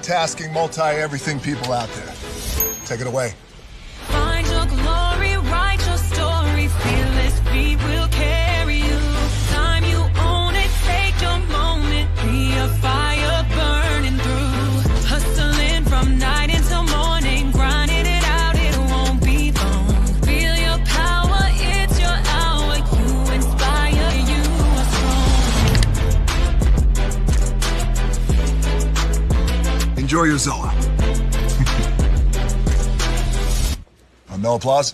multitasking, multi-everything people out there. Take it away. Find your glory, write your story, fearless feet will carry you. Time you own it, take your moment, be a fire burning through. Hustling from night until morning, grinding it out, it won't be long. Feel your power, it's your hour, you inspire, you are strong. Enjoy your Zola. No applause?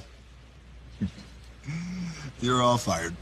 You're all fired.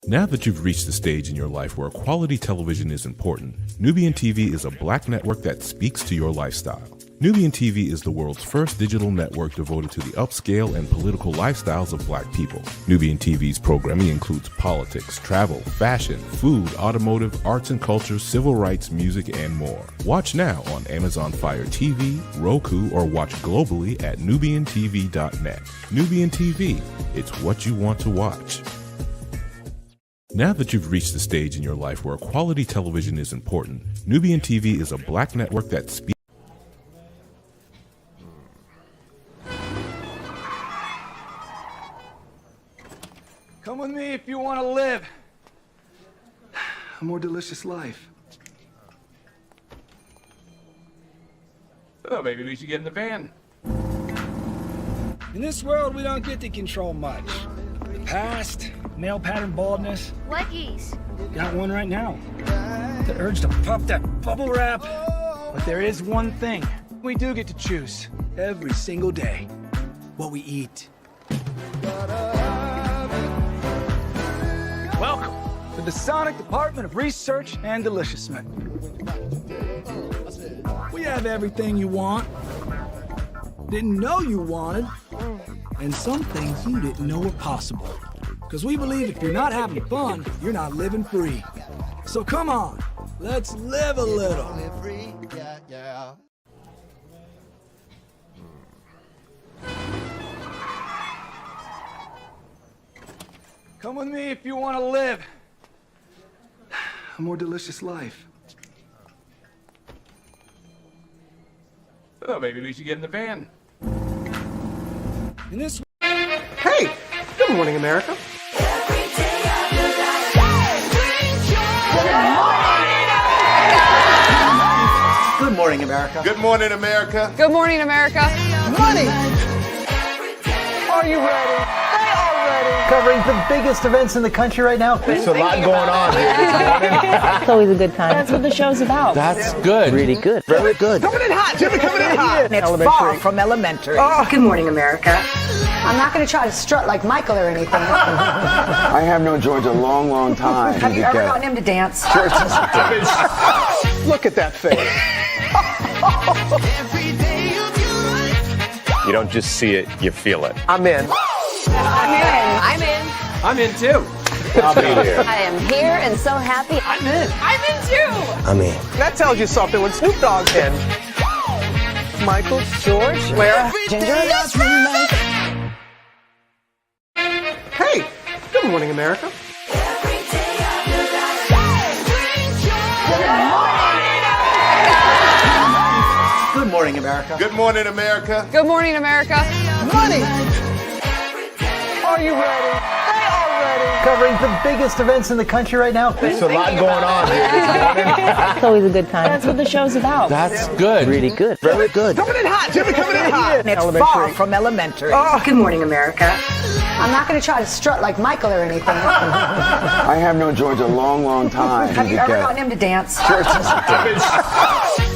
Now that you've reached the stage in your life where quality television is important, Nubian TV is a black network that speaks to your lifestyle. Nubian TV is the world's first digital network devoted to the upscale and political lifestyles of black people. Nubian TV's programming includes politics, travel, fashion, food, automotive, arts and culture, civil rights, music, and more. Watch now on Amazon Fire TV, Roku, or watch globally at nubiantv.net. Nubian TV, it's what you want to watch. Now that you've reached the stage in your life where quality television is important, Nubian TV is a black network that speaks. Come with me if you want to live a more delicious life. Oh, maybe we should get in the van. In this world, we don't get to control much. The past, male pattern baldness. Leggies. Got one right now. The urge to puff that bubble wrap. But there is one thing we do get to choose every single day. What we eat. Welcome to the Sonic Department of Research and Deliciousment. We have everything you want, didn't know you wanted, and some things you didn't know were possible. Because we believe if you're not having fun, you're not living free. So come on, let's live a little. Come with me if you want to live a more delicious life. Oh, maybe we should get in the van. In this Hey! Good morning, America. Good morning, America. Good morning, America. Good morning, America. Money! Are you ready? They are ready. Covering the biggest events in the country right now. There's a lot going on here. It's always a good time. That's what the show's about. That's good. Really good. Very good. Coming in hot, Jimmy, coming in hot. It's far from elementary. Good morning, America. I'm not going to try to strut like Michael or anything. I have known George a long, long time. Have you ever gotten him to dance? Look at that face. You don't just see it, you feel it. I'm in. I'm in. I'm in. I'm in too. I'll be here. I am here and so happy. I'm in. I'm in too. I'm in. That tells you something when Snoop Dogg's in. Michael, George, Lara, Ginger. Hey! Good morning, America. Good morning, America. Good morning, America. Good morning, America. Money! Are you ready? They are ready. Covering the biggest events in the country right now. There's a lot going on here. It's always a good time. That's what the show's about. That's good. Really good. Very good. Coming in hot, Jimmy, coming in hot. It's far from elementary. Good morning, America. I'm not going to try to strut like Michael or anything. I have known George a long, long time. Have you ever gotten him to dance?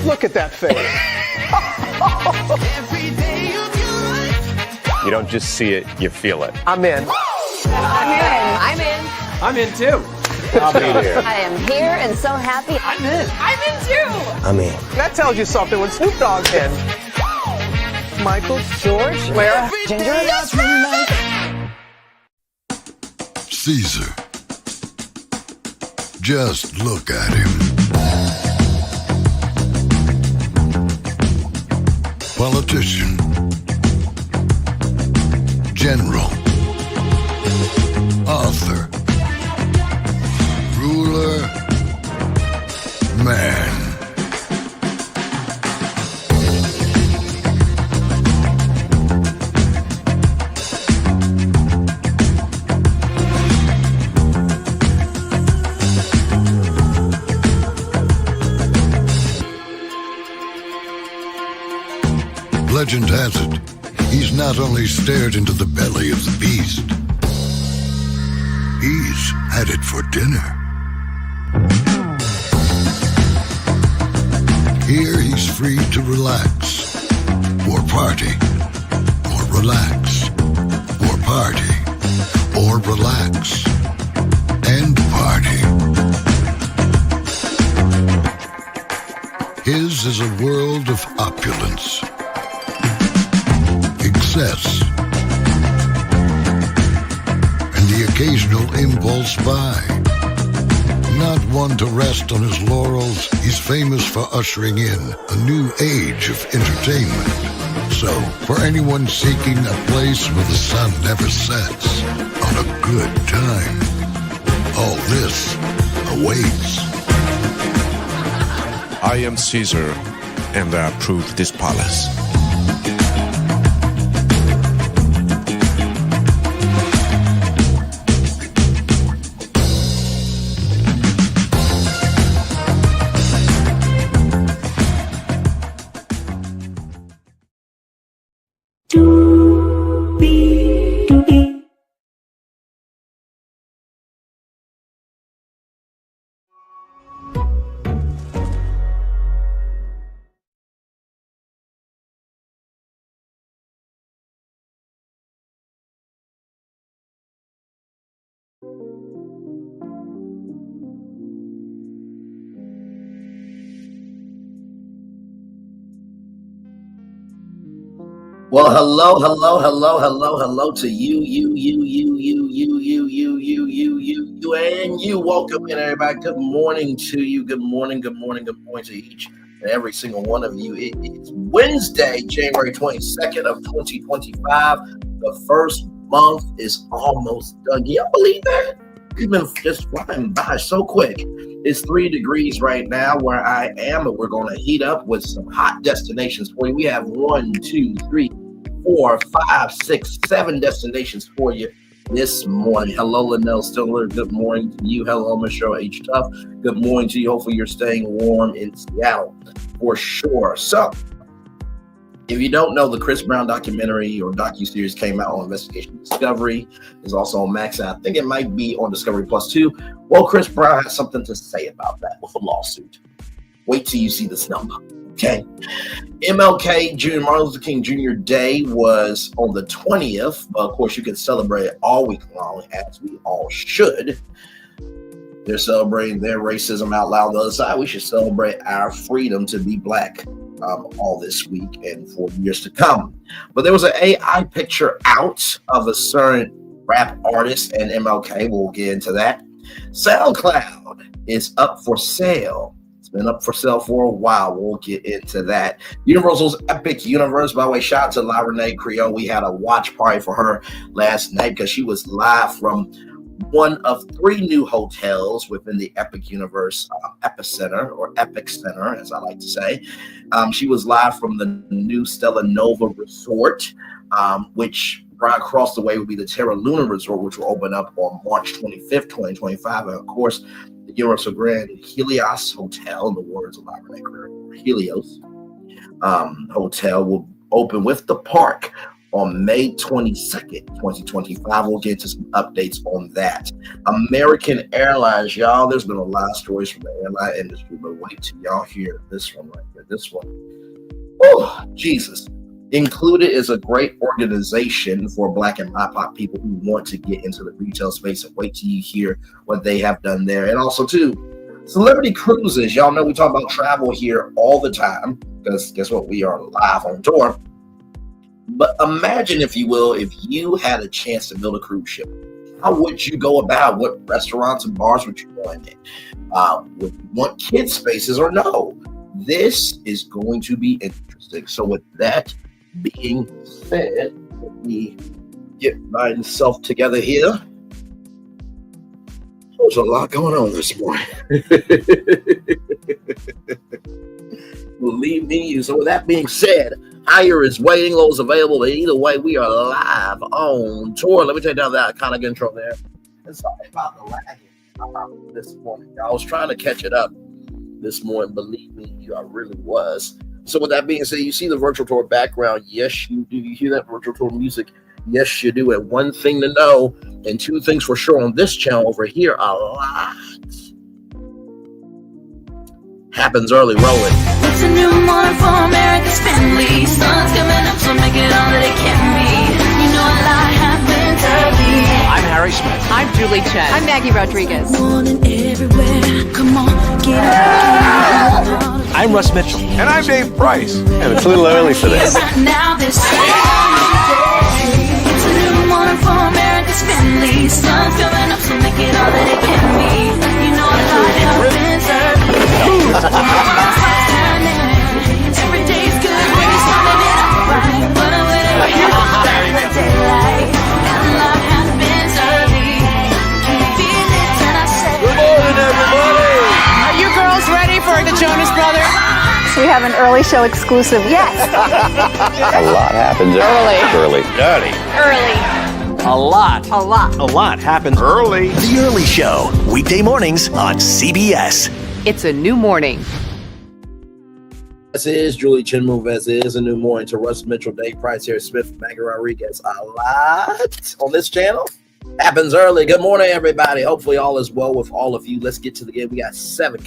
Look at that face. You don't just see it, you feel it. I'm in. I'm in. I'm in. I'm in too. I'll be here. I am here and so happy. I'm in. I'm in too. I'm in. That tells you something when Snoop Dogg's in. Michael, George, Lara, Ginger. Caesar. Just look at him. Politician. General. Author. Ruler legend has it, he's not only stared into the belly of the beast, he's had it for dinner. Here he's free to relax, or party, or relax, or party, or relax, and party. His is a world of opulence, excess, and the occasional impulse buy. Not one to rest on his laurels, he's famous for ushering in a new age of entertainment. So, for anyone seeking a place where the sun never sets on a good time, all this awaits. I am Caesar, and I approve this palace. Well, hello to you, and you. Welcome in, everybody. Good morning to you. Good morning to each and every single one of you. It is Wednesday, January 22nd of 2025. The first month is almost done. Can y'all believe that? We've been just flying by so quick. It's 3 degrees right now where I am, and we're going to heat up with some hot destinations for you. We have 1, 2, 3, 4, 5, 6, 7 destinations for you this morning. Hello, Linnell Stiller. Good morning to you. Hello, Michelle H. Tuff. Good morning to you. Hopefully you're staying warm in Seattle for sure. So, if you don't know, the Chris Brown documentary or docu-series came out on Investigation Discovery. It's also on Max, and I think it might be on Discovery Plus too. Well, Chris Brown has something to say about that with a lawsuit. Wait till you see this number, okay? MLK Jr., Martin Luther King Jr. Day was on the 20th. Of course, you can celebrate it all week long, as we all should. They're celebrating their racism out loud. On the other side, we should celebrate our freedom to be black all this week and for years to come. But there was an AI picture out of a certain rap artist and MLK. We'll get into that. Soundcloud is up for sale. It's been up for sale for a while. We'll get into that. Universal's Epic Universe. By the way, shout out to La Renee Creole. We had a watch party for her last night because she was live from one of 3 new hotels within the Epic Universe Epicenter, or Epic Center, as I like to say. She was live from the new Stella Nova Resort, which right across the way would be the Terra Luna Resort, which will open up on March 25th, 2025. And of course, the Universal Grand Helios Hotel, in the words of Robert Eckler, Helios Hotel, will open with the park on May 22nd, 2025. We'll get to some updates on that. American Airlines, y'all, there's been a lot of stories from the airline industry, but wait till y'all hear this one right here. This one. Oh, Jesus. Included is a great organization for Black and BIPOC people who want to get into the retail space, and wait till you hear what they have done there. And also, too, Celebrity Cruises. Y'all know we talk about travel here all the time because guess what? We are live on tour. But imagine, if you will, if you had a chance to build a cruise ship. How would you go about? What restaurants and bars would you go in? Would you want kids spaces or no? This is going to be interesting. So with that being said, let me get myself together here. There's a lot going on this morning. Believe me. So with that being said, higher is waiting, low is available, but either way, we are live on tour. Let me take down that iconic intro there. And sorry about the lagging this morning. I was trying to catch it up this morning. Believe me, I really was. So with that being said, you see the virtual tour background. Yes, you do. You hear that virtual tour music. Yes, you do. And one thing to know, and two things for sure on this channel over here, a lot happens early. Rolling. It's a new morning for America's family. Sun's coming up, so make it all that it can be. You know a lot happens early. I'm Harry Smith. I'm Julie Chen. I'm Maggie Rodriguez. Morning everywhere. Come on, get up. I'm Russ Mitchell. And I'm Dave Price. And it's a little early for this. Right now, this it's a new morning for America's family. Sun's coming up, so make it all that it can be. You know a lot happens early. Every day's good when you're starting it off right. But whenever you're starting the daylight, and a lot happens early. Can you feel it? And I say, Good morning, everybody. Are you girls ready for the Jonas Brothers? We have an early show exclusive. Yes. A lot happens early. Early. A lot. A lot. A lot happens Early. The Early Show, weekday mornings on CBS. It's a new morning. This is Julie Chen Move. As it is a new morning to Russ Mitchell, Dave Price, Harry Smith, Maggie Rodriguez. A lot on this channel happens early. Good morning, everybody. Hopefully all is well with all of you. Let's get to the game. We got seven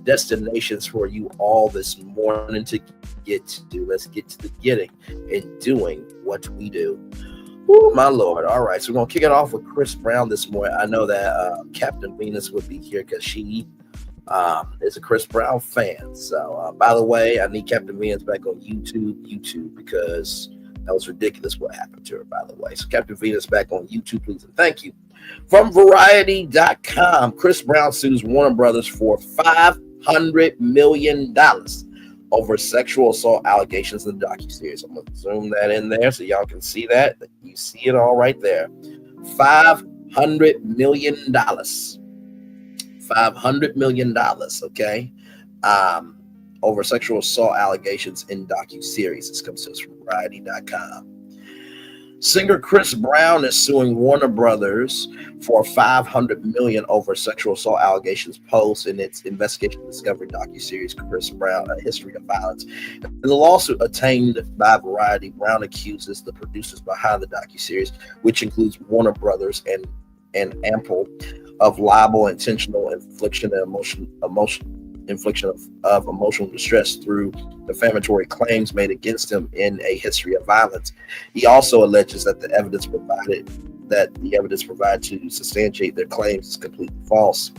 destinations for you all this morning to get to. Let's get to the getting and doing what we do. Oh, my Lord. All right. So we're going to kick it off with Chris Brown this morning. I know that Captain Venus would be here because she is a Chris Brown fan. So, by the way, I need Captain Venus back on YouTube because that was ridiculous what happened to her, by the way. So Captain Venus back on YouTube, please, and thank you. From Variety.com, Chris Brown sues Warner Brothers for $500 million over sexual assault allegations in the docuseries. I'm going to zoom that in there so y'all can see that. You see it all right there. $500 million. $500 million, okay? Over sexual assault allegations in docuseries. This comes to us from Variety.com. Singer Chris Brown is suing Warner Brothers for $500 million over sexual assault allegations posed in its investigation discovery docuseries Chris Brown: A History of Violence. In the lawsuit obtained by Variety, Brown accuses the producers behind the docuseries, which includes Warner Brothers and Ample, of libel, intentional infliction of emotional distress through defamatory claims made against him in A History of Violence. He also alleges that the evidence provided to substantiate their claims is completely false.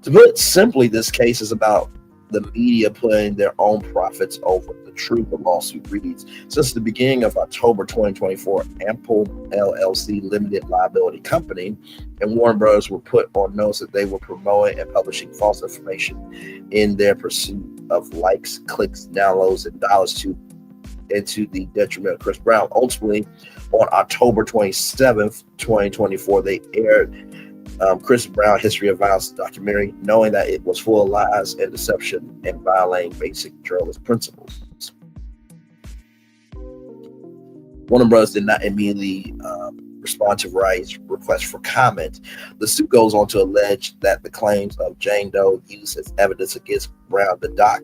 To put it simply, this case is about the media putting their own profits over the truth. The lawsuit reads: since the beginning of October 2024, Ample LLC Limited Liability Company and Warner Brothers were put on notice that they were promoting and publishing false information in their pursuit of likes, clicks, downloads, and dollars into the detriment of Chris Brown. Ultimately, on October 27th, 2024, they aired Chris Brown: History of Violence documentary, knowing that it was full of lies and deception and violating basic journalist principles. Warner Brothers did not immediately respond to Variety's request for comment. The suit goes on to allege that the claims of Jane Doe used as evidence against Brown, the doc,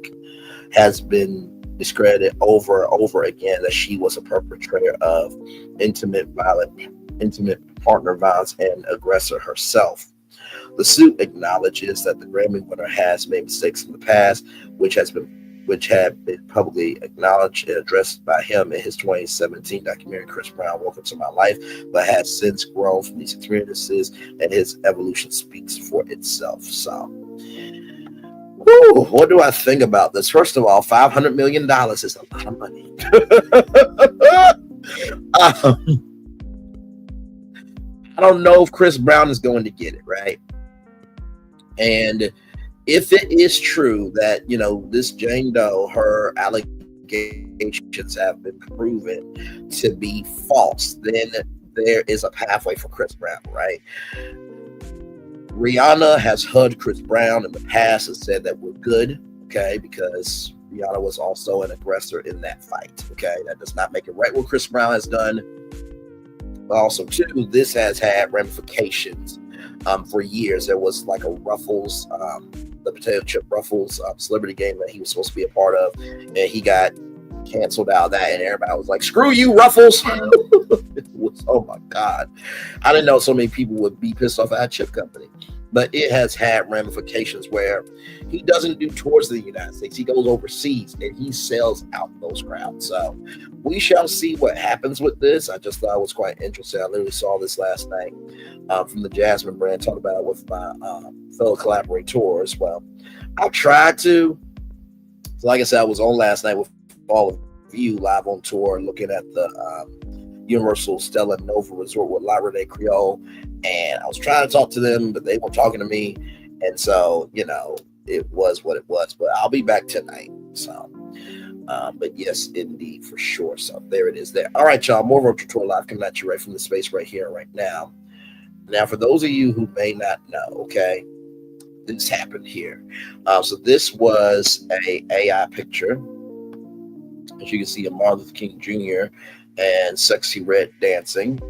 has been discredited over and over again, that she was a perpetrator of intimate partner violence and aggressor herself. The suit acknowledges that the Grammy winner has made mistakes in the past, which have been publicly acknowledged and addressed by him in his 2017 documentary Chris Brown: Welcome to My Life, but has since grown from these experiences, and his evolution speaks for itself. So, what do I think about this? First of all, $500 million is a lot of money. I don't know if Chris Brown is going to get it, right? And if it is true that, this Jane Doe, her allegations have been proven to be false, then there is a pathway for Chris Brown, right? Rihanna has hugged Chris Brown in the past and said that we're good, okay, because Rihanna was also an aggressor in that fight, okay? That does not make it right what Chris Brown has done. Also, too, this has had ramifications for years. There was like a Ruffles, the potato chip Ruffles celebrity game that he was supposed to be a part of, and he got canceled out of that, and everybody was like, "Screw you, Ruffles!" It was, oh my God, I didn't know so many people would be pissed off at a chip company. But it has had ramifications where he doesn't do tours in the United States. He goes overseas and he sells out those crowds. So we shall see what happens with this. I just thought it was quite interesting. I literally saw this last night from the Jasmine brand, talking about it with my fellow collaborators. Well, I tried to. Like I said, I was on last night with all of you live on tour, looking at the Universal Stella Nova Resort with La Rene Creole. And I was trying to talk to them, but they weren't talking to me. And so, you know, it was what it was. But I'll be back tonight. So, but yes, indeed, for sure. So there it is there. All right, y'all. More Virtual Tour Live coming at you right from the space right here, right now. Now, for those of you who may not know, okay, this happened here. So this was a AI picture. As you can see, a Martin Luther King Jr. and Sexy Red dancing.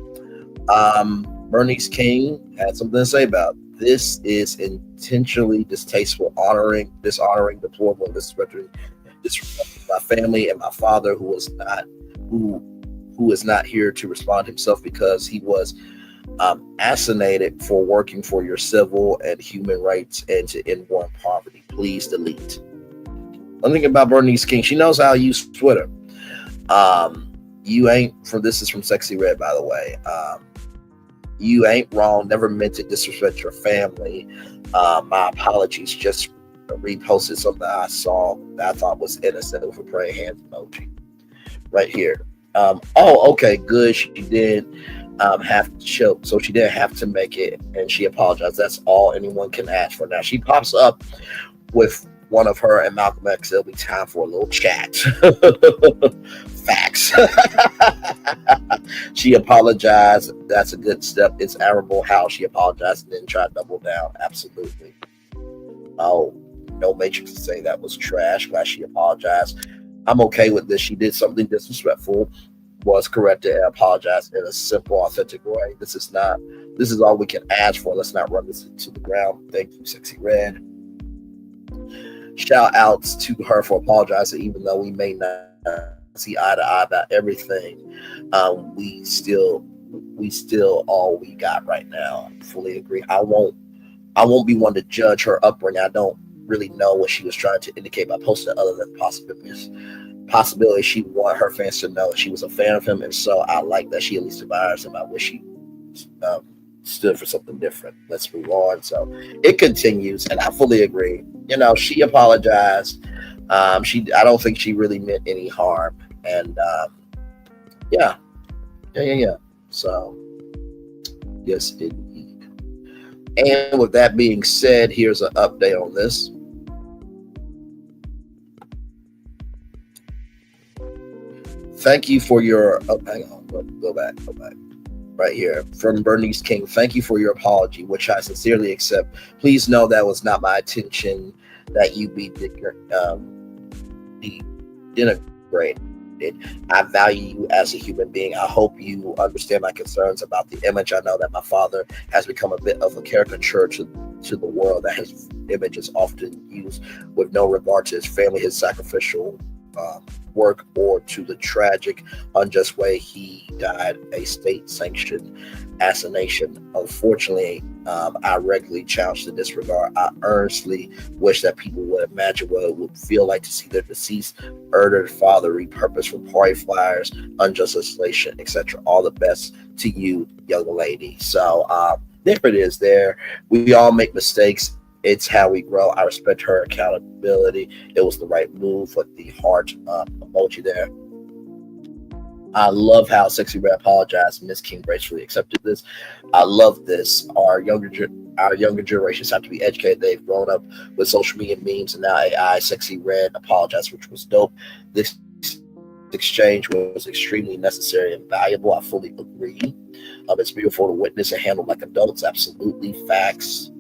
Bernice King had something to say about this. Is intentionally distasteful, dishonoring, deplorable, disrespecting my family and my father, who is not here to respond himself because he was assassinated for working for your civil and human rights and to end war and poverty. Please delete. One thing about Bernice King, she knows how to use Twitter. You ain't from this is from Sexy Red, by the way. You ain't wrong. Never meant to disrespect your family. My apologies. Just reposted something I saw that I thought was innocent with a praying hands emoji right here. Oh, okay, good. She did have to choke, so she didn't have to make it, and she apologized. That's all anyone can ask for. Now she pops up with one of her and Malcolm X. It'll be time for a little chat. Facts. She apologized. That's a good step. It's admirable how she apologized and then tried to double down. Absolutely. Oh, no Matrix to say that was trash. Glad she apologized. I'm okay with this. She did something disrespectful, was corrected, and apologized in a simple, authentic way. This is all we can ask for. Let's not run this into the ground. Thank you, Sexy Red. Shout outs to her for apologizing, even though we may not see eye to eye about everything. We still all we got right now. I fully agree. I won't be one to judge her upbringing. I don't really know what she was trying to indicate by posting, other than possibility she wanted her fans to know she was a fan of him, and so I like that she at least admires him. I wish she stood for something different. Let's move on. So it continues, and I fully agree. You know, she apologized. I don't think she really meant any harm, and yeah. So yes, indeed. And with that being said, here's an update on this. Thank you for your. Oh, hang on. Go back. Right here from Bernice King. Thank you for your apology, which I sincerely accept. Please know that was not my intention that you be denigrated. I value you as a human being. I hope you understand my concerns about the image. I know that my father has become a bit of a caricature to the world, that his image is often used with no regard to his family, his sacrificial work, or to the tragic, unjust way he died a state-sanctioned assassination. Unfortunately, I regularly challenge the disregard. I earnestly wish that people would imagine what it would feel like to see their deceased, murdered father repurposed for party flyers, unjust legislation, etc. All the best to you, young lady. So there it is there. We all make mistakes. It's how we grow. I respect her accountability. It was the right move with the heart emoji there. I love how Sexy Red apologized. Miss King gracefully accepted this. I love this. Our younger generations have to be educated. They've grown up with social media memes, and now AI. Sexy Red apologized, which was dope. This exchange was extremely necessary and valuable. I fully agree. It's beautiful to witness and handle like adults. Absolutely. Facts.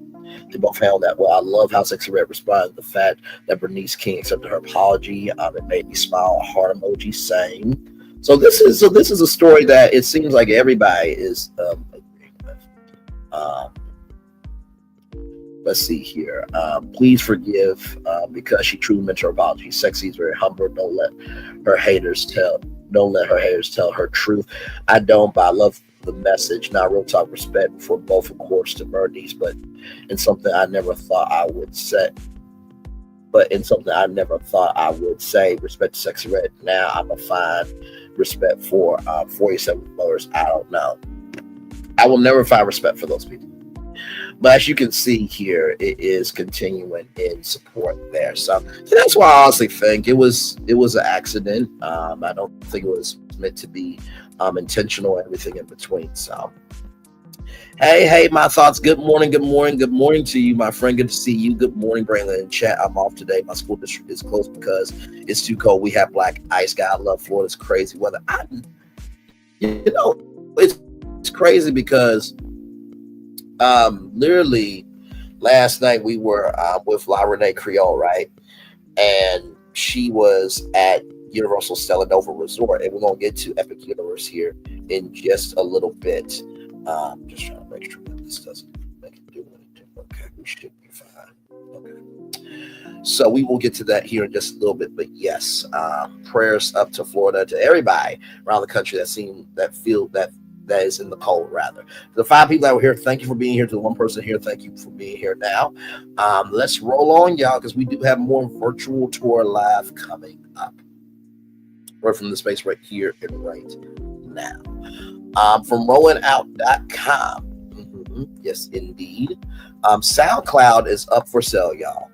They both handled that well. I love how Sexy Red responded to the fact that Bernice King accepted her apology. It made me smile. A heart emoji, same. So this is a story that it seems like everybody is agreeing with. Let's see here. Please forgive because she truly meant her apology. Sexy is very humble. Don't let her haters tell her truth. I don't, but I love the message. Now, real talk, respect for both, of course, to Bernice, but in something I never thought I would say. Respect to Sexy Red. Now I'm going to find respect for 47 voters. I don't know. I will never find respect for those people. But as you can see here, it is continuing in support there. So that's why I honestly think it was an accident. I don't think it was meant to be intentional and everything in between. So hey, my thoughts. Good morning to you, my friend. Good to see you. Good morning, Braylon in chat. I'm off today. My school district is closed because it's too cold. We have black ice. God, I love Florida's crazy weather. It's crazy because literally last night we were with La Renee Creole, right? And she was at Universal Stella Nova Resort, and we're gonna get to Epic Universe here in just a little bit. Just trying to make sure that this doesn't make it do anything. Okay, we should be fine. Okay, so we will get to that here in just a little bit. But yes, prayers up to Florida, to everybody around the country that is in the cold, rather. The 5 people that were here, thank you for being here. To the 1 person here, thank you for being here now. Let's roll on, y'all, because we do have more virtual tour live coming up. Right from the space right here and right now. From rollingout.com. Yes, indeed. SoundCloud is up for sale, y'all.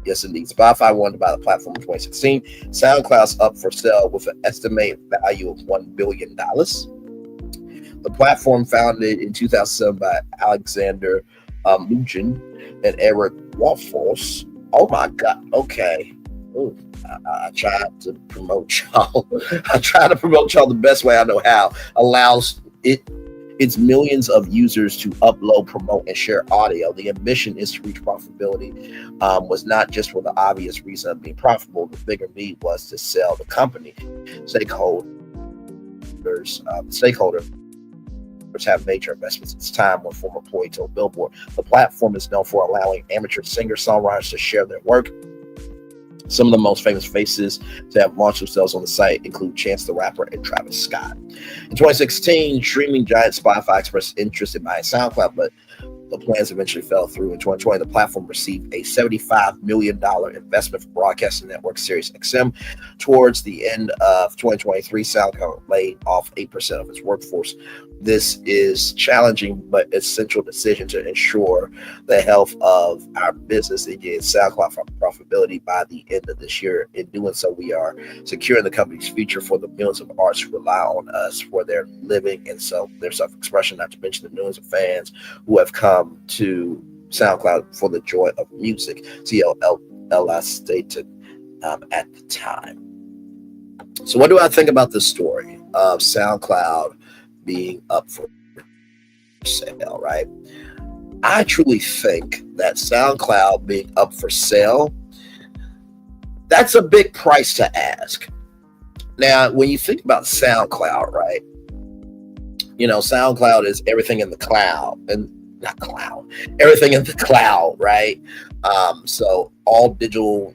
Yes, indeed. Spotify wanted to buy the platform in 2016. SoundCloud's up for sale with an estimated value of $1 billion. The platform, founded in 2007 by Alexander Lugin and Eric Waffles. Oh my God. Okay. Ooh, I tried to promote y'all. The best way I know how. Allows its millions of users to upload, promote, and share audio. The ambition is to reach profitability. Was not just for the obvious reason of being profitable. The bigger need was to sell the company. Stakeholders have major investments. It's time, one former employee told Billboard. The platform is known for allowing amateur singer-songwriters to share their work. Some of the most famous faces to have launched themselves on the site include Chance the Rapper and Travis Scott. In 2016, streaming giant Spotify expressed interest in buying SoundCloud, but the plans eventually fell through. In 2020, the platform received a $75 million investment from broadcasting network Sirius XM. Towards the end of 2023, SoundCloud laid off 8% of its workforce. This is challenging but essential decision to ensure the health of our business and get SoundCloud from profitability by the end of this year. In doing so, we are securing the company's future for the millions of artists who rely on us for their living and their self-expression, not to mention the millions of fans who have come to SoundCloud for the joy of music. CLLS stated at the time. So what do I think about this story of SoundCloud being up for sale, right? I truly think that SoundCloud being up for sale, that's a big price to ask. Now, when you think about SoundCloud, right? You know, SoundCloud is everything in the cloud, and not cloud, everything in the cloud, right? So all digital,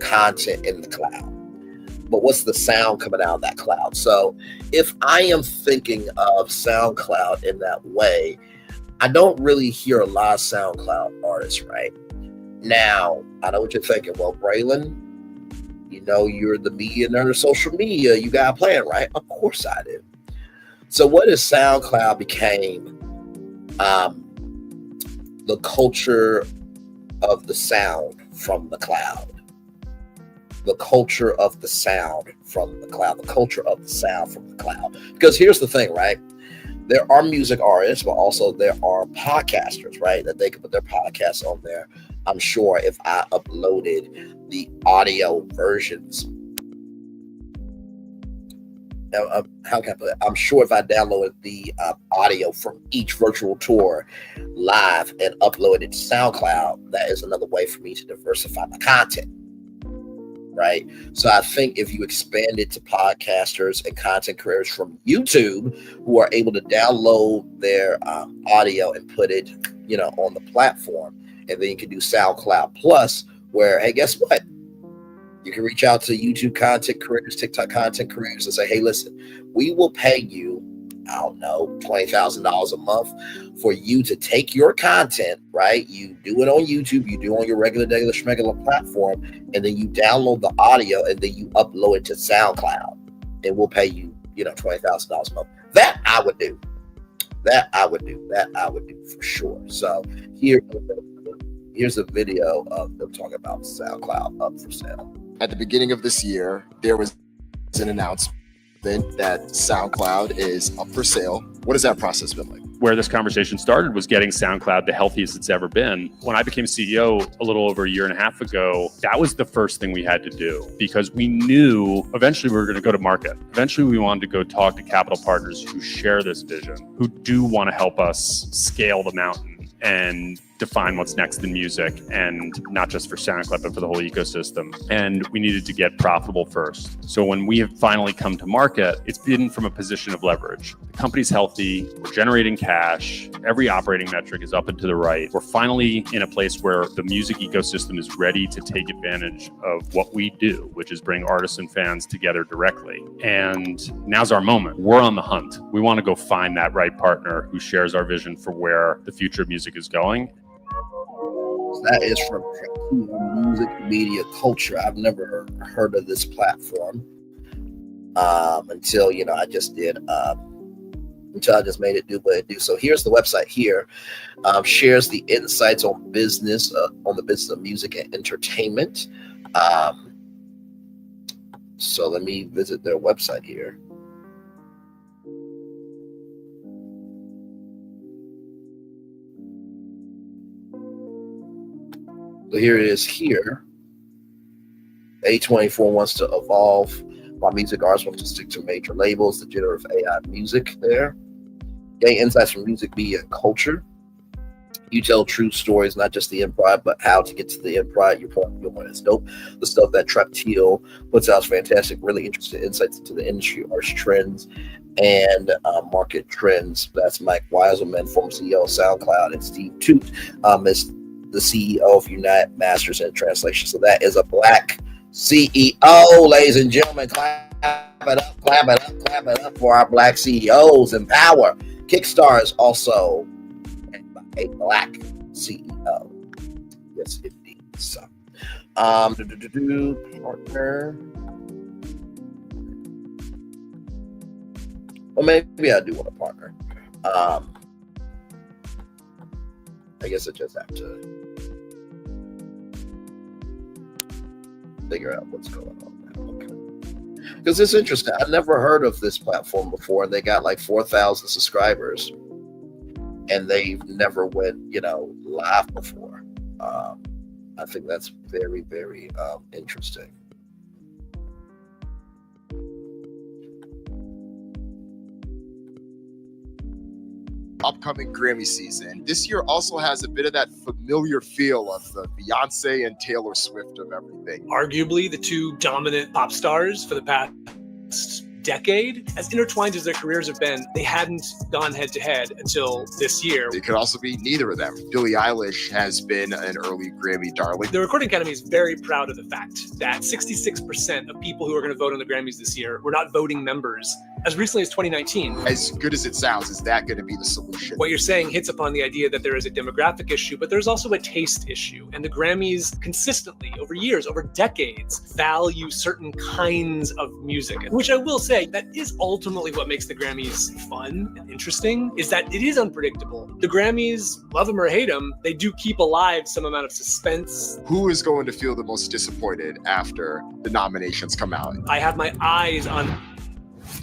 content in the cloud. But what's the sound coming out of that cloud? So if I am thinking of SoundCloud in that way, I don't really hear a lot of SoundCloud artists, right? Now, I know what you're thinking. Well, Braylon, you're the media nerd of social media. You got a plan, right? Of course I do. So what if SoundCloud became the culture of the sound from the cloud? The culture of the sound from the cloud. The culture of the sound from the cloud. Because here's the thing, right? There are music artists, but also there are podcasters, right? That they can put their podcasts on there. I'm sure if I uploaded the audio versions, how can I put it? I'm sure if I downloaded the audio from each virtual tour live and uploaded it to SoundCloud, that is another way for me to diversify my content. Right. So I think if you expand it to podcasters and content creators from YouTube who are able to download their audio and put it, on the platform, And then you can do SoundCloud Plus, where, hey, guess what? You can reach out to YouTube content creators, TikTok content creators, and say, hey, listen, we will pay you, I don't know, $20,000 a month for you to take your content, right? You do it on YouTube, you do it on your regular platform, and then you download the audio and then you upload it to SoundCloud, and we'll pay you, $20,000 a month. That I would do. That I would do for sure. So here's a video of them talking about SoundCloud up for sale. At the beginning of this year, there was an announcement that SoundCloud is up for sale. What has that process been like? Where this conversation started was getting SoundCloud the healthiest it's ever been. When I became CEO a little over a year and a half ago, that was the first thing we had to do, because we knew eventually we were going to go to market. Eventually we wanted to go talk to capital partners who share this vision, who do want to help us scale the mountain and define what's next in music, and not just for SoundCloud, but for the whole ecosystem. And we needed to get profitable first. So when we have finally come to market, it's been from a position of leverage. The company's healthy, we're generating cash, every operating metric is up and to the right. We're finally in a place where the music ecosystem is ready to take advantage of what we do, which is bring artists and fans together directly. And now's our moment. We're on the hunt. We want to go find that right partner who shares our vision for where the future of music is going. That is from Music Media Culture. I've never heard of this platform until I just did. Until I just made it do what it do. So here's the website here. Shares the insights on business, on the business of music and entertainment. So let me visit their website here. So here it is here. A24 wants to evolve while music artists want to stick to major labels, the generative AI music there. Gain insights from music, media, and culture. You tell true stories, not just the improv, but how to get to the improv. Your point is dope. The stuff that Trap Teal puts out is fantastic. Really interesting insights into the industry, arts trends, and market trends. That's Mike Weiselman, former CEO of SoundCloud, and Steve Toot is the CEO of Unite Masters and Translation. So that is a Black CEO, ladies and gentlemen. Clap it up, clap it up, clap it up for our Black CEOs in power. Kickstarter is also a Black CEO. Yes, indeed. So, partner. Well, maybe I do want a partner. I guess I just have to figure out what's going on now. Okay. Because it's interesting. I've never heard of this platform before. They got like 4,000 subscribers, and they've never went, live before. I think that's very, very interesting. Upcoming Grammy season. This year also has a bit of that familiar feel of the Beyonce and Taylor Swift of everything. Arguably the two dominant pop stars for the past decade. As intertwined as their careers have been, they hadn't gone head to head until this year. It could also be neither of them. Billie Eilish has been an early Grammy darling. The Recording Academy is very proud of the fact that 66% of people who are going to vote on the Grammys this year were not voting members as recently as 2019. As good as it sounds, is that going to be the solution? What you're saying hits upon the idea that there is a demographic issue, but there's also a taste issue. And the Grammys consistently, over years, over decades, value certain kinds of music, which I will say, that is ultimately what makes the Grammys fun and interesting, is that it is unpredictable. The Grammys, love them or hate them, they do keep alive some amount of suspense. Who is going to feel the most disappointed after the nominations come out? I have my eyes on...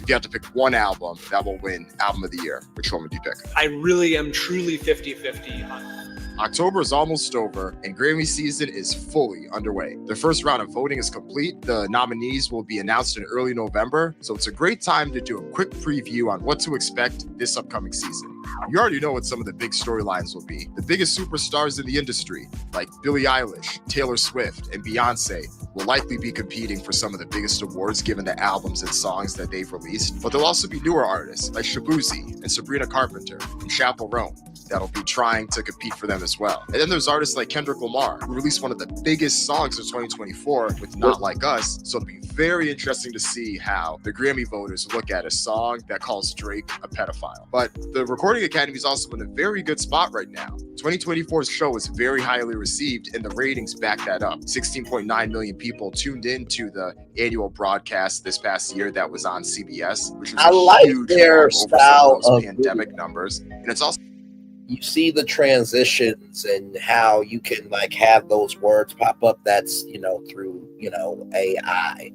If you have to pick one album that will win Album of the Year, which one would you pick? I really am truly 50-50 on... October is almost over, and Grammy season is fully underway. The first round of voting is complete. The nominees will be announced in early November, so it's a great time to do a quick preview on what to expect this upcoming season. You already know what some of the big storylines will be. The biggest superstars in the industry, like Billie Eilish, Taylor Swift, and Beyonce, will likely be competing for some of the biggest awards given the albums and songs that they've released. But there'll also be newer artists like Shabuzi and Sabrina Carpenter from Chappell Roan that'll be trying to compete for them as well. And then there's artists like Kendrick Lamar, who released one of the biggest songs of 2024 with Not Like Us. So it'll be very interesting to see how the Grammy voters look at a song that calls Drake a pedophile. But the Recording Academy is also in a very good spot right now. 2024's show was very highly received, and the ratings back that up. 16.9 million people tuned into the annual broadcast this past year that was on CBS, which was like huge their over style some of those of pandemic video. numbers. And it's also You see the transitions and how you can like have those words pop up. That's through AI.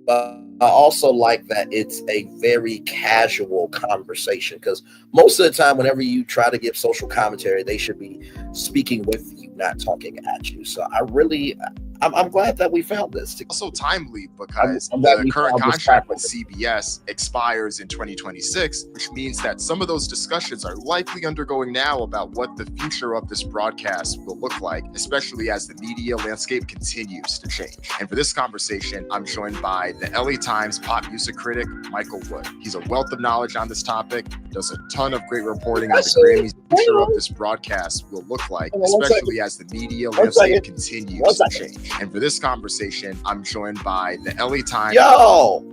But I also like that it's a very casual conversation, because most of the time, whenever you try to give social commentary, they should be speaking with you, not talking at you. So I'm glad that we found this. Also timely because I'm glad the we current found this contract with topic. CBS expires in 2026, which means that some of those discussions are likely undergoing now about what the future of this broadcast will look like, especially as the media landscape continues to change. And for this conversation, I'm joined by the LA Times pop music critic, Michael Wood. He's a wealth of knowledge on this topic, does a ton of great reporting on the Grammys. The future of this broadcast will look like, especially as the media landscape continues to change. And for this conversation, I'm joined by the LA Times. Yo,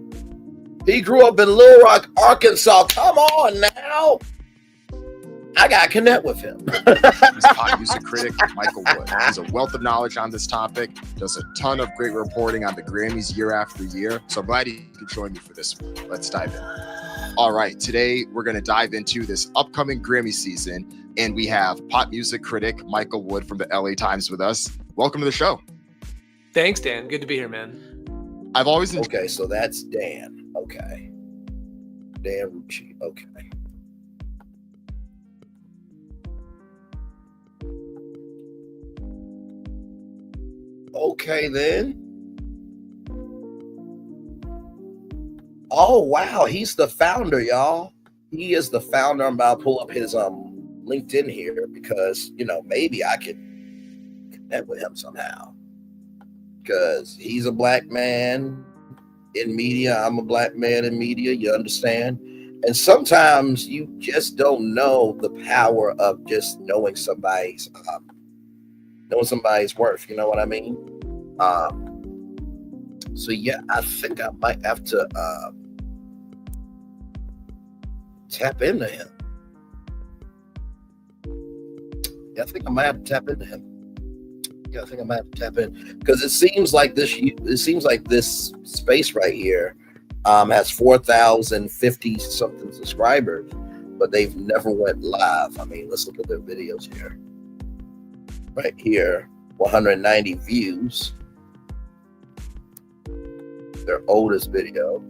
he grew up in Little Rock, Arkansas. Come on now. I got to connect with him. He's pop music critic, Michael Wood. He's a wealth of knowledge on this topic, does a ton of great reporting on the Grammys year after year. So I'm glad he could join me for this one. Let's dive in. All right, today we're going to dive into this upcoming Grammy season, and we have pop music critic Michael Wood from the LA Times with us. Welcome to the show. Thanks, Dan. Good to be here, man. I've always Okay, so that's Dan. Okay. Dan Rucci. Okay. Okay, then. Oh, wow. He's the founder, y'all. He is the founder. I'm about to pull up his LinkedIn here because, maybe I could connect with him somehow. Because he's a black man in media. I'm a black man in media. You understand? And sometimes you just don't know the power of just knowing somebody's worth. You know what I mean? So yeah, I think I might have to tap into him. Yeah, I think I might have to tap into him. Yeah, I think I might have to tap in, because it seems like this space right here has 4,050 something subscribers, but they've never went live. I mean, let's look at their videos here. Right here, 190 views. Their oldest video.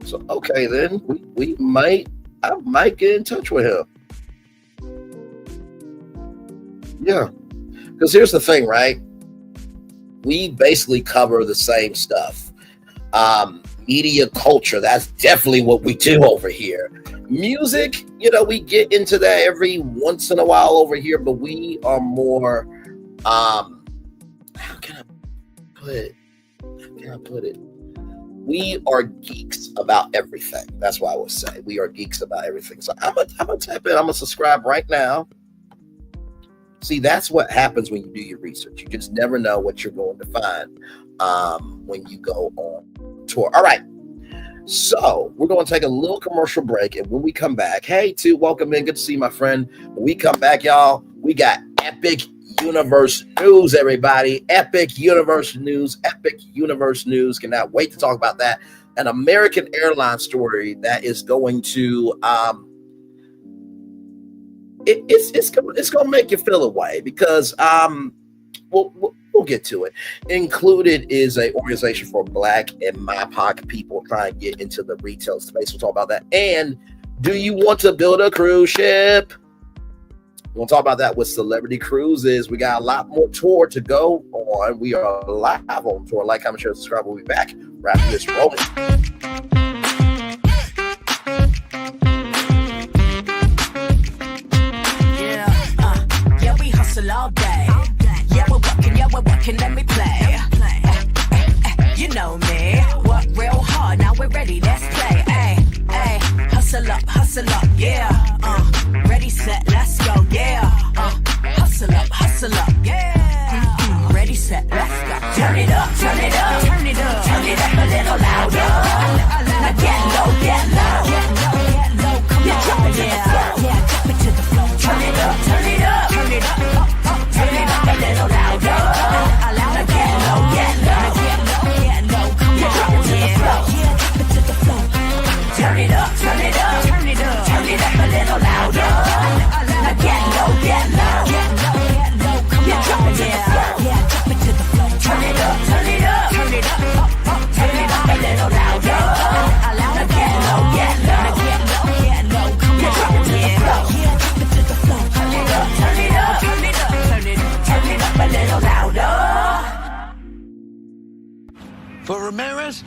So okay, then I might get in touch with him. Yeah, because here's the thing, right? We basically cover the same stuff. Media culture, that's definitely what we do over here. Music, we get into that every once in a while over here, but we are more, how can I put it? We are geeks about everything. That's what I would say. We are geeks about everything. So I'm gonna tap in. I'm gonna subscribe right now. See, that's what happens when you do your research. You just never know what you're going to find when you go on tour. All right. So we're going to take a little commercial break. And when we come back, hey, welcome in. Good to see you, my friend. When we come back, y'all, we got epic universe news, everybody. Epic universe news. Cannot wait to talk about that. An American airline story that is going to it's gonna make you feel away, because we'll get to it. Included is a organization for Black and MIPOC people trying to get into the retail space. We'll talk about that. And do you want to build a cruise ship? We'll talk about that with Celebrity Cruises. We got a lot more tour to go on. We are live on tour. Like, comment, share, subscribe. We'll be back. Wrap this rolling. All day. Yeah, we're working, let me play. You know me, work real hard, now we're ready, let's play. Chris?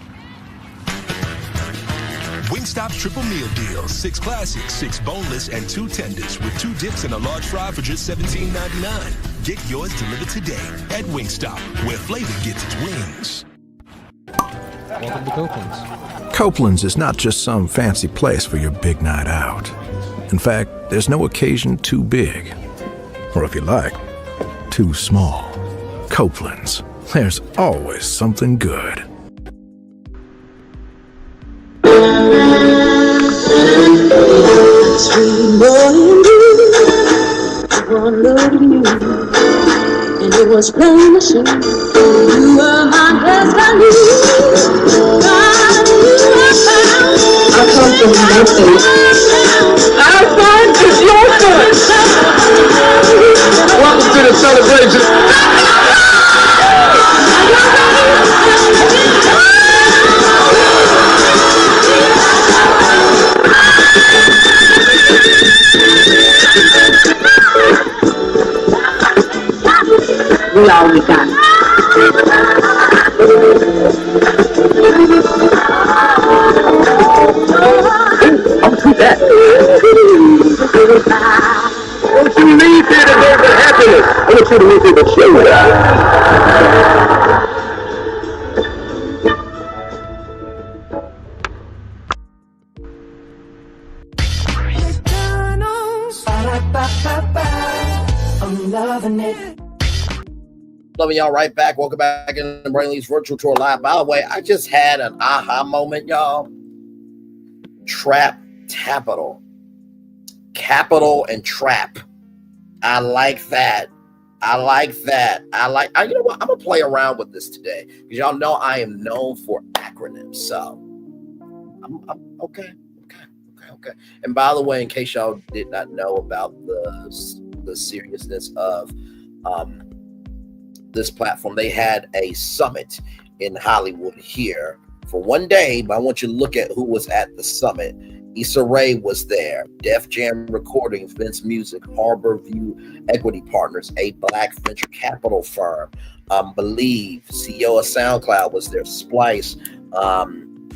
Wingstop's triple meal deal. 6 classics, 6 boneless, and 2 tenders with 2 dips and a large fry for just $17.99. Get yours delivered today at Wingstop, where flavor gets its wings. Welcome to Copeland's. Copeland's is not just some fancy place for your big night out. In fact, there's no occasion too big. Or if you like, too small. Copeland's. There's always something good. Sweet morning dew, one look at you, and it was plain to see you were my destiny. I come from nothing. Our fun is your fun. Welcome to the celebration. We all we got. I'll do that. Don't you leave here to go for happiness. I want you to leave here to show that. I'm loving it. Loving y'all right back. Welcome back in the Brainley's Virtual Tour Live. By the way, I just had an aha moment, y'all. Trap Capital. Capital and trap. I like that. You know what? I'm going to play around with this today because y'all know I am known for acronyms. So, I'm okay. And by the way, in case y'all did not know about the seriousness of this platform, they had a summit in Hollywood here for one day, but I want you to look at who was at the summit. Issa Rae was there, Def Jam Recordings, Vince Music, Harbor View Equity Partners, a black venture capital firm, Believe, CEO of Soundcloud was there, Splice,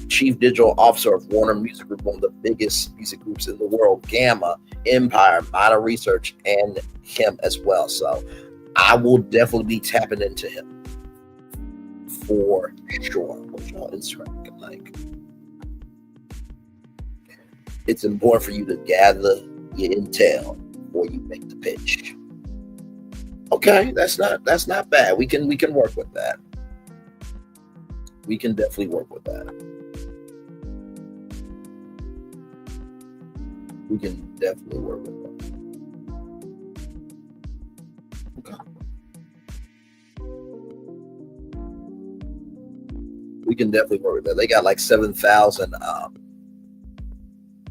Chief Digital Officer of Warner Music Group, one of the biggest music groups in the world, Gamma, Empire, Modern Research, and him as well. So I will definitely be tapping into him for sure. What's your Instagram looking like? It's important for you to gather your intel before you make the pitch. Okay, that's not bad. We can work with that. We can definitely work with that. We can definitely work with that. Okay. We can definitely work with that. They got like 7,000.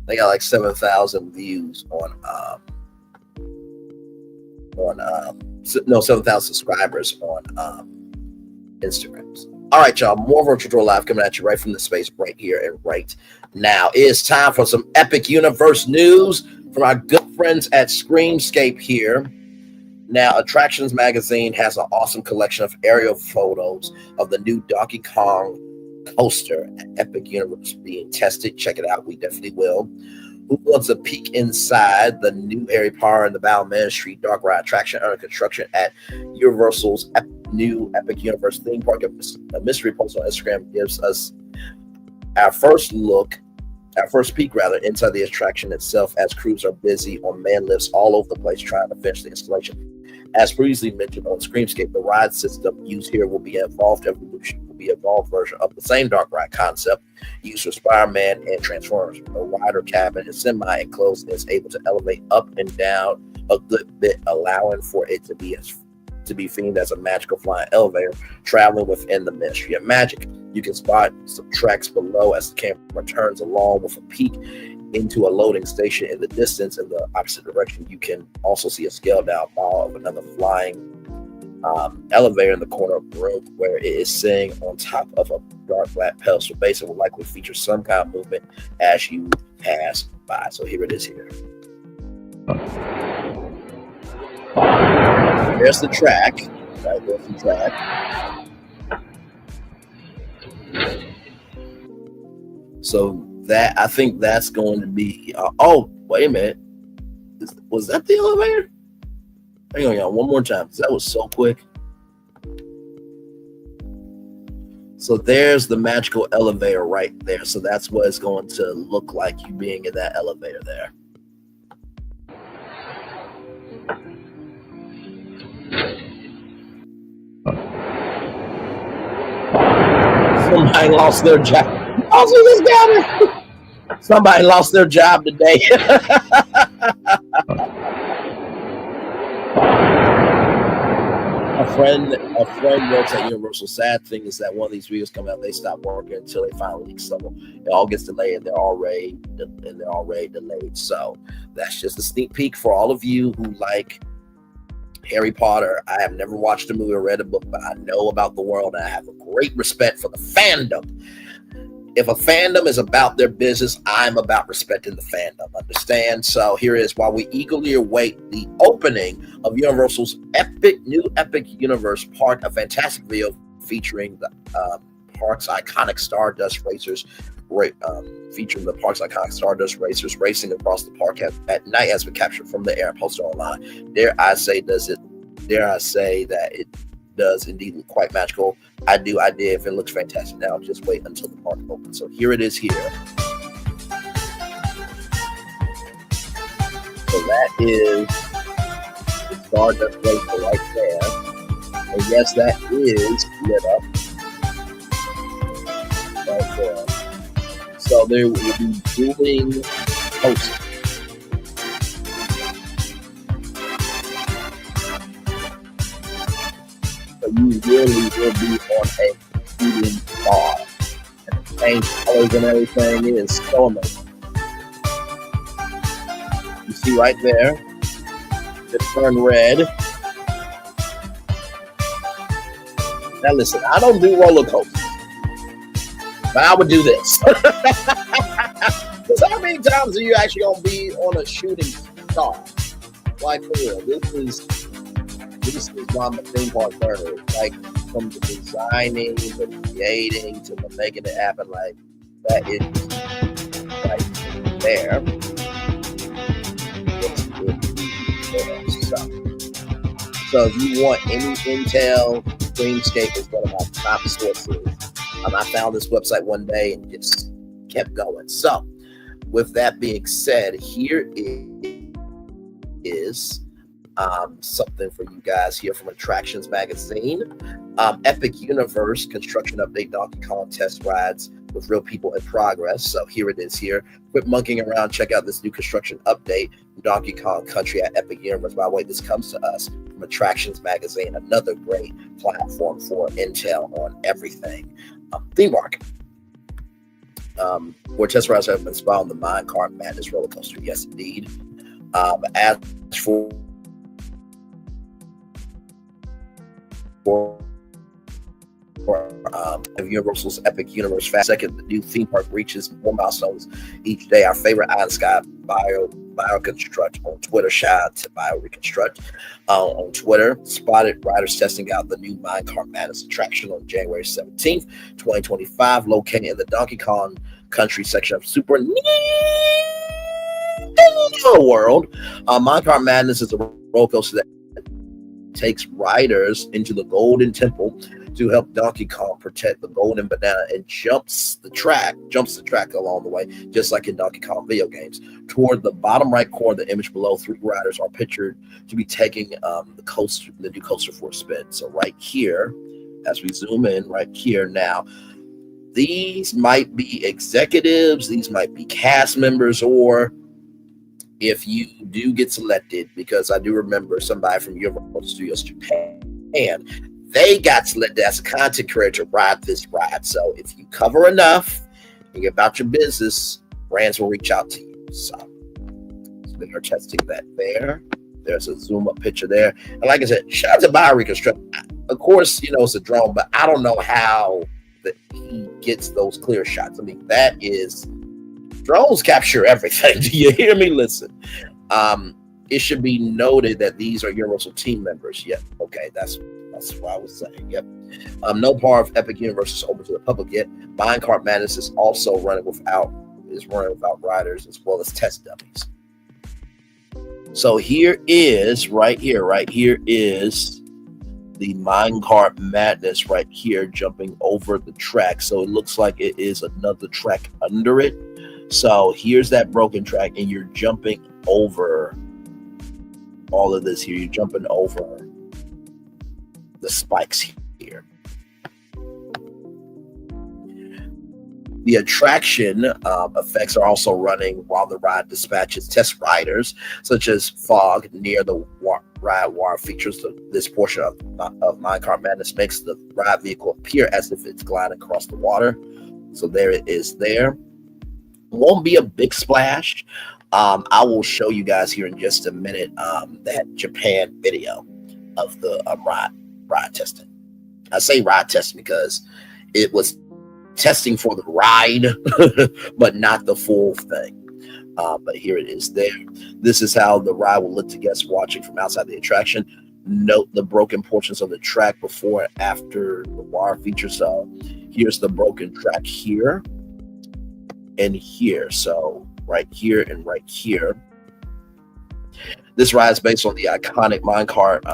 They got like 7,000 views on 7,000 subscribers on Instagram. All right, y'all. More Virtual Tour Live coming at you right from the space right here and right now. It is time for some epic universe news from our good friends at Screamscape here. Now, Attractions Magazine has an awesome collection of aerial photos of the new Donkey Kong coaster at Epic Universe being tested. Check it out. We definitely will. Who wants a peek inside the new Harry Potter and the Battle Ministry dark ride attraction under construction at Universal's new Epic Universe theme park? A mystery post on Instagram gives us our first peek inside the attraction itself, as crews are busy on man lifts all over the place trying to finish the installation. As previously mentioned on Screamscape, the ride system used here will be an evolved version of the same dark ride concept used for Spider-Man and Transformers. The rider cabin is semi-enclosed and is able to elevate up and down a good bit, allowing for it to be themed as a magical flying elevator traveling within the Ministry of Magic. You can spot some tracks below as the camera turns along with a peek into a loading station in the distance in the opposite direction. You can also see a scaled down model of another flying elevator in the corner of the room where it is sitting on top of a dark black pedestal base and will likely feature some kind of movement as you pass by. So here it is here. There's the track. Right, there's the track. So that I think that's going to be. Oh, wait a minute. Was that the elevator? Hang on, y'all. One more time. That was so quick. So there's the magical elevator right there. So that's what it's going to look like, you being in that elevator there. Somebody lost their job. Oh, see this guy. Somebody lost their job today. A friend works at Universal. Sad thing is that one of these videos come out, they stop working until they finally leak. So it all gets delayed, and they're already delayed. So that's just a sneak peek for all of you who like Harry Potter. I have never watched a movie or read a book, but I know about the world, and I have a great respect for the fandom. If a fandom is about their business, I'm about respecting the fandom. Understand? So here it is. While we eagerly await the opening of Universal's new epic universe park, a fantastic video featuring the park's iconic Stardust racers, featuring the park's iconic Stardust racers racing across the park at night has been captured from the air and posted online. Dare I say that it does indeed look quite magical. I did. If it looks fantastic now, just wait until the park opens. So here it is here. So that is the Stardust racer right there. And yes, that is lit up right there. So there will be dueling posters. So you really will be on a shooting bar. And the same colors and everything is so amazing. You see right there, it turned red. Now listen, I don't do roller coasters, but I would do this. Because how many times are you actually going to be on a shooting star? Like, for real, this is why I'm a theme park nerd. Like, from the designing, the creating, to the making it happen, like, that is right there. So if you want any intel, Dreamscape is one of my top sources. I found this website one day and just kept going. So with that being said, here is something for you guys here from Attractions Magazine. Epic Universe construction update, Donkey Kong test rides with real people in progress. So here it is here. Quit monkeying around. Check out this new construction update from Donkey Kong Country at Epic Universe. By the way, this comes to us from Attractions Magazine, another great platform for intel on everything theme park. Where test rides have been inspired on the Minecart Madness roller coaster. Yes, indeed. As for Universal's Epic Universe Fast Second, the new theme park reaches more milestones each day. Our favorite Eye in the Sky BioConstruct on Twitter. Shout out to BioReconstruct on Twitter. Spotted riders testing out the new Minecart Madness attraction on January 17th, 2025, located in the Donkey Kong Country section of Super Nintendo World. Minecart Madness is a roller coaster that takes riders into the Golden Temple to help Donkey Kong protect the Golden Banana and jumps the track along the way, just like in Donkey Kong video games. Toward the bottom right corner of the image below, 3 riders are pictured to be taking the new coaster for a spin. So right here, as we zoom in right here now, these might be executives, these might be cast members, or if you do get selected, because I do remember somebody from Universal Studios Japan, they got selected as a content creator to ride this ride. So if you cover enough and you're about your business, brands will reach out to you. So they are testing that there. There's a zoom up picture there. And like I said, shout out to BioReconstruct. Of course, you know, it's a drone, but I don't know how that he gets those clear shots. I mean, that is, drones capture everything. Do you hear me? Listen. It should be noted that these are Universal team members. Yeah, okay, that's That's what I was saying. Yep. No part of Epic Universe is open to the public yet. Minecart Madness is also running without riders as well as test dummies. So here is right here is the Minecart Madness right here jumping over the track. So it looks like it is another track under it. So here's that broken track, and you're jumping over all of this here. You're jumping over the spikes here. The attraction effects are also running while the ride dispatches test riders, such as fog near the ride wire features. This portion of Minecart Madness makes the ride vehicle appear as if it's gliding across the water. So there it is there. Won't be a big splash. I will show you guys here in just a minute that Japan video of the ride testing. I say ride testing because it was testing for the ride, but not the full thing. But here it is there. This is how the ride will look to guests watching from outside the attraction. Note the broken portions of the track before and after the wire feature. So here's the broken track here and here. So right here and right here. This ride is based on the iconic minecart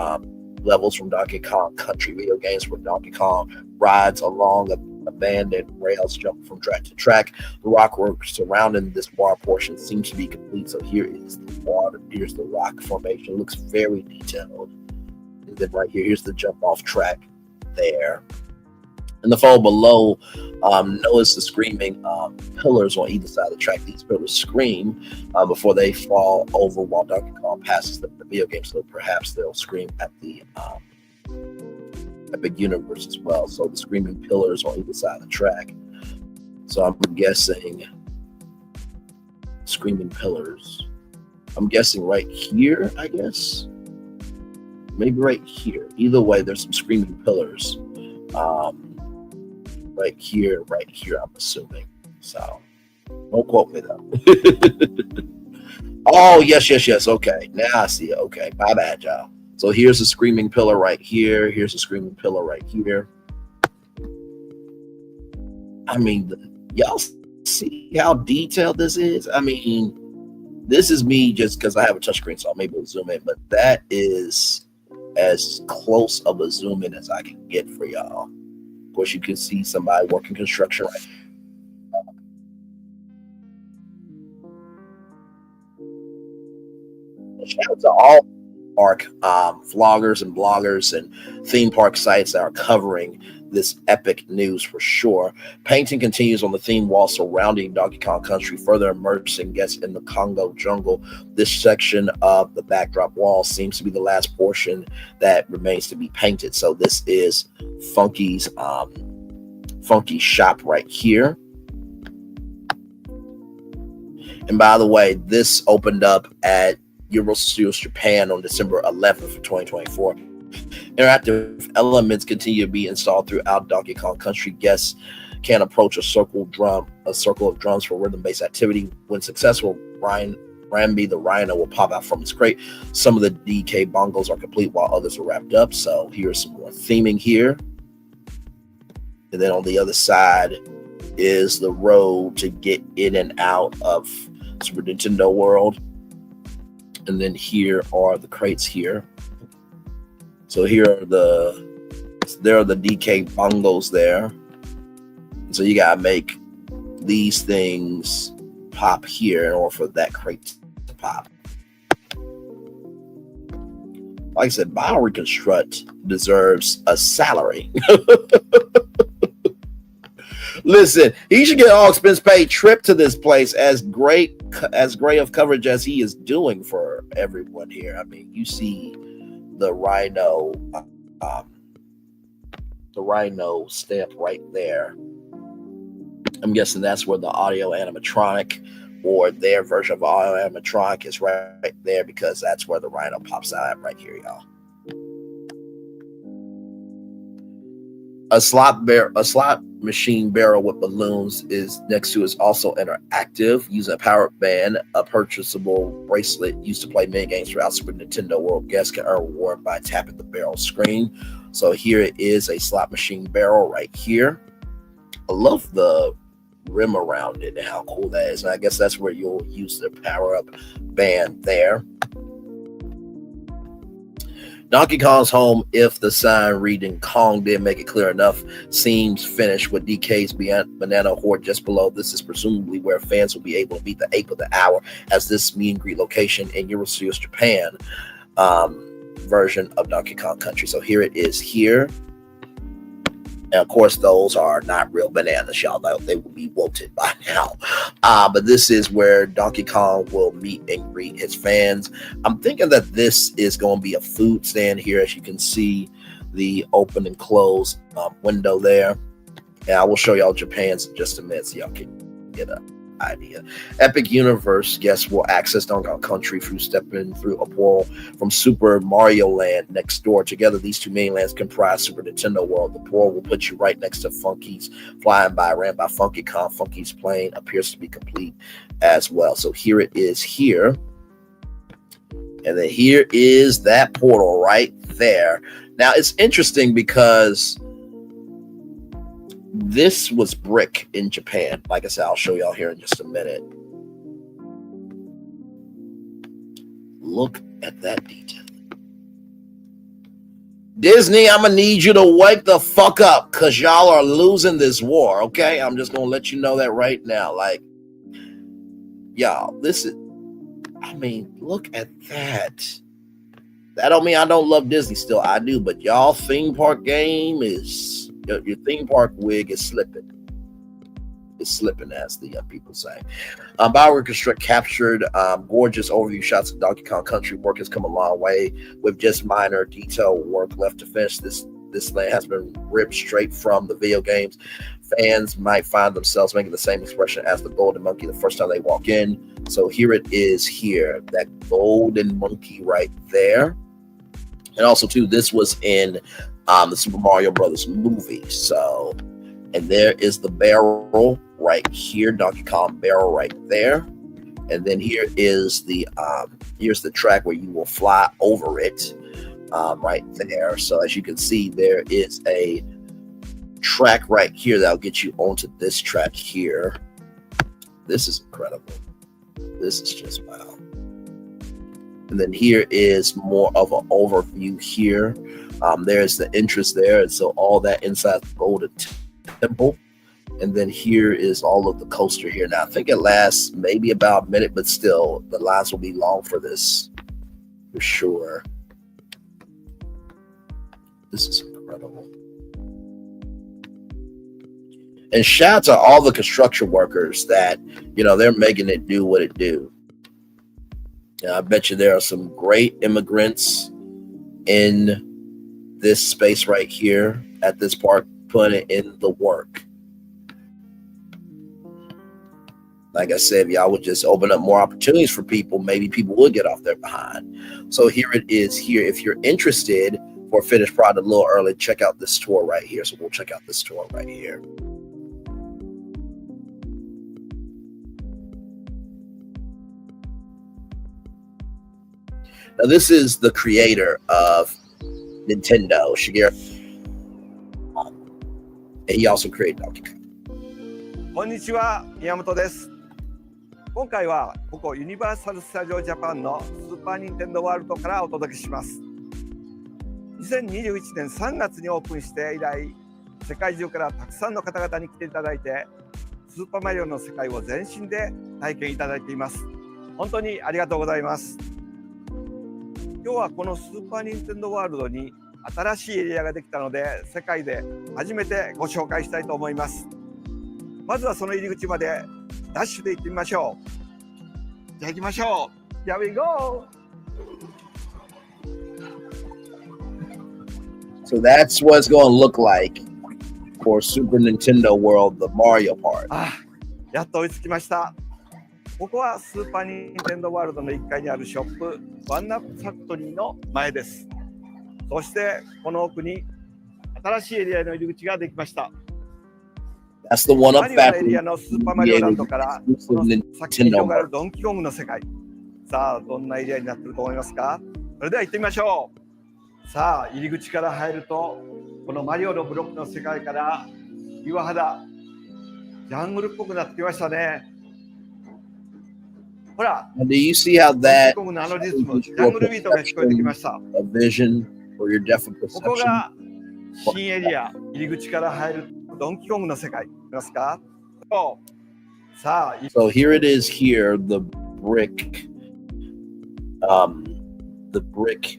levels from Donkey Kong Country video games, where Donkey Kong rides along abandoned rails, jumping from track to track. The rock work surrounding this water portion seems to be complete. So here is the water. Here's the rock formation. It looks very detailed. And then right here, here's the jump off track there. In the photo below, notice the screaming pillars on either side of the track. These pillars scream before they fall over while Donkey Kong passes the video game. So perhaps they'll scream at the Epic Universe as well. So the screaming pillars on either side of the track. So I'm guessing screaming pillars. I'm guessing right here, I guess. Maybe right here. Either way, there's some screaming pillars. Right here, I'm assuming. So don't quote me though. Oh, yes. Okay. Now I see it. Okay. My bad, y'all. So here's a screaming pillar right here. Here's a screaming pillar right here. I mean, y'all see how detailed this is? I mean, this is me just because I have a touchscreen, so I'll maybe zoom in, but that is as close of a zoom in as I can get for y'all. Of course, you can see somebody working construction right here. Shout out to all park vloggers and bloggers and theme park sites that are covering this epic news for sure. Painting continues on the theme wall surrounding Donkey Kong Country, further immersing guests in the Congo jungle. This section of the backdrop wall seems to be the last portion that remains to be painted. So this is Funky's Funky shop right here. And by the way, this opened up at Universal Studios Japan on December 11th of 2024. Interactive elements continue to be installed throughout Donkey Kong Country. Guests can approach a circle of drums for rhythm-based activity. When successful, Rambi the Rhino will pop out from his crate. Some of the DK bongos are complete while others are wrapped up. So here's some more theming here. And then on the other side is the road to get in and out of Super Nintendo World. And then here are the crates here. So there are the DK bongos there. So you gotta make these things pop here in order for that crate to pop. Like I said, BioReconstruct deserves a salary. Listen, he should get all expense paid trip to this place, as great of coverage as he is doing for everyone here. I mean, you see the Rhino stamp right there. I'm guessing that's where the audio animatronic or their version of audio animatronic is right there, because that's where the Rhino pops out at right here, y'all. A slot machine barrel with balloons is next to is also interactive. Use a power band, a purchasable bracelet used to play mini games throughout Super Nintendo World. Guests can earn reward by tapping the barrel screen. So here it is, a slot machine barrel right here. I love the rim around it and how cool that is. And I guess that's where you'll use the power up band there. Donkey Kong's home, if the sign reading Kong didn't make it clear enough, seems finished with DK's Banana Horde just below. This is presumably where fans will be able to meet the ape of the hour, as this meet and greet location in Eurasia's Japan version of Donkey Kong Country. So here it is here. And of course, those are not real bananas, y'all. They will be wilted by now. But this is where Donkey Kong will meet and greet his fans. I'm thinking that this is going to be a food stand here. As you can see, the open and close window there. And I will show y'all Japan's in just a minute so y'all can get an idea. Epic Universe guests will access Donkey Kong Country through stepping through a portal from Super Mario Land next door. Together, these two main lands comprise Super Nintendo World. The portal will put you right next to Funky's Flying By, ran by Funky Kong. Funky's plane appears to be complete as well. So here it is here. And then here is that portal right there. Now, it's interesting because this was brick in Japan. Like I said, I'll show y'all here in just a minute. Look at that detail. Disney, I'm gonna need you to wake the fuck up because y'all are losing this war, okay? I'm just gonna let you know that right now. Like, y'all, this is, I mean, look at that. That don't mean I don't love Disney still. I do, but y'all theme park game is, your theme park wig is slipping. It's slipping, as the people say. BioWare captured gorgeous overview shots of Donkey Kong Country. Work has come a long way with just minor detail work left to finish. This land has been ripped straight from the video games. Fans might find themselves making the same expression as the golden monkey the first time they walk in. So here it is here, that golden monkey right there. And also, too, this was in the Super Mario Brothers movie. So, and there is the barrel right here, Donkey Kong barrel right there. And then here is the here's the track where you will fly over it right there. So as you can see, there is a track right here that'll get you onto this track here. This is incredible. This is just wow. And then here is more of an overview here. There's the entrance there. And so all that inside the Golden Temple. And then here is all of the coaster here. Now, I think it lasts maybe about a minute, but still, the lines will be long for this, for sure. This is incredible. And shout out to all the construction workers that, they're making it do what it do. I bet you there are some great immigrants in this space right here at this park, putting in the work. Like I said, if y'all would just open up more opportunities for people, maybe people would get off their behind. So here it is here. If you're interested for a finished product a little early, check out this tour right here. So we'll check out this tour right here. Now, this is the creator of Nintendo, Shigeru. And he also created Donkey Kong. こんにちは、宮本です。今回はここユニバーサル・スタジオ・ジャパンのスーパー・ニンテンドー・ワールドからお届けします。2021年3月にオープンして以来、世界中からたくさんの方々に来ていただいて、スーパーマリオの世界を全身で体験いただいています。本当にありがとうございます。今日はこのスーパー・ニンテンドー・ワールドに新しいエリアができたので、世界で初めてご紹介したいと思います。まずはその入り口までダッシュで行ってみましょう。じゃあ行きましょう。Here we go! So that's what it's going to look like for Super Nintendo World, the Mario part. やっと追いつきました。ここはスーパー・ニンテンドー・ワールドの1階にあるショップ、ワンナップファクトリーの前です。そしてこの奥に新しいエリアの入り口ができました。That's the one マ up リオのエ factory. リアのスーパーマリオランドからこの先に広がるドンキーコングの世界。さあ、どんなエリアになっていると思いますか？それでは行ってみましょう。さあ、入り口から入ると、このマリオのブロックの世界から岩肌、ジャングルっぽくなってきましたね。ほら、 And do you see how ドンキ that ーコングのあのリズム、ジャングルビートが聞こえてきました。 a vision for your depth of ここ perception? が新エリア、入り口から入るドンキーコングの世界。見ますか？さあ、 So here it is here, the brick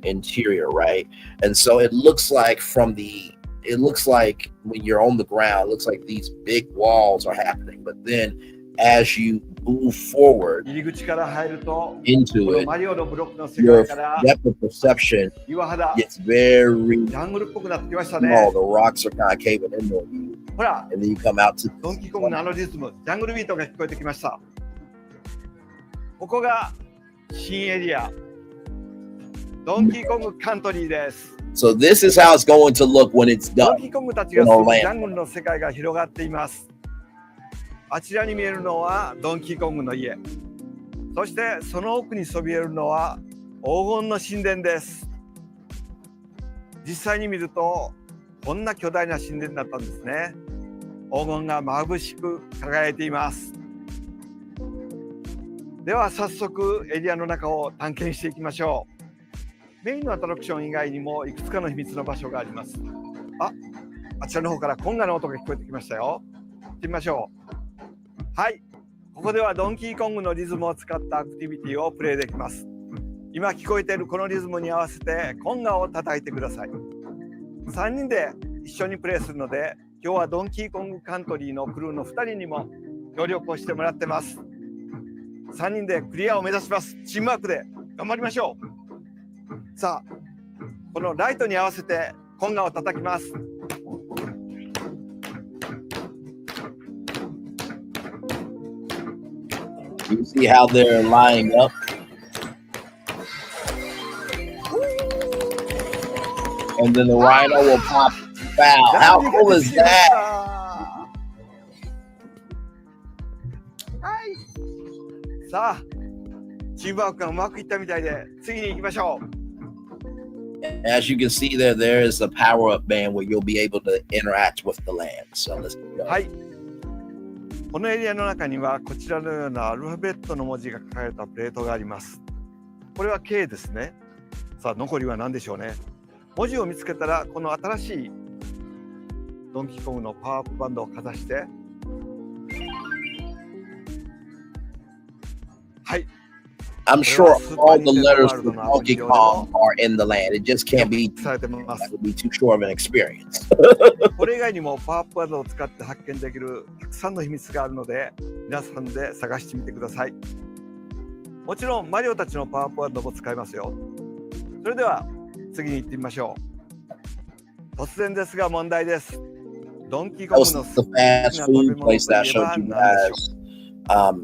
interior, right? And so it looks like when you're on the ground, it looks like these big walls are happening. But then as you move forward 入り口から入ると、 into この it, マリオのブロックの世 your 界から depth of perception 岩肌、 gets very ジャングルっぽくなってきました small. ね。 The rocks are kind of caving in on you. ほら、 And then you come out to ドンキーコングのあのリズム、ジャングルビートが聞こえてきました。ここが新エリア、ドンキーコングカントリーです。 So this is how it's going to look when it's ド done. ンキーコングたちが住むジャングルの世界が広がっています。あちらに見えるのはドンキーコングの家。そしてその奥にそびえるのは黄金の神殿です。実際に見るとこんな巨大な神殿だったんですね。黄金が眩しく輝いています。では早速エリアの中を探検していきましょう。メインのアトラクション以外にもいくつかの秘密の場所があります。あちらの方からコンガの音が聞こえてきましたよ。行ってみましょう。はい、ここではドンキーコングのリズムを使ったアクティビティをプレイできます。今聞こえているこのリズムに合わせてコンガを叩いてください。3人で一緒にプレイするので、今日はドンキーコングカントリーのクルーの2人にも協力をしてもらってます。3人でクリアを目指します。チームワークで頑張りましょう。さあ、このライトに合わせてコンガを叩きます。You see how they're lining up? And then the rhino will pop foul. How cool is that? はい。さあ、チームワークがうまくいったみたいで、次に行きましょう。As you can see there is a power-up band where you'll be able to interact with the land. So let's go. はい。このエリアの中にはこちらのようなアルファベットの文字が書かれたプレートがあります。これは K ですね。さあ、残りは何でしょうね。文字を見つけたらこの新しいドンキーコングのパワーアップバンドをかざして、はい。I'm sure all the letters for Donkey Kong are in the land. It just can't be, that would be too short of an experience. これ以外にもパワーアップワードを使って発見できるたくさんの秘密があるので、皆さんで探してみてください。もちろんマリオたちのパワーアップワードも使えますよ。それでは次に行ってみましょう。突然ですが問題です。ドンキーコングの好きな食べ物といえば何でしょう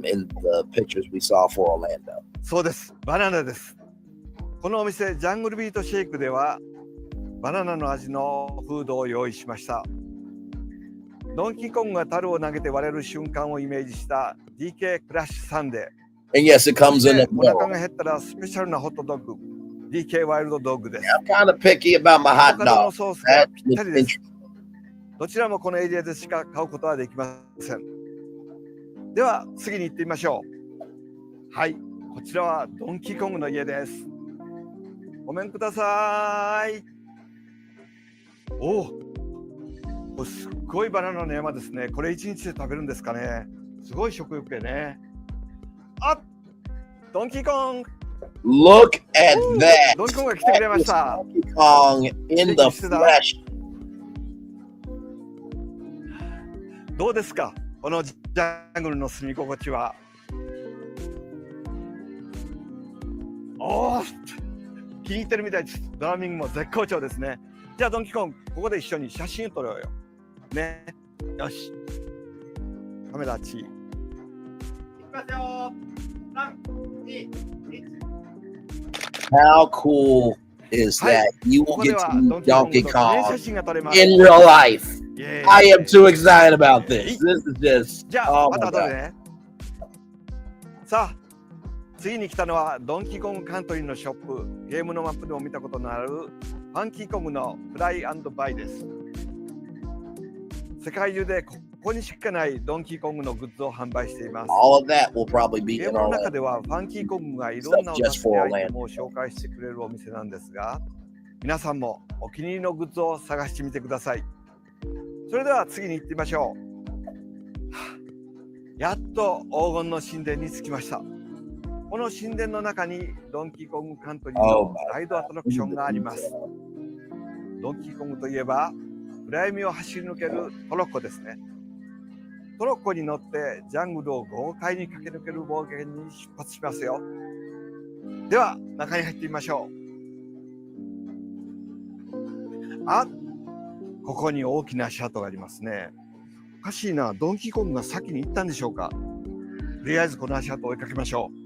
？In the pictures we saw for Orlando. そうです、バナナです。このお店ジャングルビートシェイクではバナナの味のフードを用意しました。ドンキーコングが樽を投げて割れる瞬間をイメージした DK クラッシュサンデー。 And yes, it comes in a お腹が減ったらスペシャルなホットドッグ DK ワイルドドッグです。I'm kind of picky about my hot アボカド dog. のソースがぴったりです。どちらもこのエリアでしか買うことはできません。では次に行ってみましょう。はい、こちらはドンキーコングの家です。ごめんください。おお、これすっごいバナナの山ですね。これ1日で食べるんですかね。すごい食欲でね。あ、ドンキーコング。Look at that. ドンキーコングが来てくれました。Donkey Kong in the flesh. どうですか、このジャングルの住み心地は。おお、気に入ってるみたいです。ドラミングも絶好調ですね。じゃあドンキーコング、ここで一緒に写真を撮ろうよ。ね。よし。カメラチー。いきますよ。3、2、1。How cool is that you will get to meet Donkey Kong 写真が撮れます。 in real life. I am too excited about this. This is just じゃあ、 oh ま my た後 god. でね。さあ、次に来たのはドンキーコングカントリーのショップ。ゲームのマップでも見たことのあるファンキーコングのフライ&バイです。世界中でここにしかないドンキーコングのグッズを販売しています。 All of that will probably be ゲー in ムの our 中 land. ではファンキーコングがいろんなお助けアイテムを紹介してくれるお店なんですが、皆さんもお気に入りのグッズを探してみてください。それでは次に行ってみましょう。やっと黄金の神殿に着きました。この神殿の中にドンキーコングカントリーのライドアトラクションがあります。ドンキーコングといえば暗闇を走り抜けるトロッコですね。トロッコに乗ってジャングルを豪快に駆け抜ける冒険に出発しますよ。では中に入ってみましょう。あ、ここに大きな足跡がありますね。おかしいな、ドンキーコングが先に行ったんでしょうか。とりあえずこの足跡を追いかけましょう。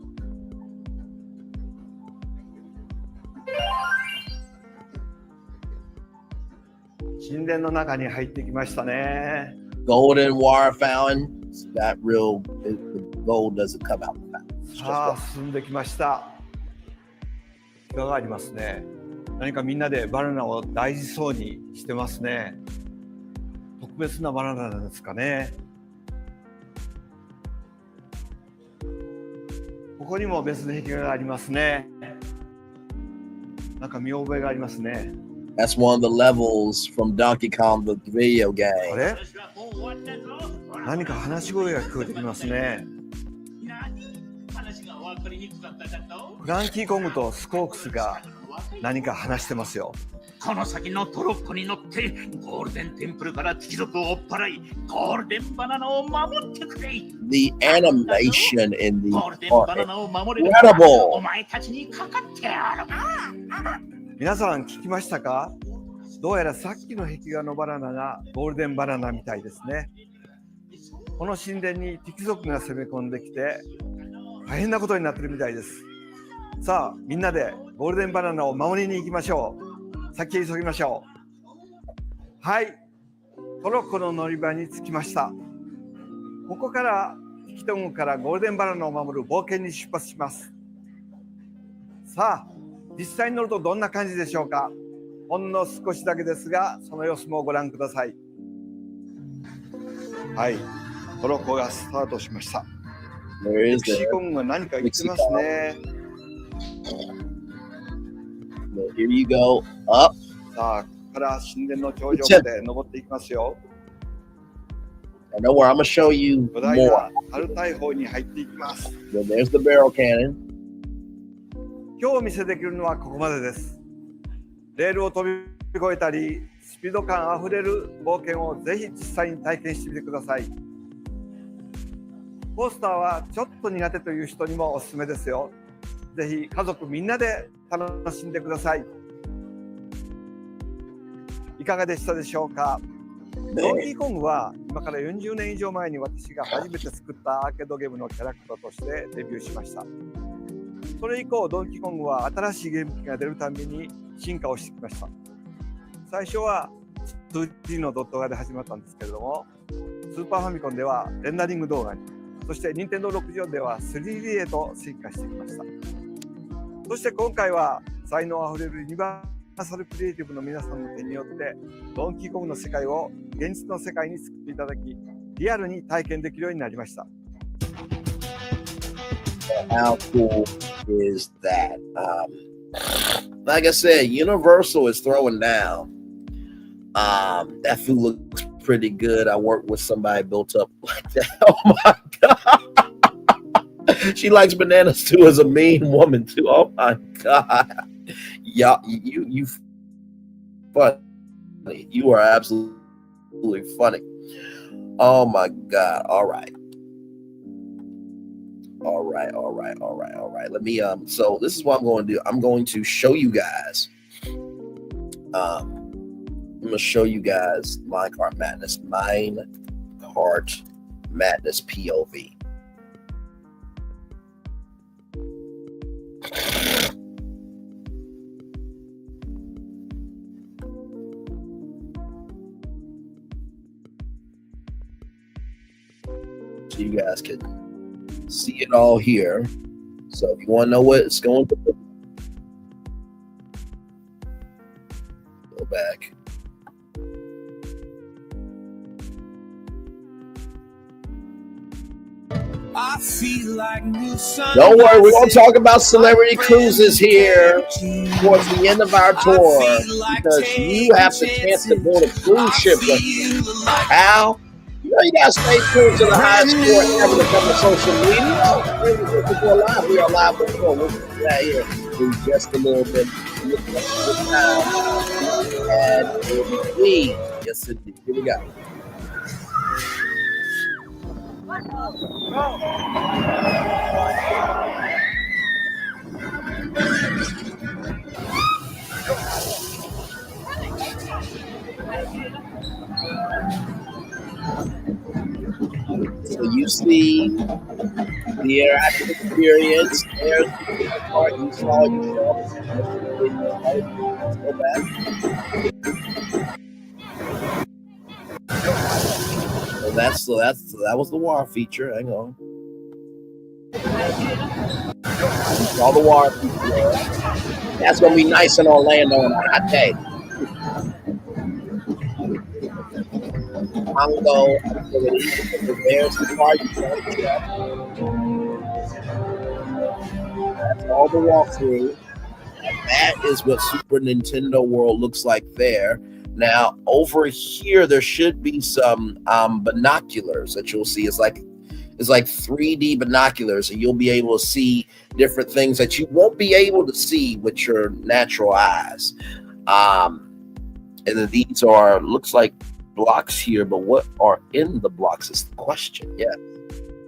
神殿の中に入ってきましたね。Golden water fountain. That real the gold doesn't come out. さあ進んできました。木がありますね。何かみんなでバナナを大事そうにしてますね。特別なバナナなんですかね。ここにも別の壁画がありますね。なんか見覚えがありますね。That's one of the levels from Donkey Kong, the video game. あれ？何か話し声が聞こえてきますね。フランキーコングとスコークスが何か話してますよ。この先のトロッコに乗ってゴールデンテンプルから貴族を追っ払いゴールデンバナナを守ってくれ。 The animation in the ゴールデンバナナを守れる incredible. お前たちにかかってやる。皆さん聞きましたか？どうやらさっきの壁画のバナナがゴールデンバナナみたいですね。この神殿に敵族が攻め込んできて大変なことになってるみたいです。さあみんなでゴールデンバナナを守りに行きましょう。先へ急ぎましょう。はい、トロッコの乗り場に着きました。ここから敵トングからゴールデンバナナを守る冒険に出発します。さあ実際に乗るとどんな感じでしょうか。ほんの少しだけですがその様子もご覧ください。はい、トロッコがスタートしました。メキシコンが何か言ってますね。Here you go up. さあここから神殿の頂上まで登っていきますよ。I know where I'm gonna show you 巨大な more. 春大砲に入っていきます。There's the barrel cannon. 今日お見せできるのはここまでです。レールを飛び越えたりスピード感あふれる冒険をぜひ実際に体験してみてください。コースターはちょっと苦手という人にもおすすめですよ。ぜひ家族みんなで楽しんでください。いかがでしたでしょうか。ドンキーコングは今から40年以上前に私が初めて作ったアーケードゲームのキャラクターとしてデビューしました。それ以降ドンキーコングは新しいゲーム機が出るたびに進化をしてきました。最初は 2D のドット画で始まったんですけれども、スーパーファミコンではレンダリング動画に、そして任天堂64では 3D へと進化してきました。そして今回は才能あふれるユニバーサルクリエイティブの皆さんの手によってドンキーコングの世界を現実の世界に作っていただき、リアルに体験できるようになりました。How cool is that? Like I said, Universal is throwing down. That food looks pretty good. I worked with somebody built up like that. Oh my God. She likes bananas too, as a mean woman too. Oh my God. Yeah, you funny. You are absolutely funny. Oh my God. All right. Let me so this is what I'm going to do. I'm going to show you guys I'm going to show you guys Minecart Madness POV. so you guys can see it all here. So if you want to know what it's going to be, go back. I feel like new sun. Don't worry, we're going to talk about celebrity cruises here towards the end of our tour, because you have the chance to board a cruise ship with me. How? You know, you got to stay tuned to the highest score ever to come to social media. We are live before. We'll do that here in just a little bit. And we, yes, indeed. Here we go. So you see the interactive experience. There's the part you saw yourself. Let's go back. So that was the WAR feature. Hang on. You saw the WAR feature. That's gonna be nice in Orlando on a hot day. Congo activity. There's the part you saw. That's all the walkthrough. And that is what Super Nintendo World looks like there. Now, over here, there should be some binoculars that you'll see. It's like 3D binoculars, and you'll be able to see different things that you won't be able to see with your natural eyes. And then these are, looks like blocks here, but what are in the blocks is the question. Yeah,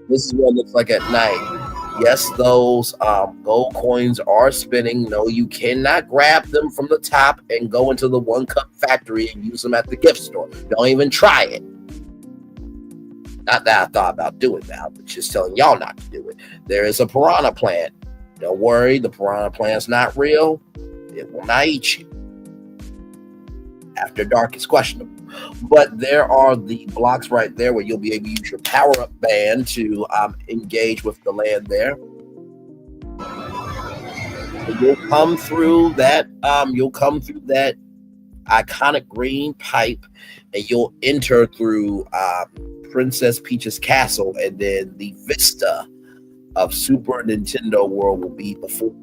this is what it looks like at night. Yes, those gold coins are spinning. No, you cannot grab them from the top and go into the One Cup factory and use them at the gift store. Don't even try it. Not that I thought about doing that, but just telling y'all not to do it. There is a piranha plant. Don't worry, the piranha plant's not real. It will not eat you. After dark is questionable. But there are the blocks right there where you'll be able to use your power-up band to engage with the land there. And you'll come through that iconic green pipe, and you'll enter through Princess Peach's castle, and then the vista of Super Nintendo World will be before.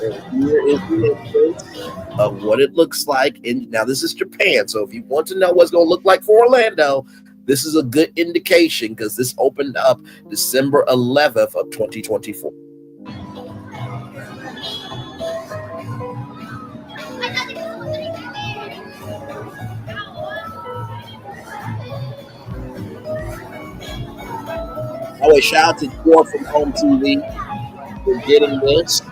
And here is the entrance of what it looks like. And now this is Japan, so if you want to know what's going to look like for Orlando, this is a good indication, because this opened up December 11th of 2024. Oh, wait, shout out to Joy from Home TV for getting this.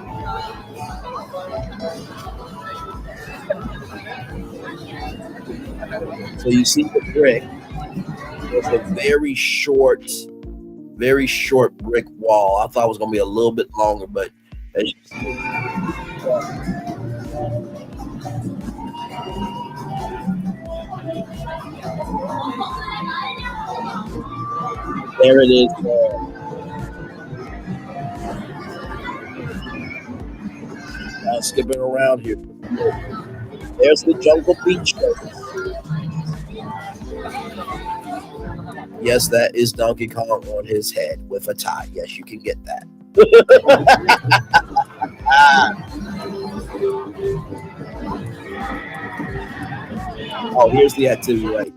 So you see the brick. There's a very short brick wall. I thought it was going to be a little bit longer, but as you see, there it is. Now skipping around here. There's the Jungle Beach. Yes, that is Donkey Kong on his head with a tie. Yes, you can get that. Oh, here's the activity right.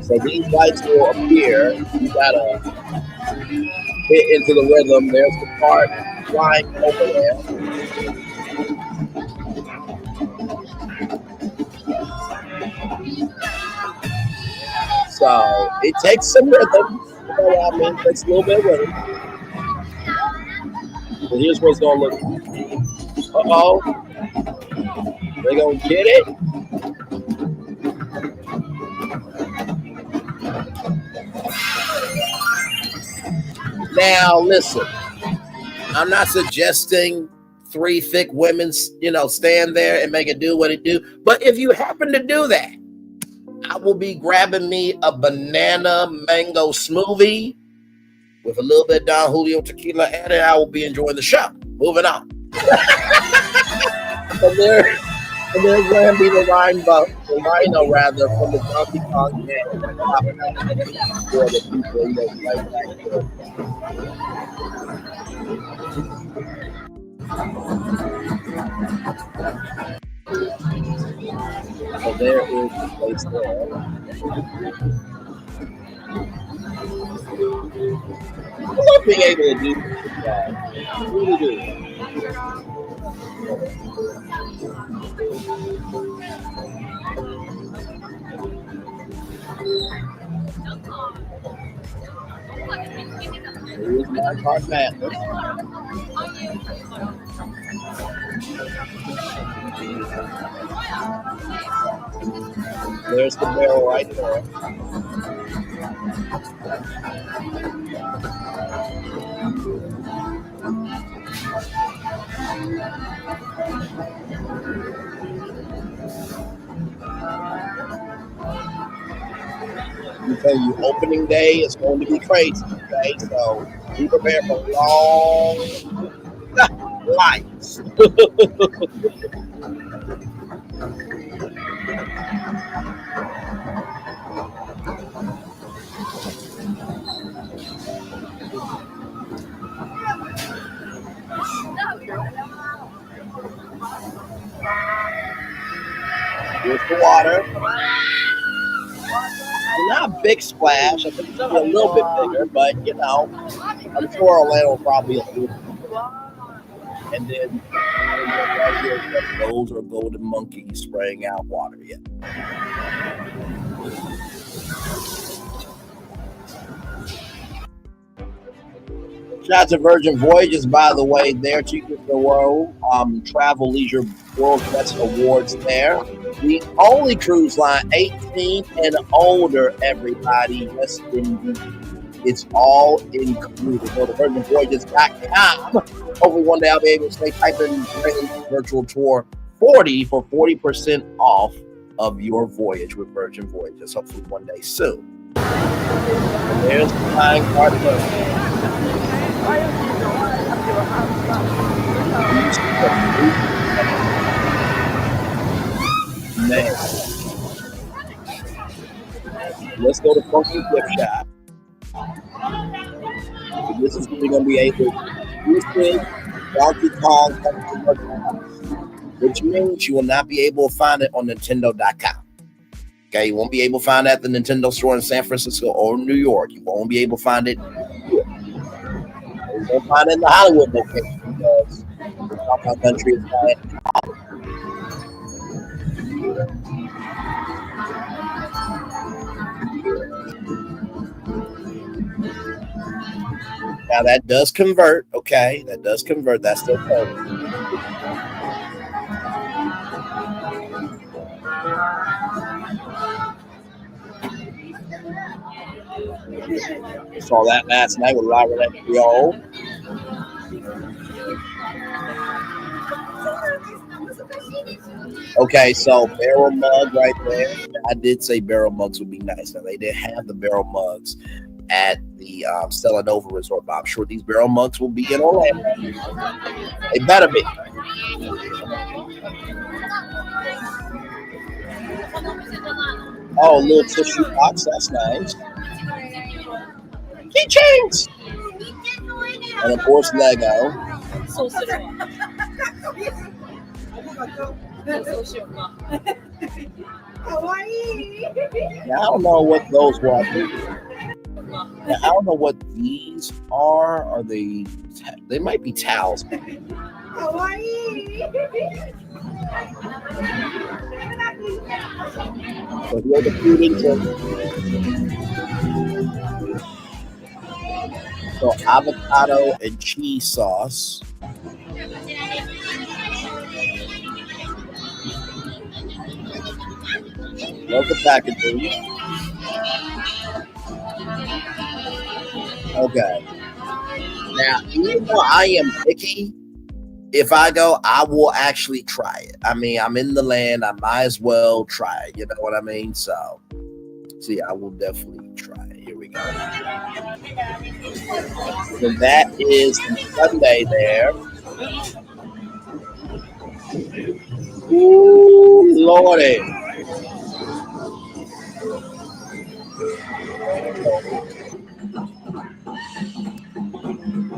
So these lights will appear. You gotta hit into the rhythm. There's the part flying over there. So it takes some rhythm. You know what I mean? It takes a little bit of rhythm. But here's what it's gonna look like. Uh-oh. They're gonna get it. Now listen, I'm not suggesting three thick women, stand there and make it do what it do. But if you happen to do that, I will be grabbing me a banana mango smoothie with a little bit of Don Julio tequila, and I will be enjoying the show. Moving on. And there's going to be the rhino from the Donkey Kong game. For the people right back there. So there is the place there. I love being able to do this. I really do. Here's my card madness. There's the barrel right there. I tell you, opening day is going to be crazy. Okay, so be prepared for long lights. Here's the water. Not a big splash. I think it's a little bit bigger, but you know, I'm sure Orlando will probably do. And then right here, those are golden monkeys spraying out water. Yeah. Shout out to Virgin Voyages, by the way. Their cheapest in the world. Travel Leisure World's Best Awards there. The only cruise line 18 and older, everybody. Yes, indeed. It's all included. Go to virginvoyages.com. Hopefully one day I'll be able to say type in virtual tour 40 for 40% off of your voyage with Virgin Voyages. Hopefully one day soon. And there's the flying card. Man. Let's go to Funky Gift Shop. This is where you're going to be able to use Donkey Kong, which means you will not be able to find it on Nintendo.com. Okay, you won't be able to find that at the Nintendo store in San Francisco or New York. You won't be able to find it here. You won't find it in the Hollywood location because our country is not. Now that does convert, okay? That does convert. That's still perfect. Saw that last night with Robert Rio. Okay, so barrel mug right there. I did say barrel mugs would be nice. Now they did have the barrel mugs at the Stella Nova Resort, but I'm sure these barrel mugs will be in Orlando. They better be. Oh, a little tissue box. That's nice. Keychains. And of course, Lego. Now, I don't know what those were. Now, I don't know what these are. Are they? They might be towels. So here's the food intake. So avocado and cheese sauce. Love the packaging. Okay. Now, even though I am picky, if I go, I will actually try it. I mean, I'm in the land. I might as well try it. You know what I mean? So, see, I will definitely try it. Here we go. So that is Sunday there. Ooh, Lordy.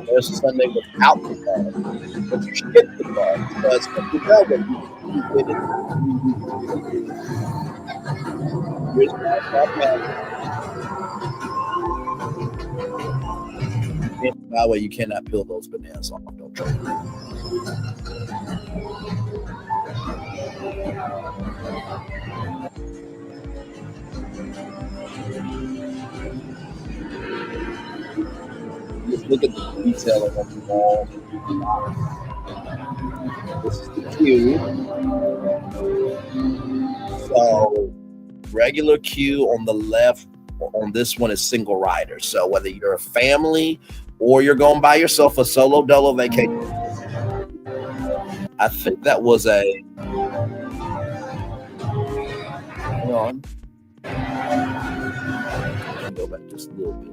There's a Sunday without the bug. But you skip the bug because when you know that you did it. Here's by the way, you cannot peel those bananas off. Don't try. Just look at the detailing on the wall. This is the cue. So regular cue on the left. On this one is single rider. So whether you're a family or you're going by yourself, a solo dolo vacation. I think that was a. Hang on. Go back just a little bit.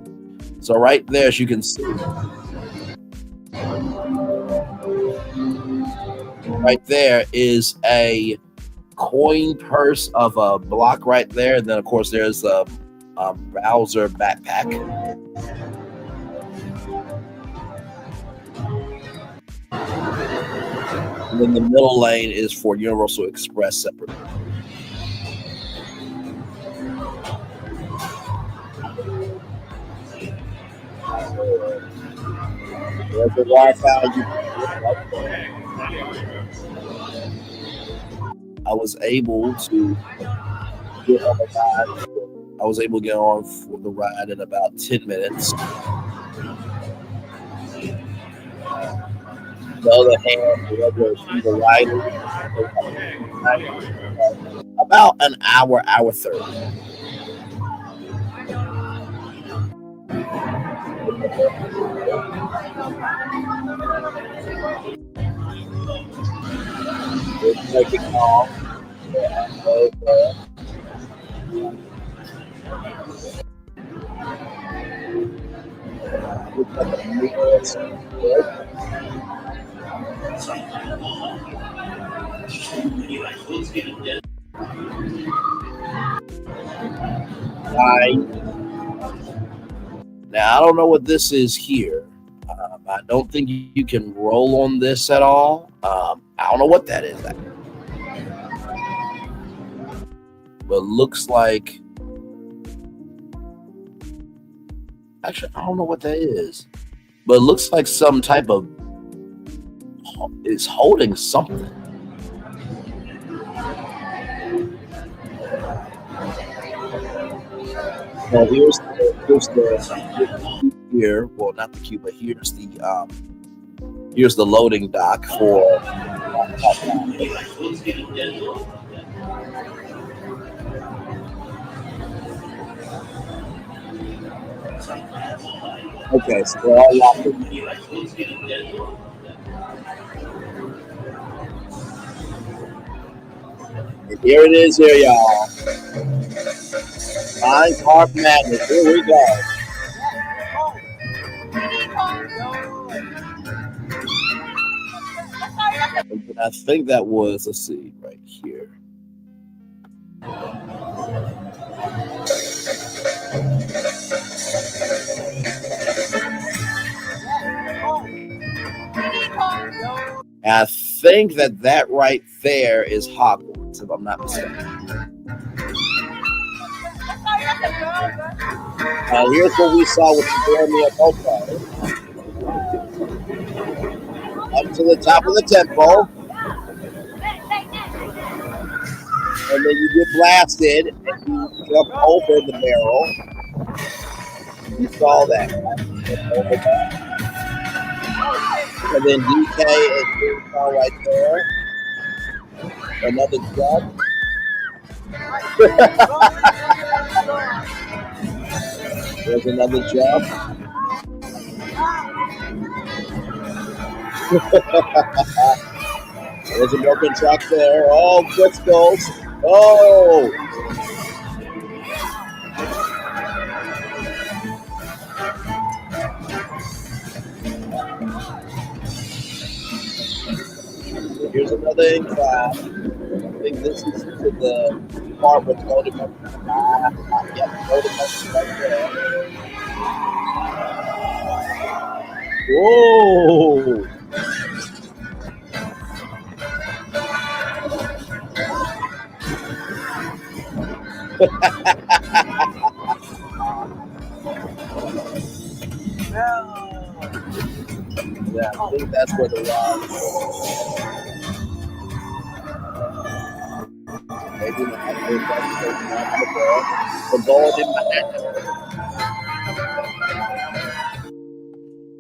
So right there, as you can see, right there is a coin purse of a block right there. And then, of course, there's a browser backpack. And then the middle lane is for Universal Express separate. There's the Wi-Fi. I was able to get on the ride. I was able to get on for the ride in about 10 minutes. The other hand, the rider, about an hour 30. Take it off. Now I don't know what this is here. I don't think you can roll on this at all. I don't know what that is. But looks like. Actually, I don't know what that is. But it looks like some type of. It's holding something. Well, here's the here. Well, not the cue, but here's the loading dock for. Okay, so they're all locked in. And here it is, here, y'all. Mine Park Madness. Here we go. And I think that was, let's see, right here. I think that right there is Hogwarts, if I'm not mistaken. Here's what we saw with Jeremy and MLK. Up to the top of the temple. And then you get blasted and you jump over the barrel. You saw that. And then DK and Green right there. Another jump. There's another jump. There's a broken track there. Oh, crystals. Oh. Here's another incline. I think this is to the part with loaded motion. Yep, loaded motion right there. Whoa! Yeah, I think that's where the ride is. Maybe not. I think that's the ball in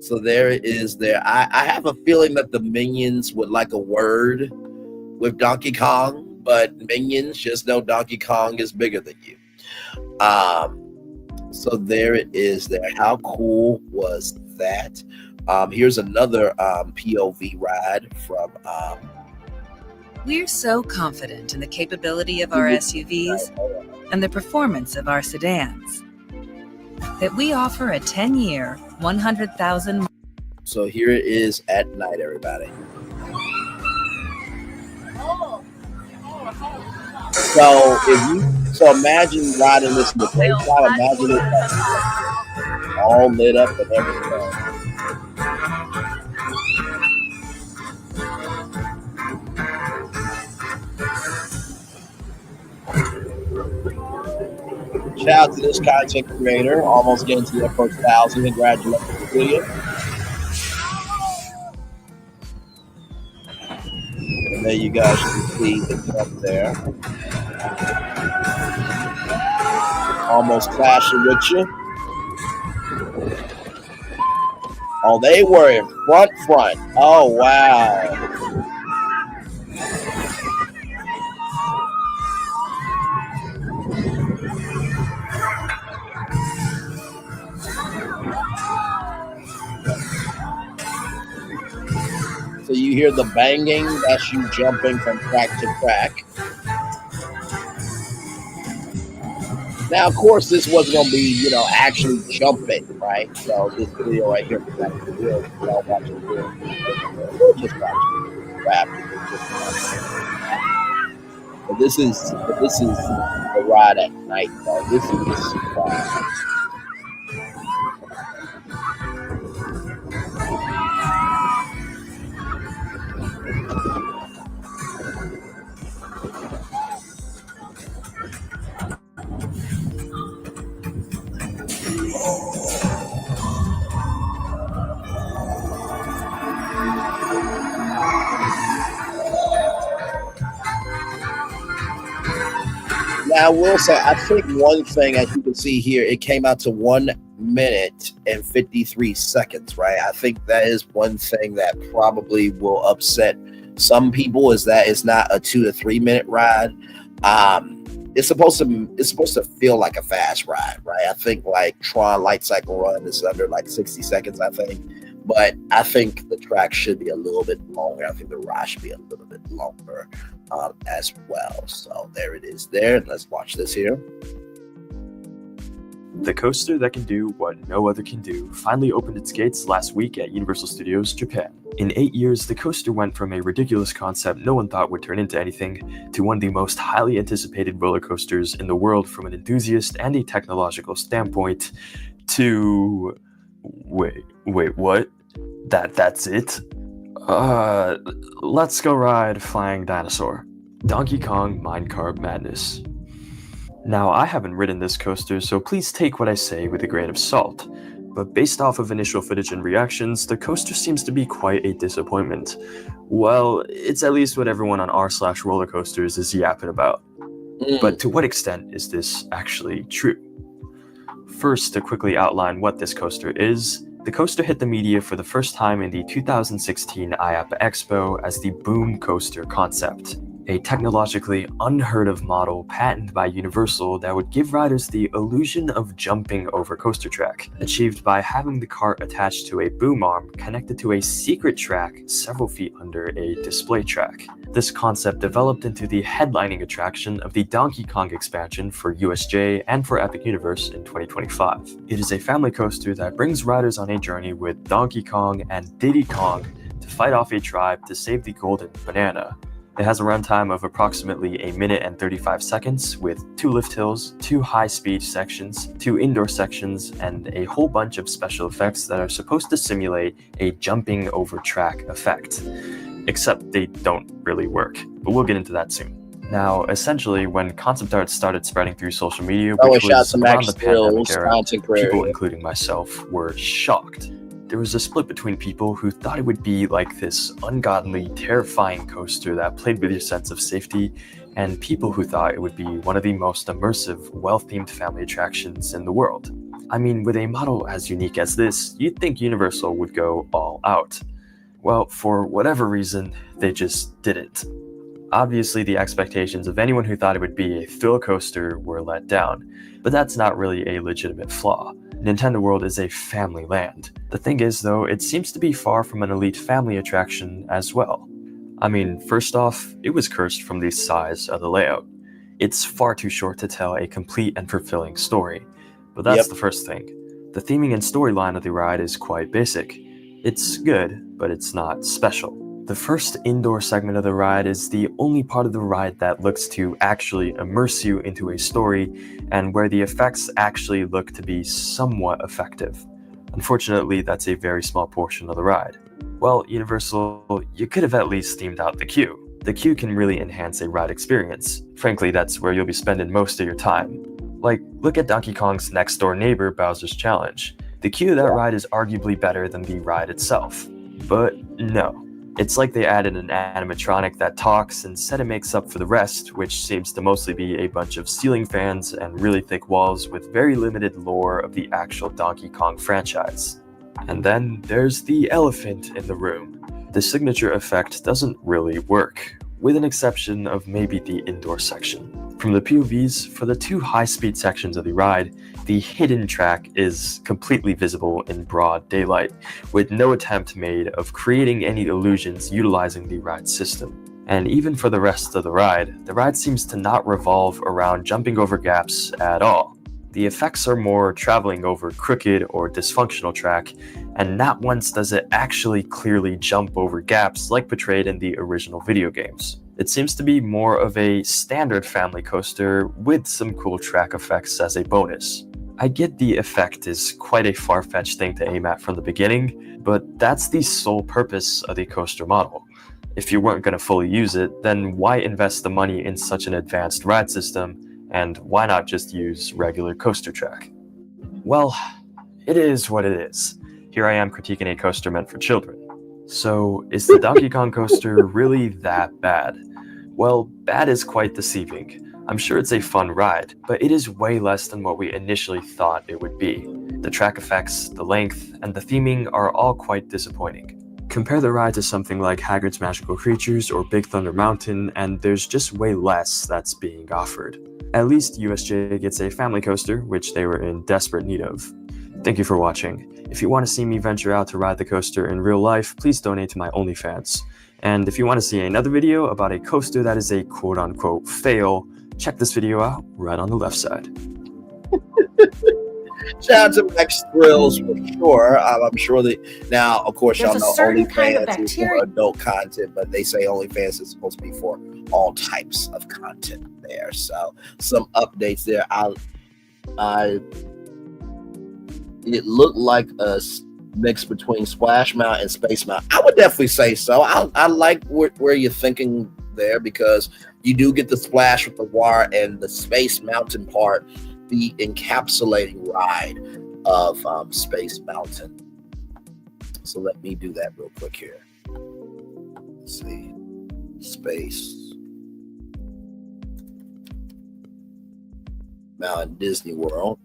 So there it is there. I have a feeling that the Minions would like a word with Donkey Kong, but Minions just know Donkey Kong is bigger than you. So there it is there. How cool was that? Here's another POV ride from We're so confident in the capability of our SUVs and the performance of our sedans that we offer a 10-year, 100,000. So here it is at night, everybody. So imagine riding this in the daytime. Imagine it all lit up and everything. Shout out to this content creator, almost getting to their first 1,000. Congratulations to you. And there you guys can see the jump there. Almost clashing with you. Oh, they were in front. Oh, wow. So you hear the banging, that's you jumping from track to track. Now, of course, this wasn't going to be, actually jumping, right? So this video right here, y'all watching the just watching rap. But this is the ride at night, though. This is Now, I will say, I think one thing, as you can see here, it came out to 1 minute and 53 seconds, right? I think that is one thing that probably will upset some people, is that it's not a 2 to 3 minute ride. It's supposed to feel like a fast ride, right? I think like Tron Light Cycle Run is under like 60 seconds, I think. But I think the track should be a little bit longer. I think the ride should be a little bit longer as well. So there it is there. And let's watch this here. The coaster that can do what no other can do finally opened its gates last week at Universal Studios Japan. In 8 years, the coaster went from a ridiculous concept no one thought would turn into anything to one of the most highly anticipated roller coasters in the world from an enthusiast and a technological standpoint to... Wait, what? That's it? Let's go ride Flying Dinosaur. Donkey Kong Minecart Madness. Now, I haven't ridden this coaster, so please take what I say with a grain of salt. But based off of initial footage and reactions, the coaster seems to be quite a disappointment. Well, it's at least what everyone on r/rollercoasters is yapping about. But to what extent is this actually true? First, to quickly outline what this coaster is, the coaster hit the media for the first time in the 2016 IAAPA Expo as the Boom Coaster concept. a technologically unheard of model patented by Universal that would give riders the illusion of jumping over coaster track, achieved by having the cart attached to a boom arm connected to a secret track several feet under a display track. This concept developed into the headlining attraction of the Donkey Kong expansion for USJ and for Epic Universe in 2025. It is a family coaster that brings riders on a journey with Donkey Kong and Diddy Kong to fight off a tribe to save the golden banana. It has a runtime of approximately 1 minute and 35 seconds with 2 lift hills, 2 high-speed sections, 2 indoor sections, and a whole bunch of special effects that are supposed to simulate a jumping over track effect. Except they don't really work, but we'll get into that soon. Now, essentially, when concept art started spreading through social media, which was around the pandemic era, people, including myself, were shocked. There was a split between people who thought it would be like this ungodly, terrifying coaster that played with your sense of safety, and people who thought it would be one of the most immersive, well-themed family attractions in the world. I mean, with a model as unique as this, you'd think Universal would go all out. Well, for whatever reason, they just didn't. Obviously, the expectations of anyone who thought it would be a thrill coaster were let down, but that's not really a legitimate flaw. Nintendo World is a family land. The thing is, though, it seems to be far from an elite family attraction as well. I mean, first off, it was cursed from the size of the layout. It's far too short to tell a complete and fulfilling story, but that's the first thing. The theming and storyline of the ride is quite basic. It's good, but it's not special. The first indoor segment of the ride is the only part of the ride that looks to actually immerse you into a story and where the effects actually look to be somewhat effective. Unfortunately, that's a very small portion of the ride. Well, Universal, you could have at least themed out the queue. The queue can really enhance a ride experience. Frankly, that's where you'll be spending most of your time. Like, look at Donkey Kong's next door neighbor, Bowser's Challenge. The queue of that ride is arguably better than the ride itself. But no. It's like they added an animatronic that talks and said it makes up for the rest, which seems to mostly be a bunch of ceiling fans and really thick walls with very limited lore of the actual Donkey Kong franchise. And then there's the elephant in the room. The signature effect doesn't really work, with an exception of maybe the indoor section. From the POVs, for the 2 high-speed sections of the ride, the hidden track is completely visible in broad daylight, with no attempt made of creating any illusions utilizing the ride system. And even for the rest of the ride seems to not revolve around jumping over gaps at all. The effects are more traveling over crooked or dysfunctional track, and not once does it actually clearly jump over gaps like portrayed in the original video games. It seems to be more of a standard family coaster with some cool track effects as a bonus. I get the effect is quite a far-fetched thing to aim at from the beginning, but that's the sole purpose of the coaster model. If you weren't going to fully use it, then why invest the money in such an advanced ride system, and why not just use regular coaster track? Well, it is what it is. Here I am critiquing a coaster meant for children. So, is the Donkey Kong coaster really that bad? Well, bad is quite deceiving. I'm sure it's a fun ride, but it is way less than what we initially thought it would be. The track effects, the length, and the theming are all quite disappointing. Compare the ride to something like Hagrid's Magical Creatures or Big Thunder Mountain, and there's just way less that's being offered. At least USJ gets a family coaster, which they were in desperate need of. Thank you for watching. If you want to see me venture out to ride the coaster in real life, please donate to my OnlyFans. And if you want to see another video about a coaster that is a quote-unquote fail, check this video out right on the left side. Shout out to Max Thrills for sure. I'm sure that now, of course, y'all know OnlyFans is for adult content, but they say OnlyFans is supposed to be for all types of content there. So some updates there. It looked like a mix between Splash Mountain and Space Mountain. I would definitely say so. I like where you're thinking there, because you do get the splash with the water and the Space Mountain part, the encapsulating ride of Space Mountain. So let me do that real quick here. Let's see. Space Mountain Disney World.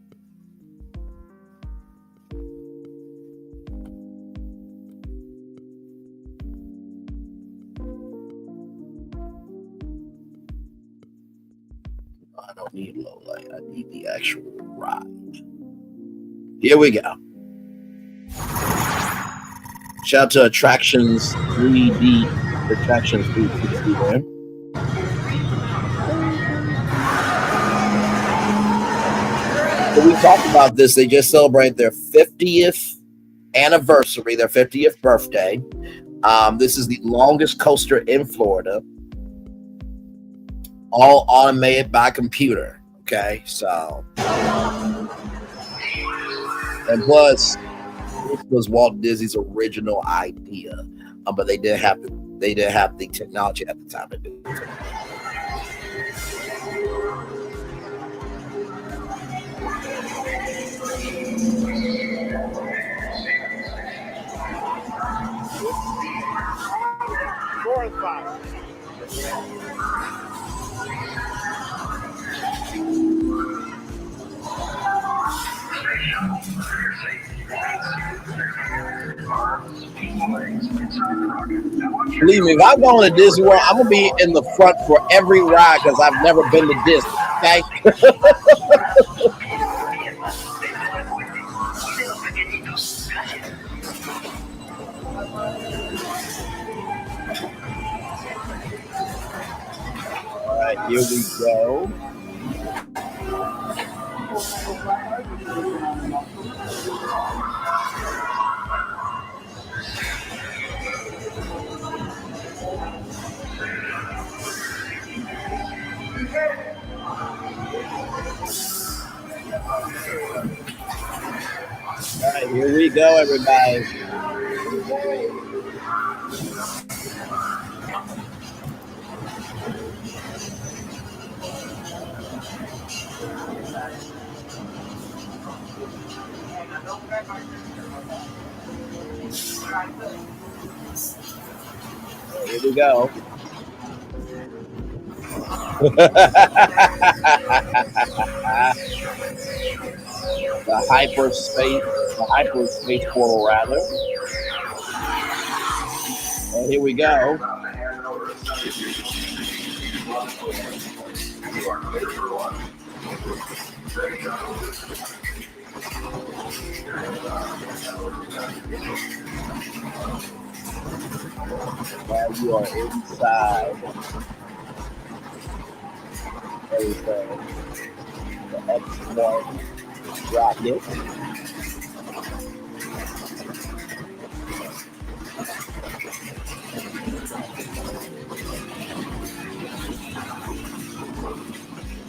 I don't need low light. I need the actual ride. Here we go. Shout out to Attractions 3D. Attractions 360 there. So we talked about this. They just celebrated their 50th anniversary, their 50th birthday. This is the longest coaster in Florida. All automated by computer. Okay, so and plus, this was Walt Disney's original idea, but they didn't have the technology at the time to do it. Believe me, if I'm going to Disney World, I'm gonna be in the front for every ride because I've never been to Disney. Okay. All right, here we go. All right, here we go, everybody. Here we go. The hyperspace portal, rather. And here we go. Now you are inside everything. The X1 rocket.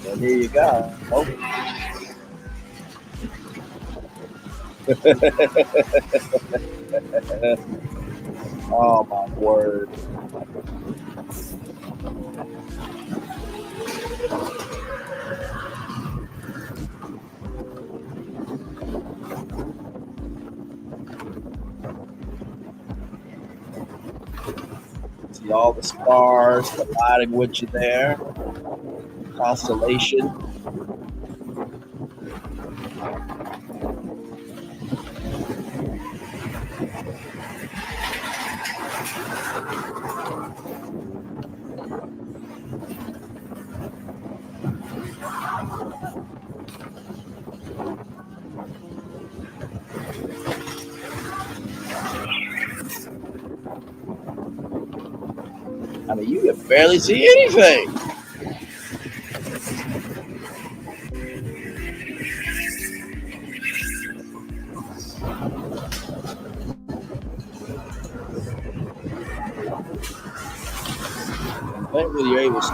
And here you go. Oh my word. See all the stars colliding with you there. Constellation. I mean, you can barely see anything. Thankfully, you're able to see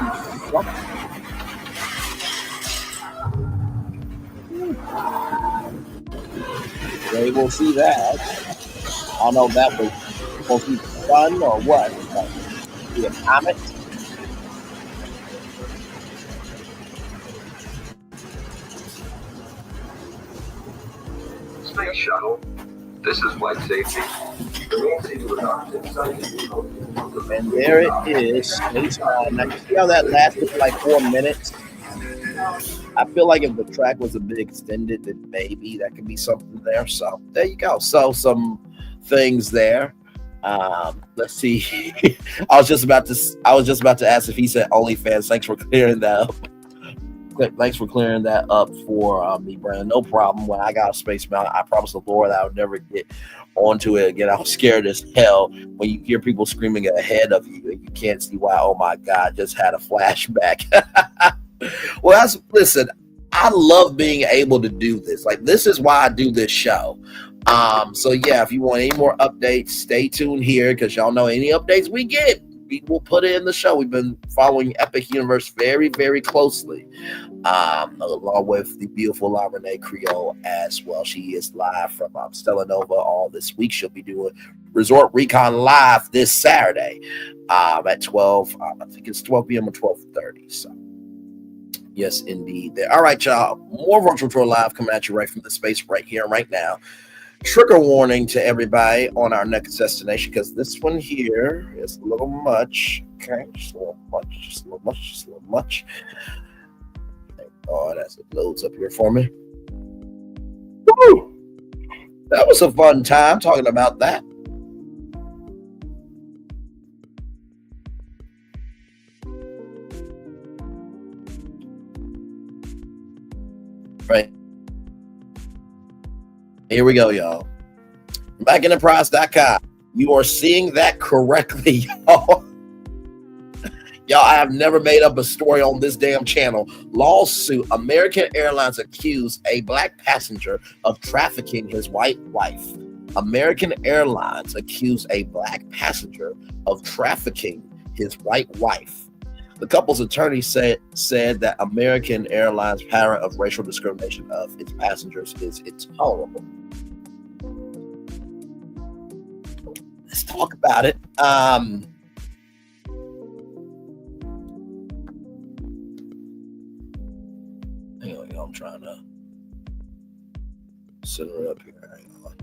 something. You're able to see that. I don't know if that was supposed to be the sun or what. Be a comet. Space shuttle. This is flight safety. And there it is. Space on. Now you see how that lasted for like 4 minutes? I feel like if the track was a bit extended, then maybe that could be something there. So there you go. So some things there. Let's see. I was just about to ask if he said OnlyFans. Thanks for clearing that up. Thanks for clearing that up for me, Brandon. No problem. When I got a Space Mountain, I promised the Lord that I would never get onto it again. I was scared as hell when you hear people screaming ahead of you and you can't see why. Oh my God, just had a flashback. Well, listen, I love being able to do this. Like, this is why I do this show. So yeah, if you want any more updates, stay tuned here, because y'all know any updates we get, we will put it in the show. We've been following Epic Universe very, very closely, along with the beautiful La Renee Creole as well. She is live from Stella Nova all this week. She'll be doing Resort Recon Live this Saturday at 12. I think it's 12 p.m. or 12:30. So yes, indeed. All right, y'all. More Virtual Tour Live coming at you right from the space right here, right now. Trigger warning to everybody on our next destination, because this one here is a little much. Okay, just a little much. Oh, as it loads up here for me. Woo! That was a fun time talking about that. Right. Here we go, y'all. BlackEnterprise.com. You are seeing that correctly, y'all. Y'all, I have never made up a story on this damn channel. Lawsuit. American Airlines accused a black passenger of trafficking his white wife. American Airlines accused a black passenger of trafficking his white wife. The couple's attorney said that American Airlines' pattern of racial discrimination of its passengers is intolerable. Let's talk about it. Hang on, I'm trying to center it up here. Hang on.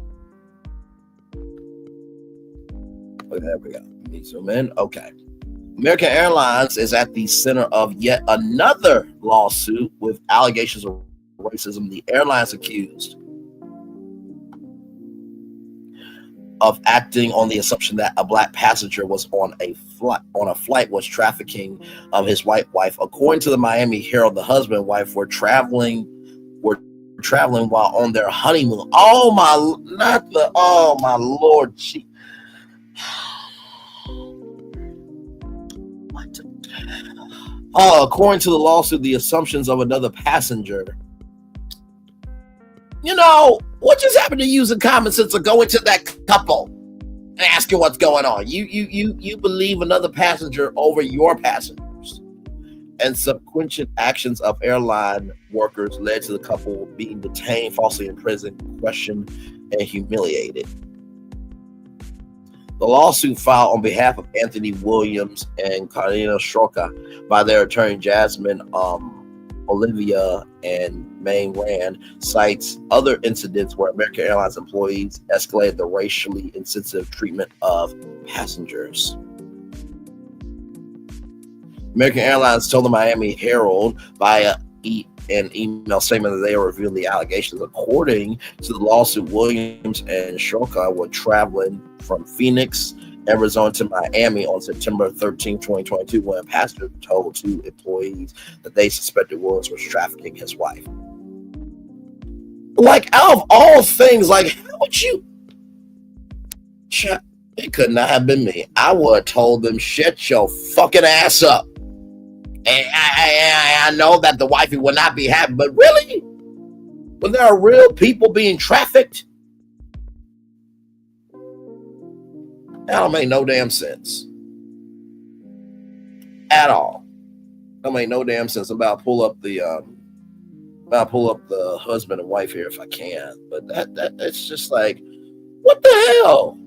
Oh, there we go. Let me zoom in. Okay. American Airlines is at the center of yet another lawsuit with allegations of racism. The airline's accused of acting on the assumption that a black passenger was on a flight was trafficking his white wife. According to the Miami Herald, the husband and wife were traveling while on their honeymoon. Oh my Lord. According to the lawsuit, the assumptions of another passenger. You know, what just happened to using common sense or going to that couple and asking what's going on? You believe another passenger over your passengers. And subsequent actions of airline workers led to the couple being detained, falsely imprisoned, questioned, and humiliated. The lawsuit filed on behalf of Anthony Williams and Karina Shroka by their attorney Jasmine Olivia and Maine Rand cites other incidents where American Airlines employees escalated the racially insensitive treatment of passengers. American Airlines told the Miami Herald via an email statement that they were reviewing the allegations. According to the lawsuit, Williams and Shroka were traveling from Phoenix, Arizona to Miami on September 13, 2022, when a passenger told two employees that they suspected Williams was trafficking his wife. Like, out of all things, like, how would you? It could not have been me. I would have told them, shut your fucking ass up. And I know that the wifey will not be happy, but really? When there are real people being trafficked? That don't make no damn sense. At all. That make no damn sense. I'm about to pull up the husband and wife here if I can. But that's just like, what the hell?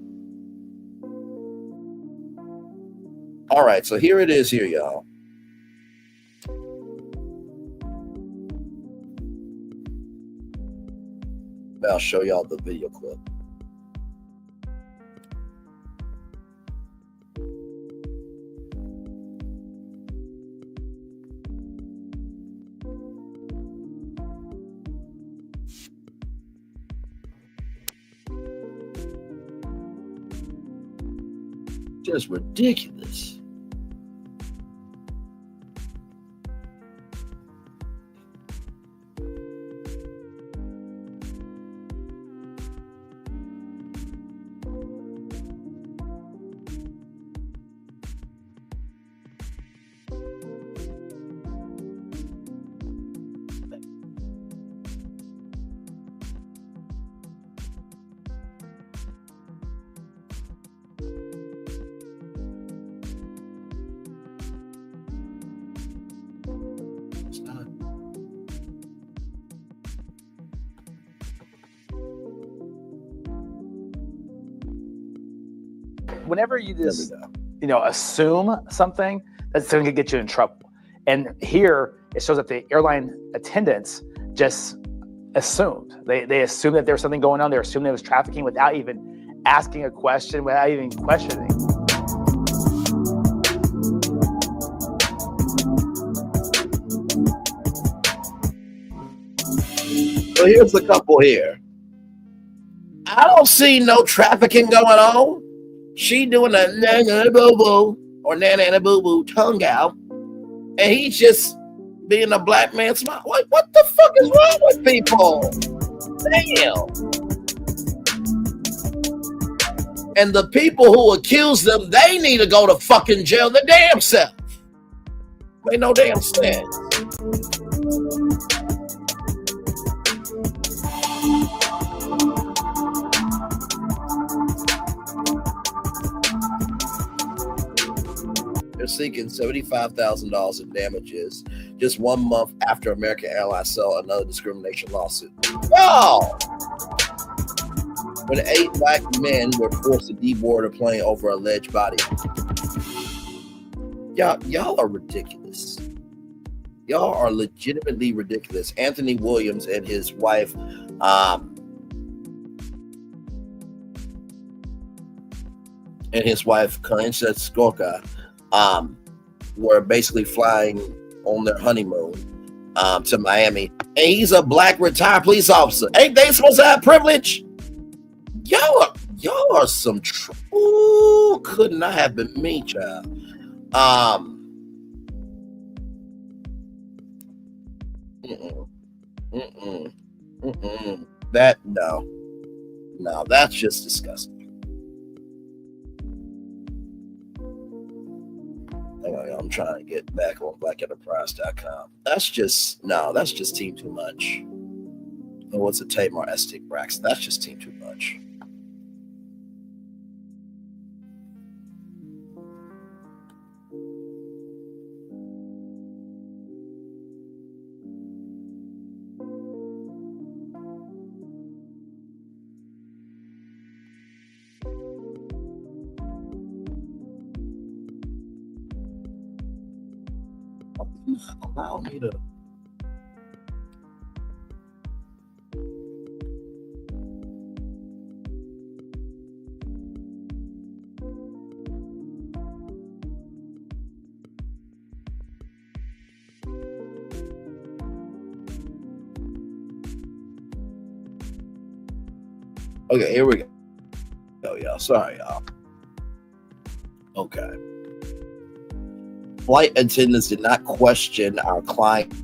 All right, so here it is here, y'all. I'll show y'all the video clip. Just ridiculous. It's not. Whenever you just, assume something, that's going to get you in trouble. And here it shows that the airline attendants just assumed. They assumed that there was something going on. They assumed there was trafficking without even asking a question, without even questioning. So here's a couple here. I don't see no trafficking going on. She doing a nana boo boo or nana boo boo tongue out, and he's just being a black man smile. What the fuck is wrong with people? Damn. And the people who accuse them, they need to go to fucking jail their damn self. Make no damn sense. They're seeking $75,000 in damages just 1 month after American Airlines settled another discrimination lawsuit. Y'all! When 8 black men were forced to deboard a plane over alleged body. Y'all are ridiculous. Y'all are legitimately ridiculous. Anthony Williams and his wife, Kanisha Skoka, were basically flying on their honeymoon to Miami. And he's a black retired police officer. Ain't they supposed to have privilege? Y'all are some true. Could not have been me, child. That no, that's just disgusting. Hang on, I'm trying to get back on blackenterprise.com. That's just team too much. And what's a Tamar Estic Braxton? That's just team too much. Allow me to. Okay, here we go. Oh, y'all. Sorry, y'all. Okay. Flight attendants did not question our clients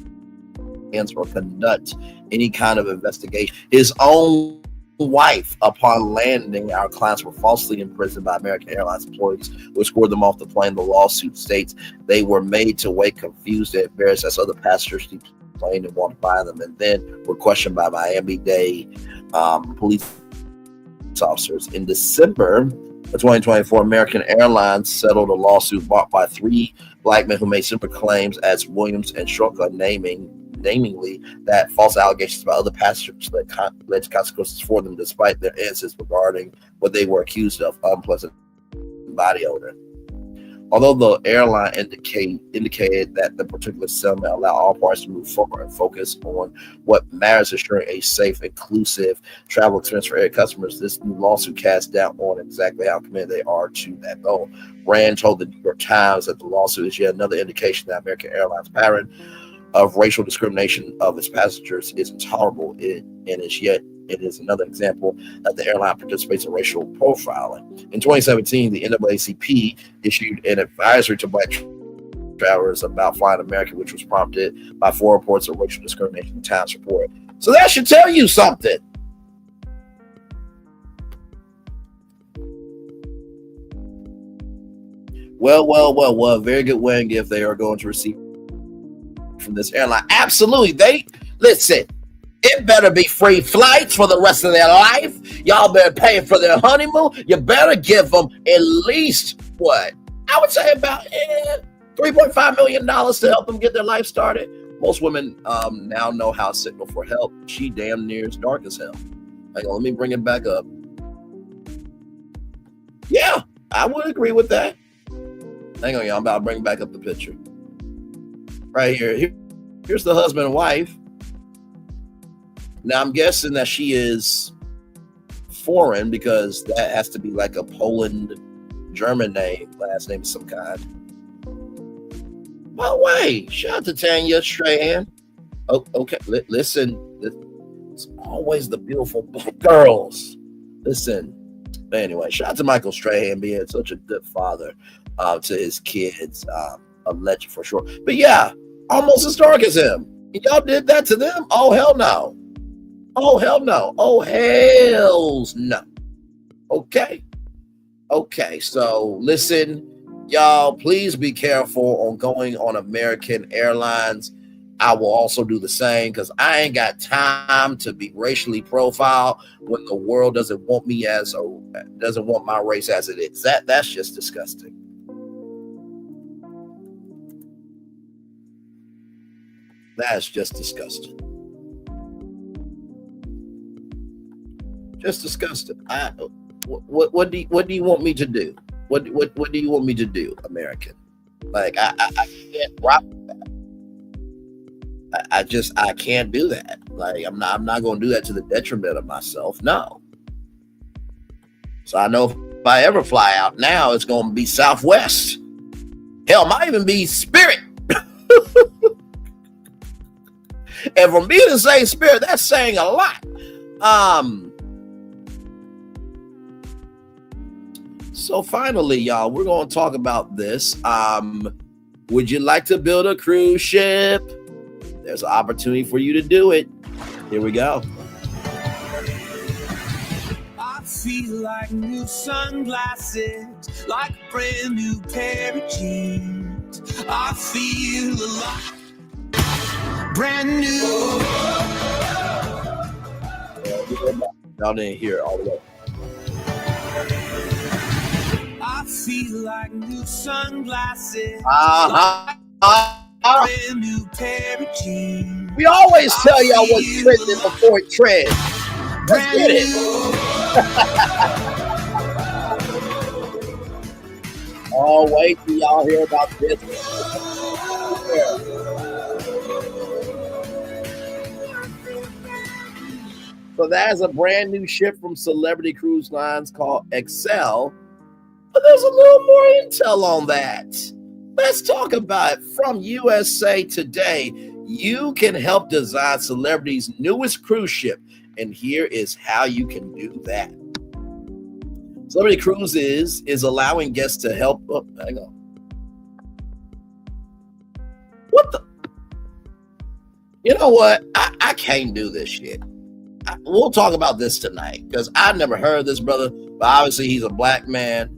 or conduct any kind of investigation. His own wife, upon landing, our clients were falsely imprisoned by American Airlines employees, which scored them off the plane. The lawsuit states they were made to wait confused and embarrassed as other passengers deplaned and walked by them, and then were questioned by Miami-Dade police officers. In December of 2024, American Airlines settled a lawsuit brought by 3 black men who made similar claims as Williams and Shoka, namingly that false allegations about other passengers led to consequences for them, despite their innocence regarding what they were accused of, unpleasant body odor. Although the airline indicated that the particular settlement allowed all parties to move forward and focus on what matters, ensuring a safe, inclusive travel experience for air customers, this new lawsuit casts doubt on exactly how committed they are to that goal. Rand told the New York Times that the lawsuit is yet another indication that American Airlines' pattern of racial discrimination of its passengers is intolerable. It is another example that the airline participates in racial profiling. In 2017, the NAACP issued an advisory to black travelers about flying American, which was prompted by 4 reports of racial discrimination in Times Report. So that should tell you something. Well, very good win if they are going to receive from this airline. Absolutely. Listen. It better be free flights for the rest of their life. Y'all better pay for their honeymoon. You better give them at least what? I would say about $3.5 million to help them get their life started. Most women now know how to signal for help. She damn near is dark as hell. Hang on, let me bring it back up. Yeah, I would agree with that. Hang on, y'all. I'm about to bring back up the picture. Right here. Here's the husband and wife. Now, I'm guessing that she is foreign because that has to be like a Poland, German name, last name of some kind. By the way, shout out to Tanya Strahan. Oh, okay, listen. It's always the beautiful black girls. Listen. Anyway, shout out to Michael Strahan being such a good father to his kids. A legend for sure. But yeah, almost as dark as him. Y'all did that to them? Oh, hell no. Oh, hell no. Oh, hells no. Okay. Okay, so listen, y'all, please be careful on going on American Airlines. I will also do the same because I ain't got time to be racially profiled when the world doesn't want me doesn't want my race as it is. That's just disgusting. That's just disgusting. Just disgusting. What do you want me to do? What do you want me to do, American? Like I can't rock that. I can't do that. Like I'm not going to do that to the detriment of myself. No. So I know if I ever fly out now, it's going to be Southwest. Hell, might even be Spirit. And for me to say Spirit, that's saying a lot. So finally, y'all, we're going to talk about this. Would you like to build a cruise ship? There's an opportunity for you to do it. Here we go. I feel like new sunglasses, like a brand new pair of jeans. I feel alive, brand new. Y'all didn't hear it all the way. I feel like new sunglasses. Brand new pair of jeans. We always tell y'all what's trending before it trends. Let's get it. Oh, wait till y'all hear about this. So that is a brand new ship from Celebrity Cruise Lines called Excel. But there's a little more intel on that. Let's talk about it. From USA Today, you can help design Celebrity's newest cruise ship. And here is how you can do that. Celebrity Cruises is allowing guests to help. Oh, hang on. What the? You know what? I can't do this shit. We'll talk about this tonight because I've never heard of this brother, but obviously he's a black man.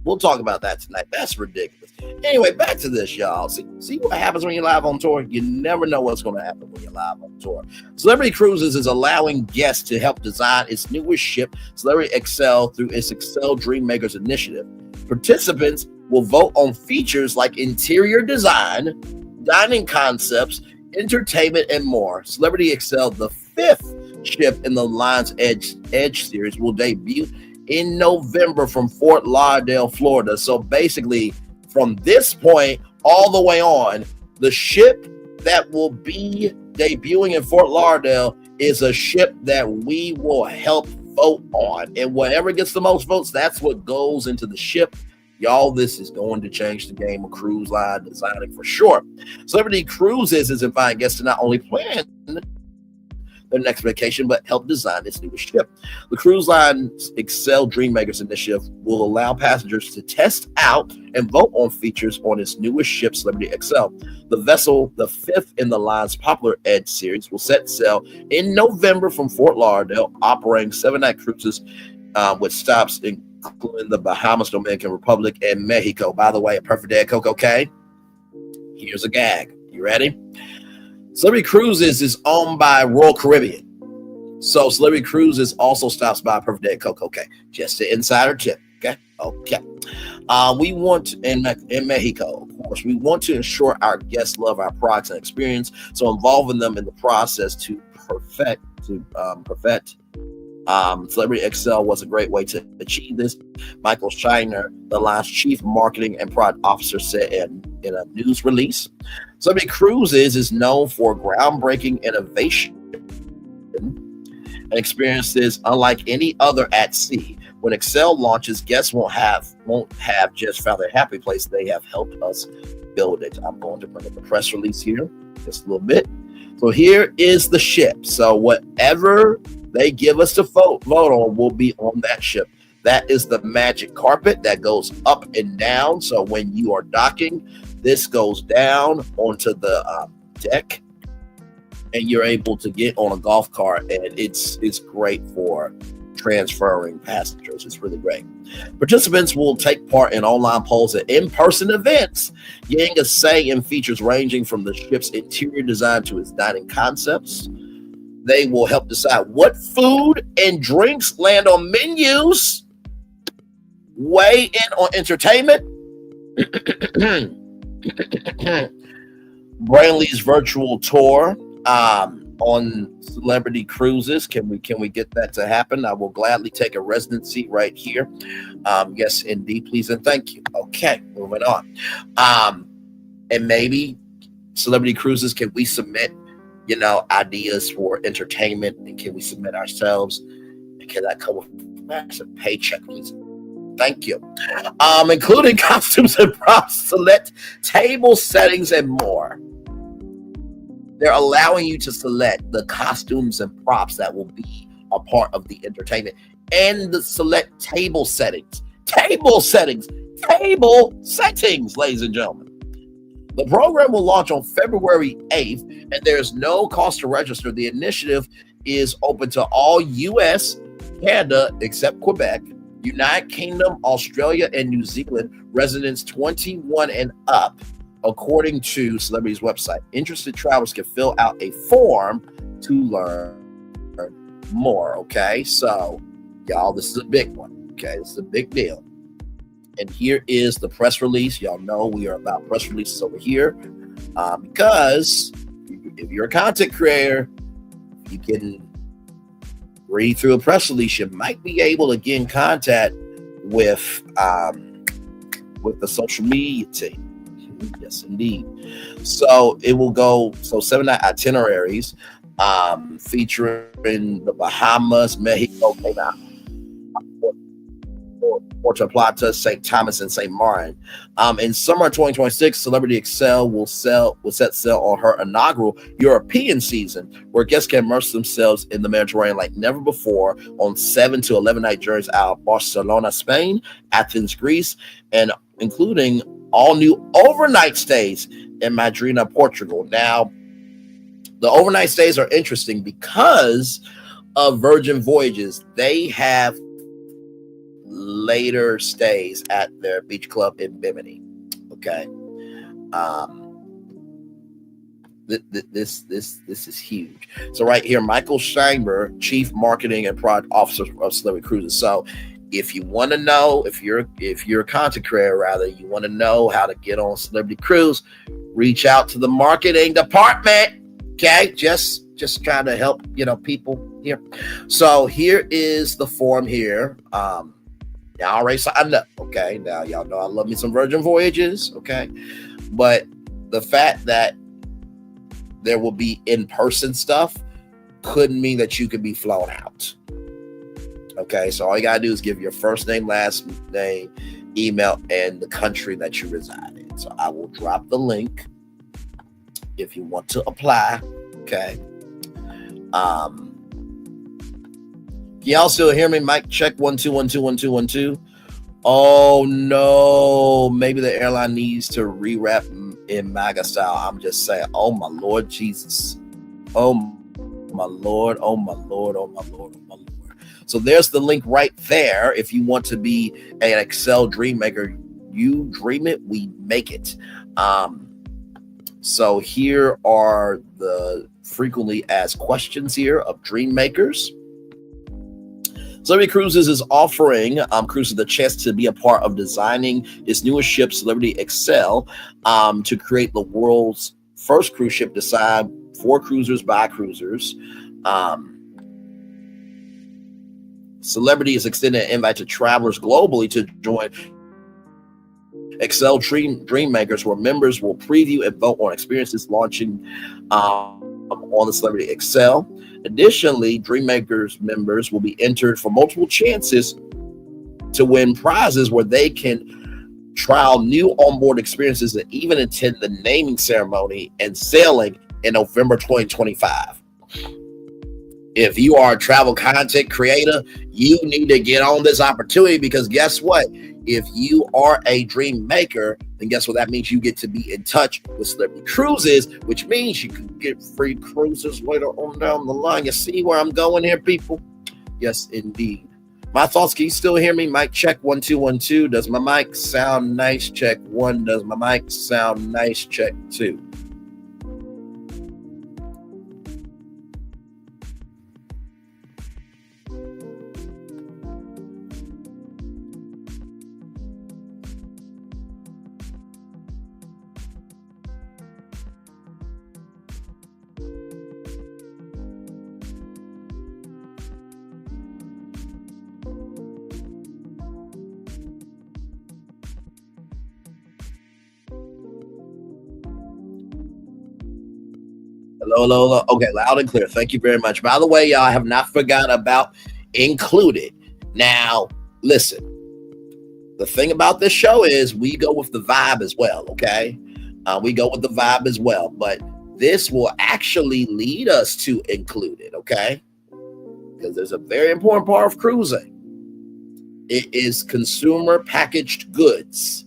We'll talk about that tonight. That's ridiculous. Anyway, back to this, y'all. See what happens when you're live on tour? You never know what's going to happen when you're live on tour. Celebrity Cruises is allowing guests to help design its newest ship, Celebrity Excel, through its Excel Dreammakers initiative. Participants will vote on features like interior design, dining concepts, entertainment, and more. Celebrity Excel, the fifth ship in the line's Edge series, will debut in November from Fort Lauderdale, Florida. So basically, from this point all the way on, the ship that will be debuting in Fort Lauderdale is a ship that we will help vote on. And whatever gets the most votes, that's what goes into the ship. Y'all, this is going to change the game of cruise line designing for sure. Celebrity Cruises is inviting guests to not only plan their next vacation, but help design its newest ship. The cruise line's Excel Dreammakers initiative will allow passengers to test out and vote on features on its newest ship, Celebrity Excel. The vessel, the fifth in the line's popular Edge series, will set sail in November from Fort Lauderdale, operating 7-night cruises with stops including the Bahamas, Dominican Republic, and Mexico. By the way, a perfect day at Coco K. Here's a gag. You ready? Celebrity Cruises is owned by Royal Caribbean. So Celebrity Cruises also stops by Perfect Day at Coco K. Just the insider tip, okay? Okay. We want in Mexico, of course, we want to ensure our guests love our products and experience. So involving them in the process to perfect. Celebrity Excel was a great way to achieve this. Michael Shiner, the line's chief marketing and product officer, said in a news release, Celebrity Cruises is known for groundbreaking innovation and experiences unlike any other at sea. When Excel launches, guests won't have just found their happy place. They have helped us build it. I'm going to bring up the press release here just a little bit. So here is the ship. So whatever they give us to vote on will be on that ship. That is the magic carpet that goes up and down. So when you are docking, this goes down onto the deck, and you're able to get on a golf cart, and it's great for transferring passengers. It's really great. Participants will take part in online polls at in-person events, getting a say in features ranging from the ship's interior design to its dining concepts. They will help decide what food and drinks land on menus, weigh in on entertainment. Brainley's virtual tour on Celebrity Cruises. Can we get that to happen? I will gladly take a resident seat right here. Yes, indeed, please and thank you. Okay, moving on. And maybe Celebrity Cruises, can we submit, ideas for entertainment, and can we submit ourselves? And can that come with a massive paycheck, please? Thank you. Including costumes and props, select table settings, and more. They're allowing you to select the costumes and props that will be a part of the entertainment, and the select table settings, ladies and gentlemen. The program will launch on February 8th, and there's no cost to register. The initiative is open to all U.S., Canada, except Quebec, United Kingdom, Australia, and New Zealand residents 21 and up, according to Celebrity's website. Interested travelers can fill out a form to learn more, okay? So, y'all, this is a big one, okay? This is a big deal. And here is the press release. Y'all know we are about press releases over here because if you're a content creator, you can read through a press release. You might be able to get in contact with the social media team. Yes, indeed. So it will go, 7-night itineraries featuring the Bahamas, Mexico, Puerto Plata, St. Thomas, and St. Martin. In summer 2026, Celebrity Excel will set sail on her inaugural European season, where guests can immerse themselves in the Mediterranean like never before on 7 to 11-night journeys out of Barcelona, Spain, Athens, Greece, and including all new overnight stays in Madrid, Portugal. Now, the overnight stays are interesting because of Virgin Voyages. They have later stays at their beach club in Bimini. Okay. This is huge. So right here, Michael Shiner, Chief Marketing and Product Officer of Celebrity Cruises. So if you want to know, if you're a content creator, rather, you want to know how to get on Celebrity Cruise, reach out to the marketing department. Okay, just trying to help people here. So here is the form here. Y'all already signed up, okay? Now, y'all know I love me some Virgin Voyages, okay? But the fact that there will be in-person stuff couldn't mean that you could be flown out, okay? So all you got to do is give your first name, last name, email, and the country that you reside in. So I will drop the link if you want to apply, okay? Can y'all still hear me? Mic check 1 2 1 2 1 2 1 2. Oh no, maybe the airline needs to rewrap in MAGA style. I'm just saying. Oh my Lord Jesus. Oh my Lord. Oh my Lord. Oh my Lord. Oh my Lord. So there's the link right there. If you want to be an Excel dream maker, you dream it, we make it. So here are the frequently asked questions here of dream makers. Celebrity Cruises is offering cruises the chance to be a part of designing its newest ship, Celebrity Excel, to create the world's first cruise ship designed for cruisers by cruisers. Celebrity is extending an invite to travelers globally to join Excel Dreammakers, where members will preview and vote on experiences launching on the Celebrity Excel. Additionally, Dreammakers members will be entered for multiple chances to win prizes where they can trial new onboard experiences and even attend the naming ceremony and sailing in November 2025. If you are a travel content creator, you need to get on this opportunity, because guess what? If you are a dream maker, then guess what that means? You get to be in touch with Celebrity Cruises, which means you can get free cruises later on down the line. You see where I'm going here, people? Yes, indeed. My thoughts, can you still hear me? Mic check 1 2 1 2. Does my mic sound nice? Check 1. Does my mic sound nice? Check 2. Hello. Okay, loud and clear. Thank you very much. By the way, y'all, I have not forgot about included. Now, listen. The thing about this show is we go with the vibe as well, okay? We go with the vibe as well, but this will actually lead us to included, okay? Because there's a very important part of cruising. It is consumer packaged goods,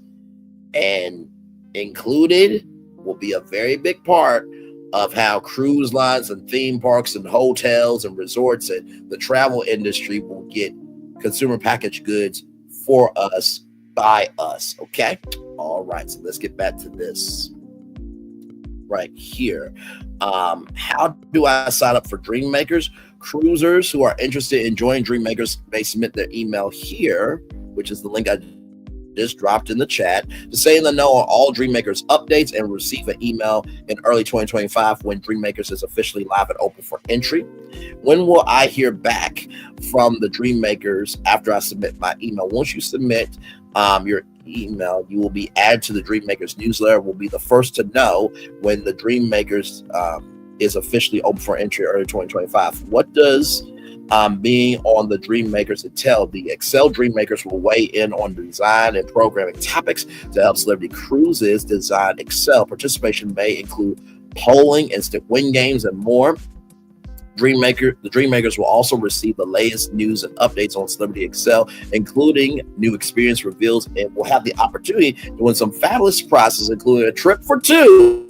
and included will be a very big part of how cruise lines and theme parks and hotels and resorts and the travel industry will get consumer packaged goods for us, by us, okay? All right, so let's get back to this right here. How do I sign up for Dreammakers? Cruisers who are interested in joining Dreammakers may submit their email here, which is the link I just dropped in the chat, to say in the know on all Dreammakers updates and receive an email in early 2025 when Dreammakers is officially live and open for entry. When will I hear back from the Dreammakers after I submit my email? Once you submit your email, you will be added to the Dreammakers newsletter, will be the first to know when the Dreammakers is officially open for entry early 2025. What does being on the Dreammakers entail? The Excel Dreammakers will weigh in on design and programming topics to help Celebrity Cruises design Excel. Participation may include polling, instant win games, and more. The Dreammakers will also receive the latest news and updates on Celebrity Excel, including new experience reveals, and will have the opportunity to win some fabulous prizes, including a trip for two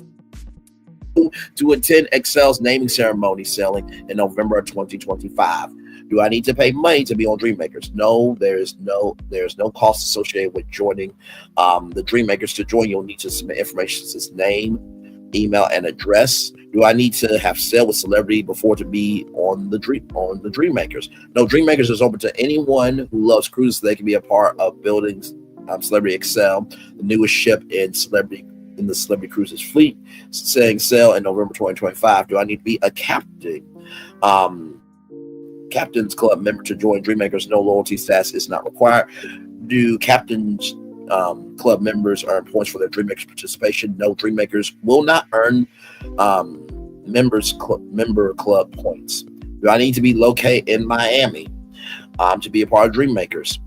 to attend Excel's naming ceremony sailing in November of 2025. Do I need to pay money to be on Dreammakers? No, there's no cost associated with joining the Dreammakers. To join, you'll need to submit information such as name, email, and address. Do I need to have sailed with Celebrity before to be on the Dreammakers? No, Dreammakers is open to anyone who loves cruises. They can be a part of building Celebrity Excel, the newest ship in the Celebrity Cruises fleet, setting sail in November 2025. Do I need to be a captain? Captain's Club member to join Dreammakers? No, loyalty status is not required. Do Captain's Club members earn points for their Dreammakers participation? No, Dreammakers will not earn member club points. Do I need to be located in Miami to be a part of Dreammakers?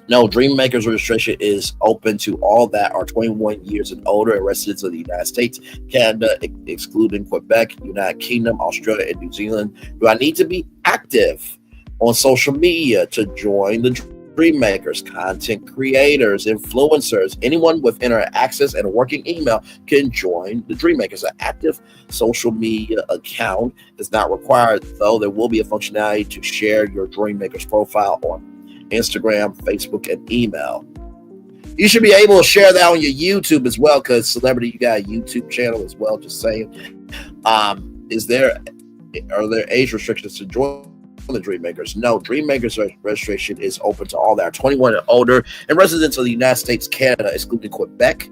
No, Dreammakers registration is open to all that are 21 years and older and residents of the United States, Canada, excluding Quebec, United Kingdom, Australia, and New Zealand. Do I need to be active on social media to join the Dreammakers? Content creators, influencers, anyone with internet access and a working email can join the Dreammakers. An active social media account is not required, though there will be a functionality to share your Dreammakers profile on Instagram, Facebook, and email. You should be able to share that on your YouTube as well, because Celebrity, you got a YouTube channel as well. Just saying. Are there age restrictions to join the Dreammakers. No, Dreammakers registration is open to all that are 21 and older and residents of the United States, Canada, excluding Quebec,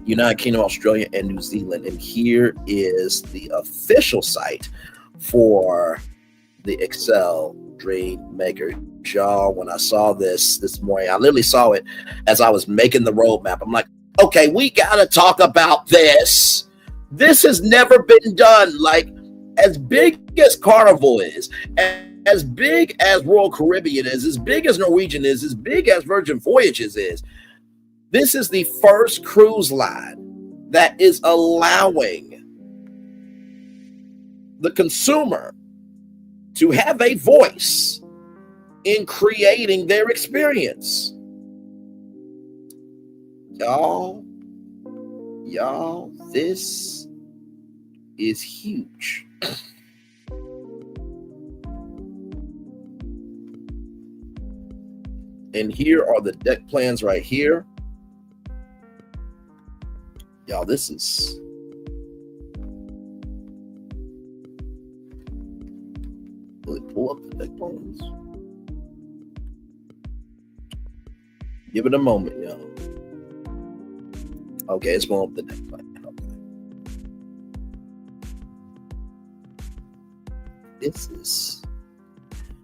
United Kingdom, Australia, and New Zealand. And here is the official site for the Excel Dreammaker. Y'all, when I saw this morning, I literally saw it as I was making the roadmap. I'm like, okay, we gotta talk about this. This has never been done. Like, as big as Carnival is, as big as Royal Caribbean is, as big as Norwegian is, as big as Virgin Voyages is, this is the first cruise line that is allowing the consumer to have a voice in creating their experience. Y'all, this is huge. And here are the deck plans right here. Y'all, this is will it pull up the deck plans? Give it a moment, y'all. Okay, it's pulling up the deck plan. This is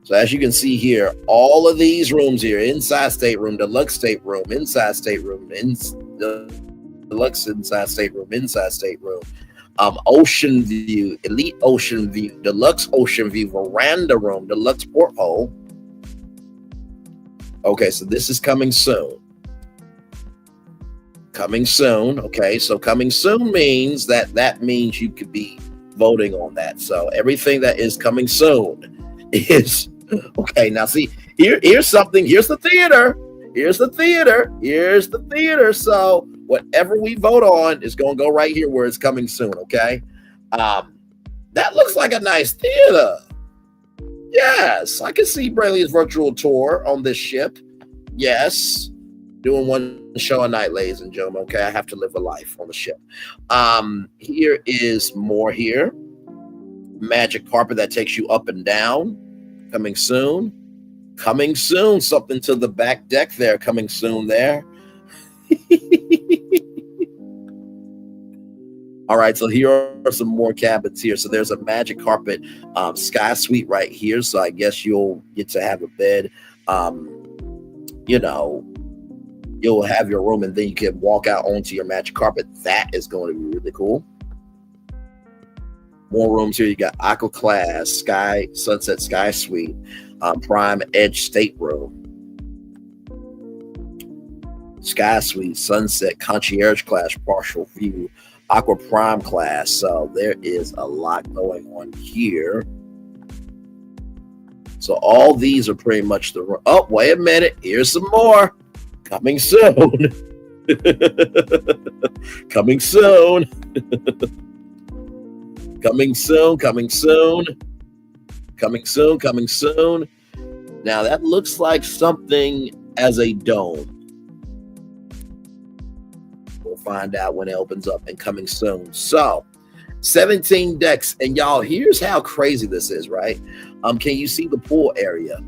so, as you can see here, all of these rooms here: inside stateroom, deluxe stateroom, inside stateroom, deluxe inside stateroom, inside stateroom, ocean view, elite ocean view, deluxe ocean view, veranda room, deluxe porthole. Okay, so this is coming soon. Coming soon. Okay, so coming soon means that means you could be voting on that. So everything that is coming soon is okay. Now see, here's something. Here's the theater. Here's the theater. Here's the theater. So whatever we vote on is going to go right here where it's coming soon. Okay, that looks like a nice theater. Yes, I can see Brayley's virtual tour on this ship. Yes, doing one show a night, ladies and gentlemen. Okay, I have to live a life on the ship. Here is more here. Magic carpet that takes you up and down. Coming soon. Coming soon. Something to the back deck there. Coming soon there. All right, so here are some more cabins here. So there's a magic carpet sky suite right here. So I guess you'll get to have a bed. You know, you'll have your room and then you can walk out onto your magic carpet. That is going to be really cool. More rooms here. You got Aqua Class, Sky, Sunset Sky Suite, Prime Edge Stateroom, Sky Suite, Sunset Concierge Class, Partial View, Aqua Prime Class. So there is a lot going on here. So all these are pretty much the... Oh, wait a minute. Here's some more. Coming soon. Coming soon. Coming soon. Coming soon. Coming soon. Coming soon. Now that looks like something as a dome. We'll find out when it opens up, and coming soon. So 17 decks, and y'all, here's how crazy this is, right? Can you see the pool area?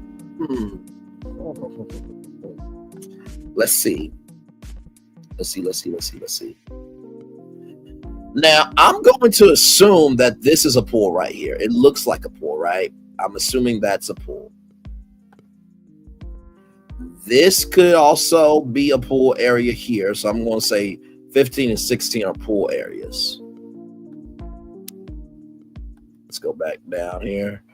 Let's see. Let's see. Now, I'm going to assume that this is a pool right here. It looks like a pool, right? I'm assuming that's a pool. This could also be a pool area here. So I'm going to say 15 and 16 are pool areas. Let's go back down here.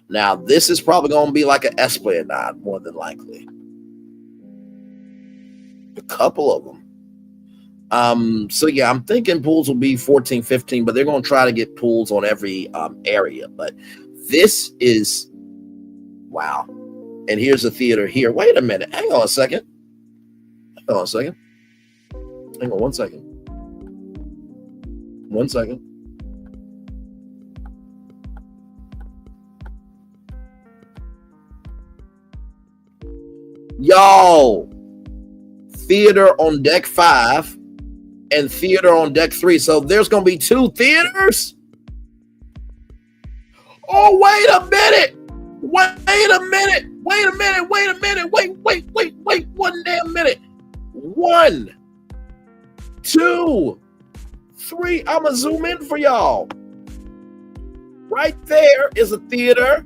Now, this is probably going to be like an esplanade, more than likely. A couple of them. So yeah, I'm thinking pools will be 14, 15, but they're going to try to get pools on every area. But this is, wow. And here's a theater here. Wait a minute. Hang on a second. Hang on one second. One second. Y'all, theater on deck 5 and theater on deck 3. So there's going to be 2 theaters? Oh, wait a minute. Wait a minute. Wait a minute. Wait a minute. Wait one damn minute. 1, 2, 3. I'm going to zoom in for y'all. Right there is a theater.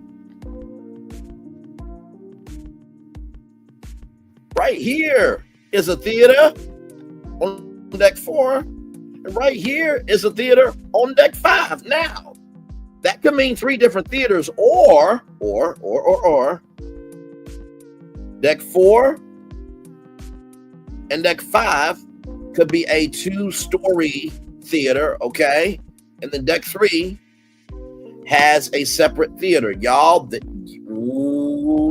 Right here is a theater on deck 4. And right here is a theater on deck 5. Now, that could mean 3 different theaters, or deck 4 and deck 5 could be a 2-story theater, okay? And then deck 3 has a separate theater. Y'all,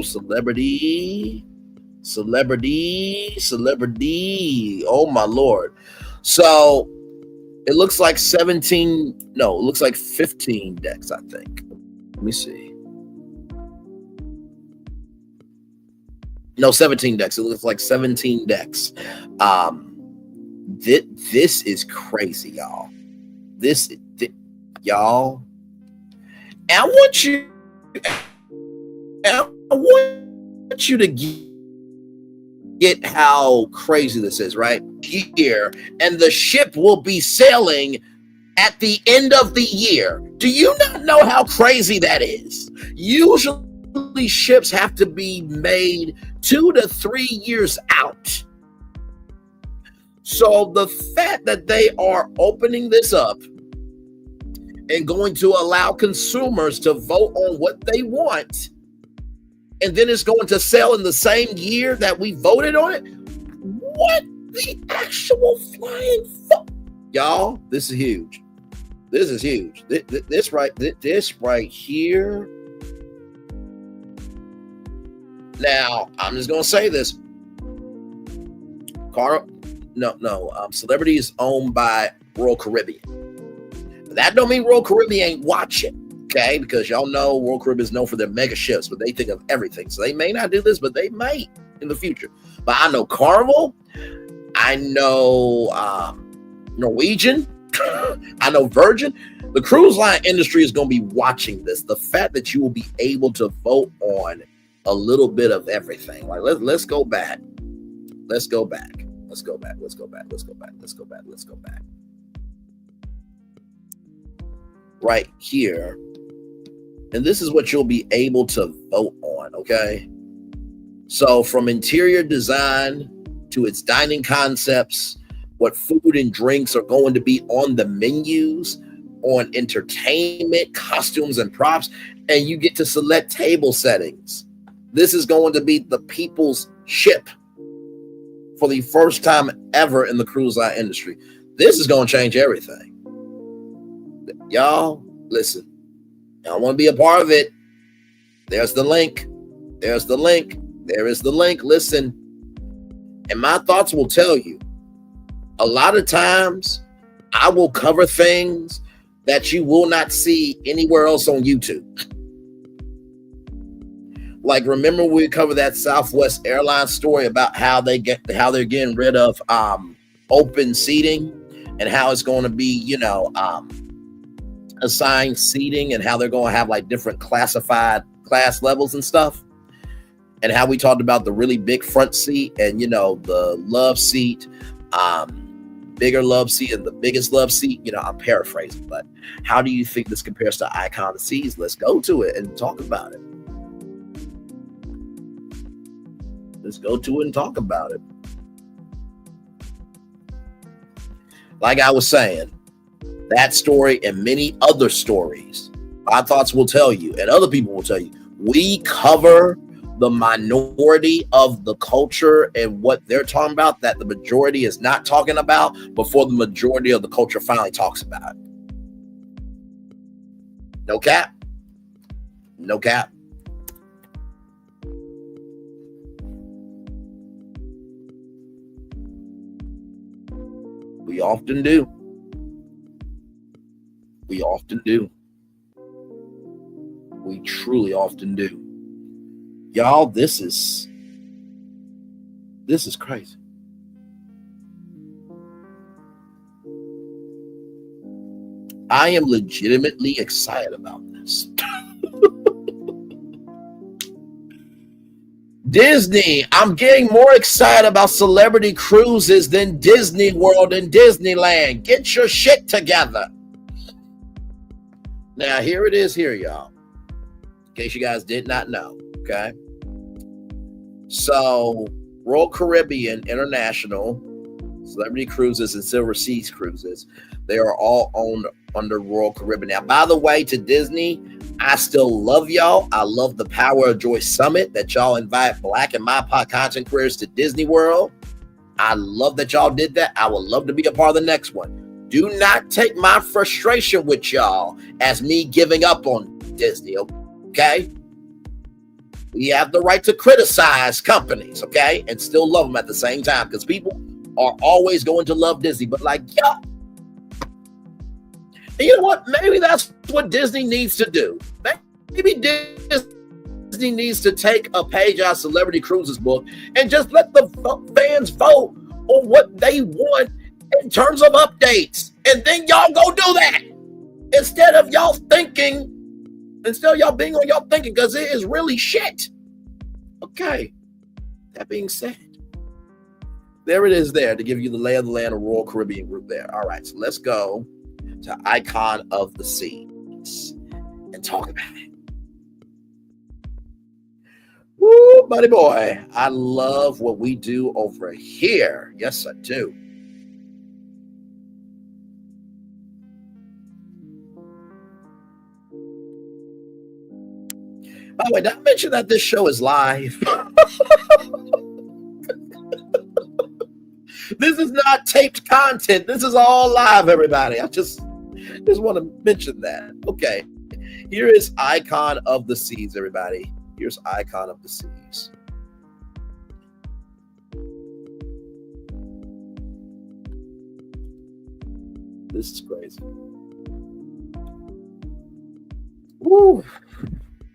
celebrity. Oh my Lord. So it looks like 15 decks, I think. Let me see. No, 17 decks. It looks like 17 decks. This is crazy, y'all. Y'all. I want you to get how crazy this is, right? Here, and the ship will be sailing at the end of the year. Do you not know how crazy that is? Usually ships have to be made 2 to 3 years out. So the fact that they are opening this up and going to allow consumers to vote on what they want, and then it's going to sell in the same year that we voted on it. What the actual flying fuck? Y'all, this is huge. This is huge. This right here. Now, I'm just going to say this. Celebrity is owned by Royal Caribbean. But that don't mean Royal Caribbean ain't watching. Okay, because y'all know Royal Caribbean is known for their mega ships, but they think of everything. So they may not do this, but they might in the future. But I know Carnival, I know Norwegian, I know Virgin. The cruise line industry is going to be watching this. The fact that you will be able to vote on a little bit of everything. Like let's go back. Let's go back. Right here. And this is what you'll be able to vote on, okay? So from interior design to its dining concepts, what food and drinks are going to be on the menus, on entertainment, costumes, and props, and you get to select table settings. This is going to be the people's ship for the first time ever in the cruise line industry. This is going to change everything. Y'all, listen. I want to be a part of it. There's the link. There is the link. Listen. And my thoughts will tell you, a lot of times I will cover things that you will not see anywhere else on YouTube. Like, remember we covered that Southwest Airlines story about how they're getting rid of open seating and how it's going to be, assigned seating, and how they're going to have like different classified class levels and stuff, and how we talked about the really big front seat and the love seat, bigger love seat and the biggest love seat. I'm paraphrasing, but how do you think this compares to Icon Seas? Let's go to it and talk about it. Like I was saying, that story and many other stories, my thoughts will tell you, and other people will tell you, we cover the minority of the culture and what they're talking about that the majority is not talking about before the majority of the culture finally talks about it. No cap. We often do. We truly often do. Y'all, this is crazy. I am legitimately excited about this. Disney, I'm getting more excited about celebrity cruises than Disney World and Disneyland. Get your shit together. Now, here it is here, y'all. In case you guys did not know, okay? So, Royal Caribbean International, Celebrity Cruises, and Silver Seas Cruises, they are all owned under Royal Caribbean. Now, by the way, to Disney, I still love y'all. I love the Power of Joy Summit that y'all invite Black and MyPod content creators to Disney World. I love that y'all did that. I would love to be a part of the next one. Do not take my frustration with y'all as me giving up on Disney, okay? We have the right to criticize companies, okay? And still love them at the same time, because people are always going to love Disney. But like, yeah. And you know what? Maybe that's what Disney needs to do. Maybe Disney needs to take a page out of Celebrity Cruises book and just let the fans vote on what they want in terms of updates. And then y'all go do that. Instead of y'all thinking, instead of y'all being on y'all thinking, because it is really shit. Okay. That being said, there it is there to give you the lay of the land of Royal Caribbean Group there. All right, so let's go to Icon of the Seas and talk about it. Woo, buddy boy. I love what we do over here. Yes, I do. By the way, did I mention that this show is live? This is not taped content. This is all live, everybody. I just want to mention that. Okay. Here is Icon of the Seas, everybody. Here's Icon of the Seas. This is crazy. Woo.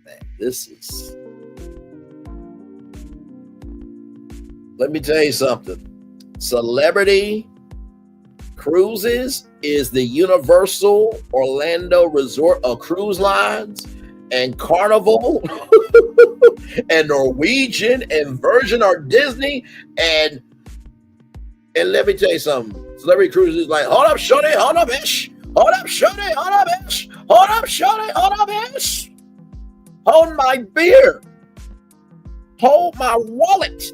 Man, this is... Let me tell you something. Celebrity Cruises is the Universal Orlando Resort of Cruise Lines, and Carnival and Norwegian and Virgin are Disney, and let me tell you something. Celebrity Cruises is like, hold up, shorty, hold up, ish. Hold up, shorty, hold up, ish. Hold up, shorty, hold up, ish. Hold my beer. Hold my wallet.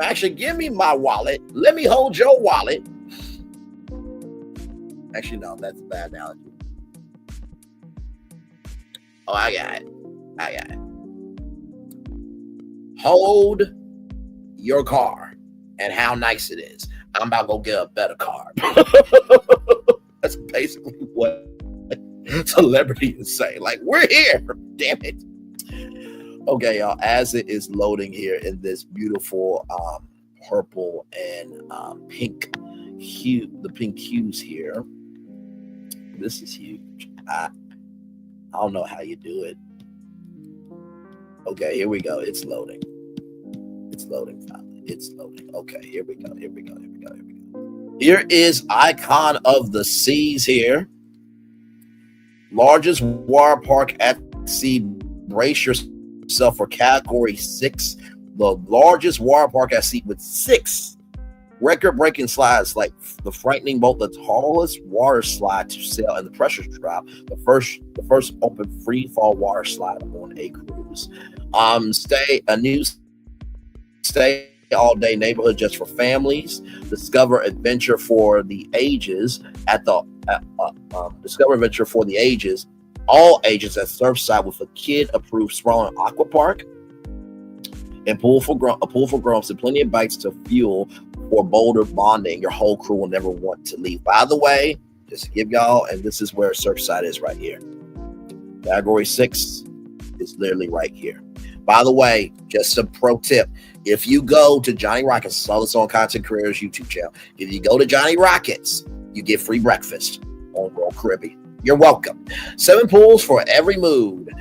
Actually, give me my wallet. Let me hold your wallet. Actually, no, that's a bad analogy. Oh, I got it. Hold your car and how nice it is. I'm about to go get a better car. That's basically what celebrity is saying. Like, we're here. Damn it. Okay, y'all, as it is loading here in this beautiful purple and pink hue, the pink hues here. This is huge. I don't know how you do it. Okay, here we go. It's loading. It's loading finally. It's loading. Okay, here we go. Here is Icon of the Seas here. Largest water park at sea. Brace yourself for category 6. The largest water park at sea with 6 record-breaking slides, like the frightening boat, the tallest water slide to sail, and the pressure drop. The first open free fall water slide on a cruise. Stay all day neighborhood just for families. Discover adventure for the ages at the Discover adventure for the ages, all ages at Surfside with a kid-approved sprawling aqua park and a pool for grown-ups and plenty of bikes to fuel for boulder bonding. Your whole crew will never want to leave. By the way, just to give y'all, and this is where Surfside is right here. Category 6 is literally right here. By the way, just a pro tip. If you go to Johnny Rockets, I saw this on Content Creators YouTube channel. If you go to Johnny Rockets, you get free breakfast on Royal Caribbean. You're welcome. 7 pools for every mood.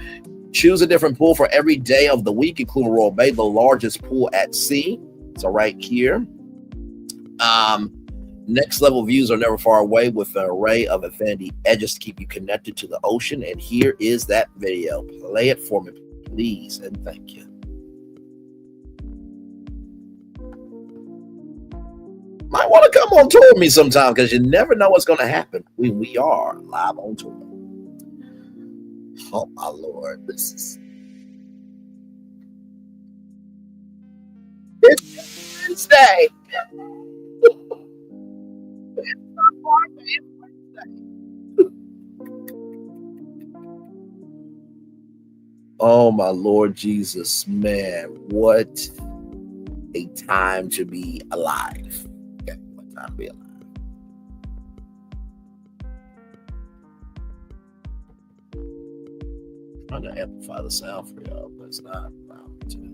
Choose a different pool for every day of the week, including Royal Bay, the largest pool at sea. So right here. Next level views are never far away with an array of infinity edges to keep you connected to the ocean. And here is that video. Play it for me, please, and thank you. Might want to come on tour with me sometime because you never know what's going to happen. We are live on tour. Oh my Lord, it's Wednesday. Oh my Lord Jesus, man, what a time to be alive. Okay, what time to be alive. I'm trying to amplify the sound for y'all, but it's not allowing me to.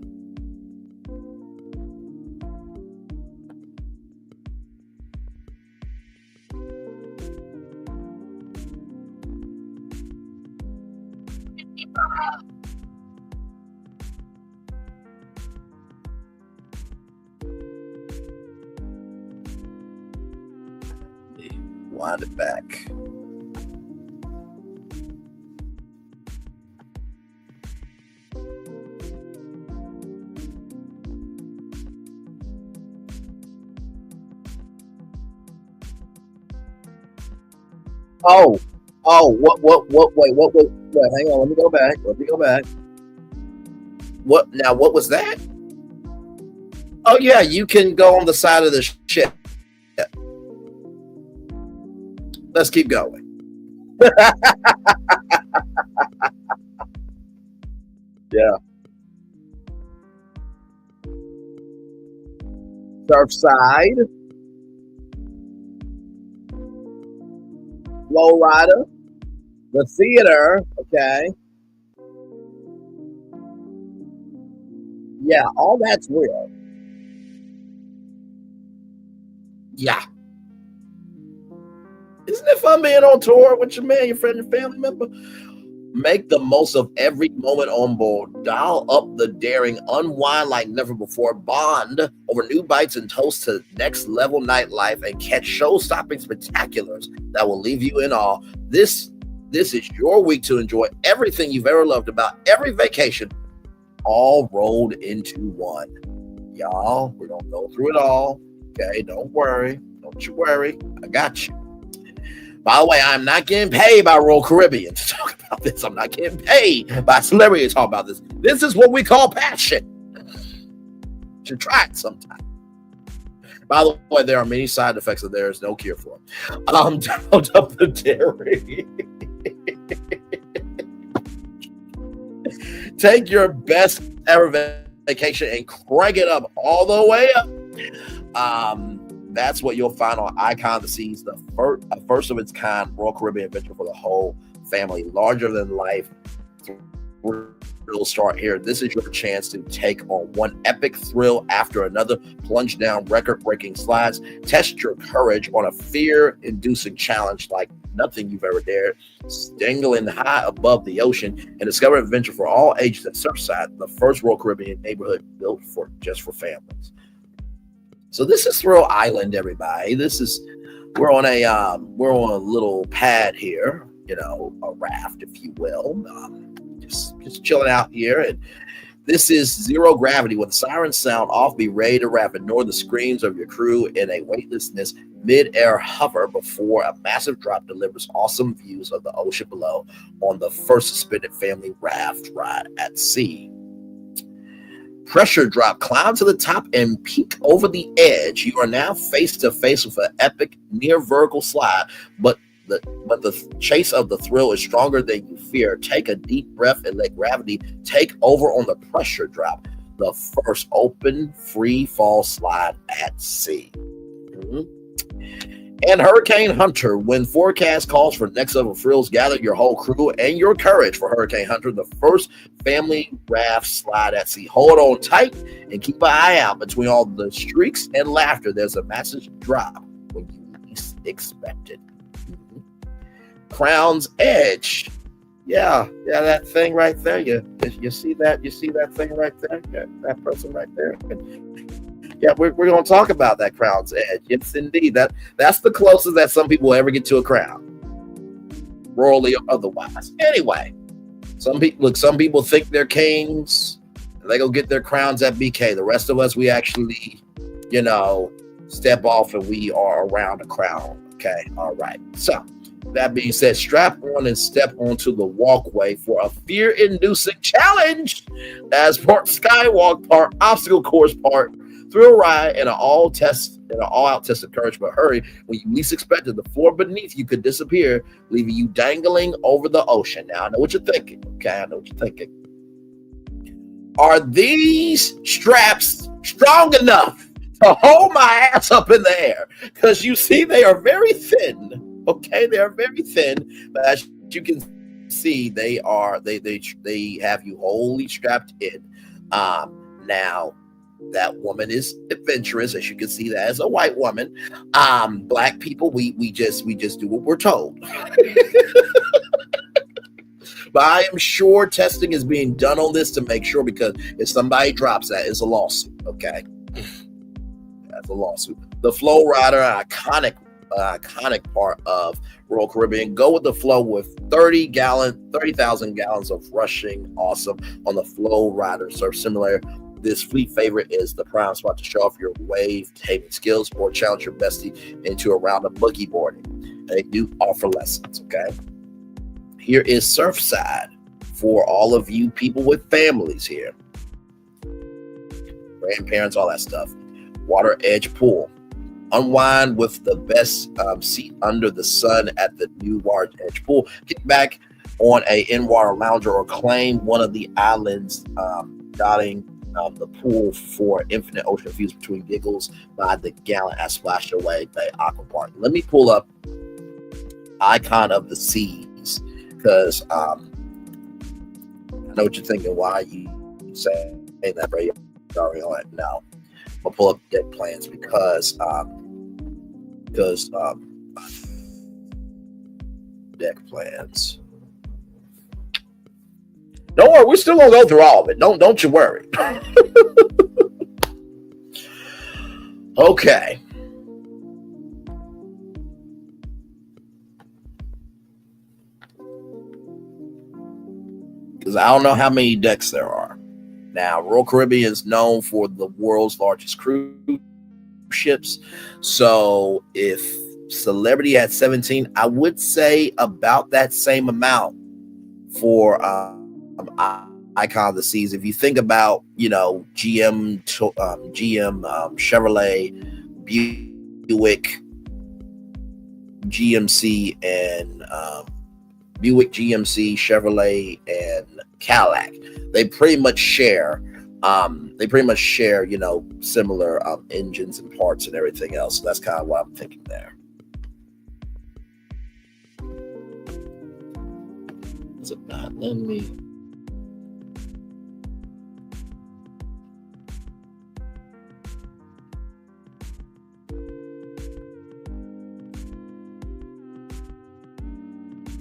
Wind it back. Wait, hang on, let me go back. What was that? Oh yeah, you can go on the side of the ship. Let's keep going. Yeah. Surfside. Lowrider. The theater. Okay. Yeah, all that's real. Yeah. Isn't it fun being on tour with your man, your friend, your family member? Make the most of every moment on board. Dial up the daring, unwind like never before, bond over new bites and toast to next level nightlife, and catch show-stopping spectaculars that will leave you in awe. This is your week to enjoy everything you've ever loved about every vacation, all rolled into one. Y'all, we're going to go through it all. Okay, don't worry. Don't you worry. I got you. By the way, I'm not getting paid by Royal Caribbean to talk about this. I'm not getting paid by celebrity to talk about this. This is what we call passion. You should try it sometime. By the way, there are many side effects that there is no cure for. Down up the dairy. Take your best ever vacation and crank it up all the way up. That's what you'll find on Icon of the Seas, the first of its kind Royal Caribbean adventure for the whole family. Larger than life. We'll start here. This is your chance to take on one epic thrill after another. Plunge down record-breaking slides. Test your courage on a fear-inducing challenge like nothing you've ever dared. Dangling high above the ocean and discover adventure for all ages at Surfside, the first Royal Caribbean neighborhood built just for families. So this is Thrill Island, everybody. We're on a little pad here, a raft, if you will. Just chilling out here, and this is zero gravity with sirens sound off. Be ready to rap. Ignore the screams of your crew in a weightlessness mid-air hover before a massive drop delivers awesome views of the ocean below on the first suspended family raft ride at sea. Pressure drop, climb to the top and peek over the edge. You are now face to face with an epic near vertical slide, but the chase of the thrill is stronger than you fear. Take a deep breath and let gravity take over on the pressure drop. The first open free fall slide at sea. And Hurricane Hunter, when forecast calls for next level thrills, gather your whole crew and your courage for Hurricane Hunter, the first family raft slide at sea. Hold on tight and keep an eye out between all the streaks and laughter. There's a massive drop when you least expect it. Crown's Edge. Yeah, that thing right there. You see that? You see that thing right there? Yeah, that person right there. Yeah, we're going to talk about that Crown's Edge. Yes, indeed. That's the closest that some people will ever get to a crown, royally or otherwise. Anyway, some people think they're kings, and they go get their crowns at BK. The rest of us, we actually, step off and we are around the crowd. Okay, all right. So that being said, strap on and step onto the walkway for a fear-inducing challenge. That's part skywalk, part obstacle course, part thrill ride, and an all-out test of courage. But hurry, when you least expect it, the floor beneath you could disappear, leaving you dangling over the ocean. Now I know what you're thinking. Okay, I know what you're thinking. Are these straps strong enough to hold my ass up in the air? Because you see, they are very thin. Okay, they are very thin, but as you can see, they have you wholly strapped in. Now that woman is adventurous, as you can see, that as a white woman. Black people, we just do what we're told. But I am sure testing is being done on this to make sure, because if somebody drops that, it's a lawsuit. Okay, that's a lawsuit. The Flow Rider, an iconic part of Royal Caribbean. Go with the flow with 30,000 gallons of rushing awesome on the Flow Rider Surf Simulator. This fleet favorite is the prime spot to show off your wave-taming skills or challenge your bestie into a round of boogie boarding. They do offer lessons, okay? Here is Surfside for all of you people with families here. Grandparents, all that stuff. Water Edge Pool. Unwind with the best seat under the sun at the new Water Edge Pool. Get back on a in-water lounger or claim one of the islands dotting the pool for infinite ocean views between giggles by the gallon at Splash Away Bay Aqua Park. Let me pull up Icon of the Seas, because I know what you're thinking. Why you say that, bro? You're already on it. No, I'm gonna pull up deck plans because deck plans. Don't worry, we're still gonna go through all of it. Don't you worry. Okay. Because I don't know how many decks there are. Now, Royal Caribbean is known for the world's largest cruise ships. So if Celebrity had 17, I would say about that same amount for Icon of the Seas. If you think about, GM, Chevrolet, Buick, GMC, and Buick, GMC, Chevrolet, and Cadillac, they pretty much share similar engines and parts and everything else. So that's kind of what I'm thinking there. Is it not letting me?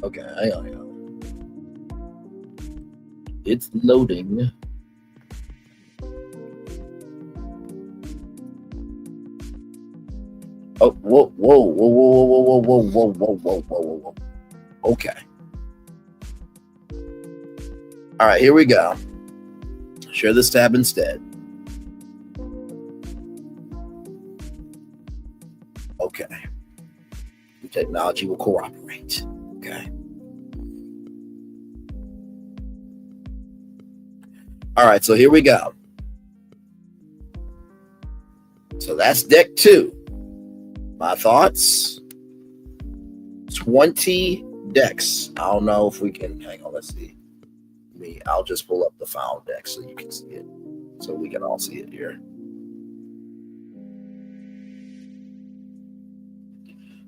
Okay, hang on. It's loading. Oh, whoa. Okay. All right, here we go. Share this tab instead. Okay. The technology will cooperate. Okay. All right, so here we go. So that's deck 2. My thoughts, 20 decks. I don't know if we can, hang on, let's see. I'll just pull up the final deck so you can see it. So we can all see it here.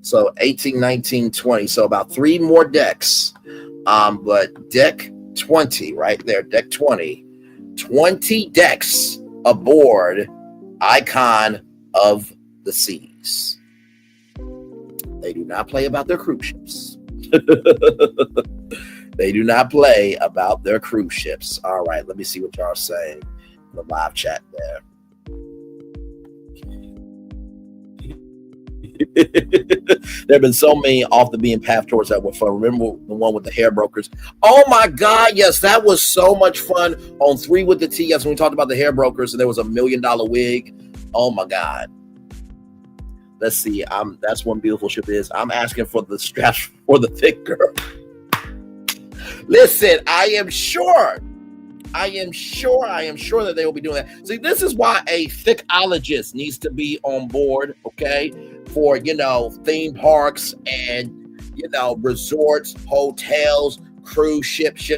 So 18, 19, 20. So about 3 more decks. But deck 20 right there, deck 20. 20 decks aboard Icon of the Seas. They do not play about their cruise ships. They do not play about their cruise ships. All right, let me see what y'all are saying in the live chat there. There have been so many off the beaten path tours that were fun. Remember the one with the hair brokers? Oh my God, yes, that was so much fun on 3 with the T. Yes, when we talked about the hair brokers and there was $1 million wig. Oh my God. Let's see. That's one beautiful ship is. I'm asking for the straps for the thick girl. Listen, I am sure that they will be doing that. See, this is why a thickologist needs to be on board, okay, for, theme parks and, resorts, hotels, cruise ships,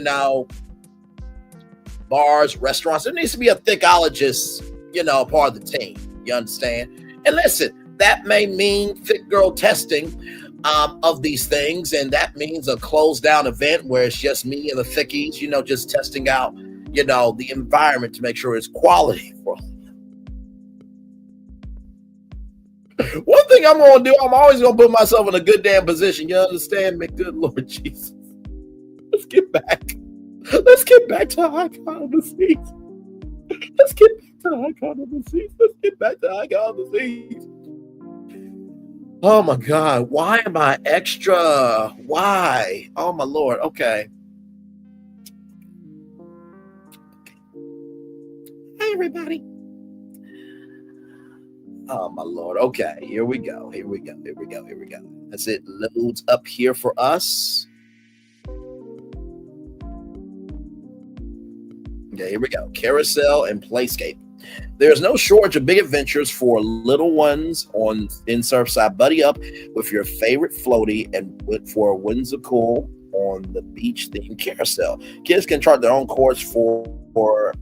bars, restaurants. There needs to be a thickologist, part of the team. You understand? And listen, that may mean thick girl testing of these things, and that means a closed down event where it's just me and the thickies, just testing out, the environment to make sure it's quality for them. One thing I'm going to do, I'm always going to put myself in a good damn position. You understand me? Good Lord Jesus. Let's get back to icon of the seats. Let's get back to icon of the seats. Oh my God. Why am I extra? Why? Oh my Lord. Okay. Hey, everybody. Oh my Lord. Okay. Here we go. As it loads up here for us. Okay, here we go. Carousel and Playscape. There's no shortage of big adventures for little ones in Surfside. Buddy up with your favorite floaty and went for a whimsical on the beach themed carousel. Kids can chart their own course for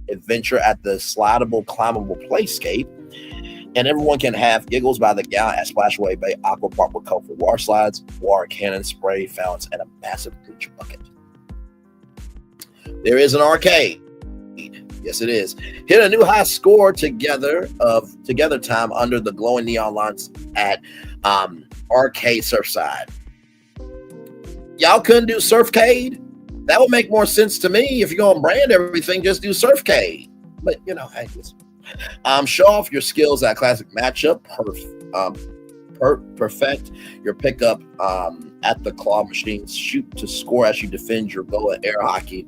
adventure at the slidable, climbable Playscape. And everyone can have giggles by the gallon at Splashaway Bay Aqua Park with colorful water slides, water cannon, spray fountains, and a massive bleach bucket. There is an arcade. Yes, it is. Hit a new high score together time under the glowing neon lights at Arcade Surfside. Y'all couldn't do Surfcade? That would make more sense to me. If you're going to brand everything, just do Surfcade. But, hey, listen. Show off your skills at classic matchup. Perfect your pickup at the claw machines. Shoot to score as you defend your goal at air hockey.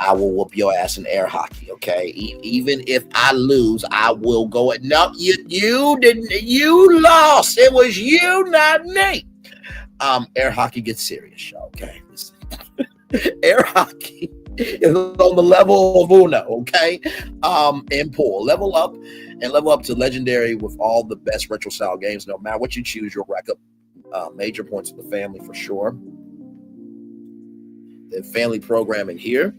I will whoop your ass in air hockey, okay? Even if I lose, I will go at... No, you didn't. You lost. It was you, not me. Air hockey gets serious, y'all, okay? Listen. Air hockey is on the level of Uno, okay? And pool. Level up to legendary with all the best retro style games. No matter what you choose, you'll rack up major points for the family for sure. The family programming here.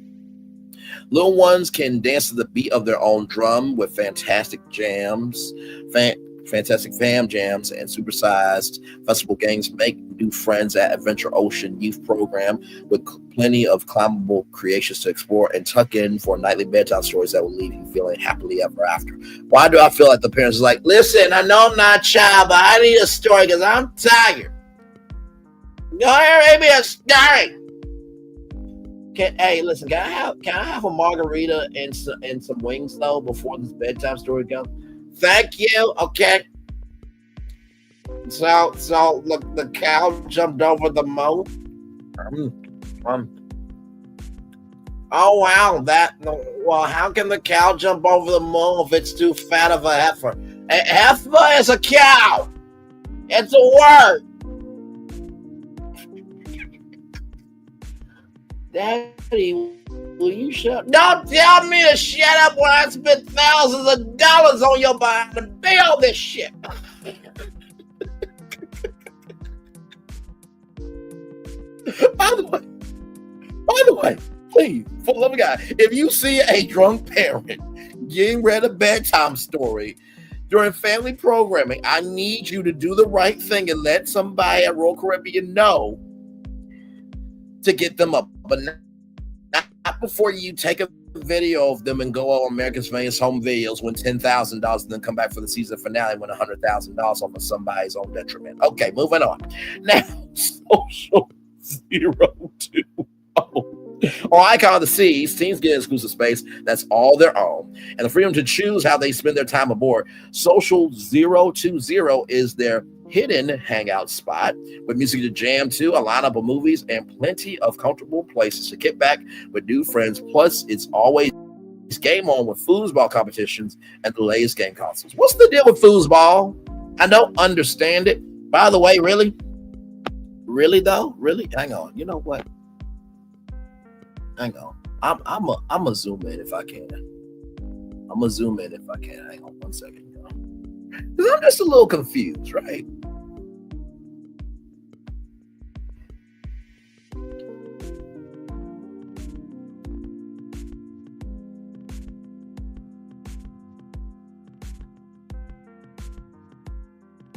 Little ones can dance to the beat of their own drum with fantastic fam jams and supersized festival games. Make new friends at Adventure Ocean Youth Program with plenty of climbable creations to explore and tuck in for nightly bedtime stories that will leave you feeling happily ever after. Why do I feel like the parents are like, listen, I know I'm not a child, but I need a story because I'm tired. Go ahead, maybe a story. Hey, listen, can I have a margarita and some wings though before this bedtime story comes? Thank you. Okay. So look, the cow jumped over the moat. Oh wow, well, how can the cow jump over the moat if it's too fat of a heifer? A heifer is a cow. It's a word. Daddy, will you shut? Don't tell me to shut up when I spent thousands of dollars on your behind to build this shit. By the way, please, for the love of God, if you see a drunk parent getting read a bedtime story during family programming, I need you to do the right thing and let somebody at Royal Caribbean know to get them up, but not before you take a video of them and go on America's Funniest Home Videos, win $10,000, and then come back for the season finale and win $100,000 off of somebody's own detriment. Okay, moving on. Now, Social 020. On Icon of the Seas, teens get exclusive space that's all their own and the freedom to choose how they spend their time aboard. Social 020 is their hidden hangout spot with music to jam to, a lineup of movies, and plenty of comfortable places to get back with new friends. Plus, it's always game on with foosball competitions and the latest game consoles. What's the deal with foosball? I don't understand it. By the way, really? Really though? Really? Hang on. You know what? Hang on. I'm a zoom in if I can. I'm gonna zoom in if I can. Hang on 1 second. Because I'm just a little confused, right?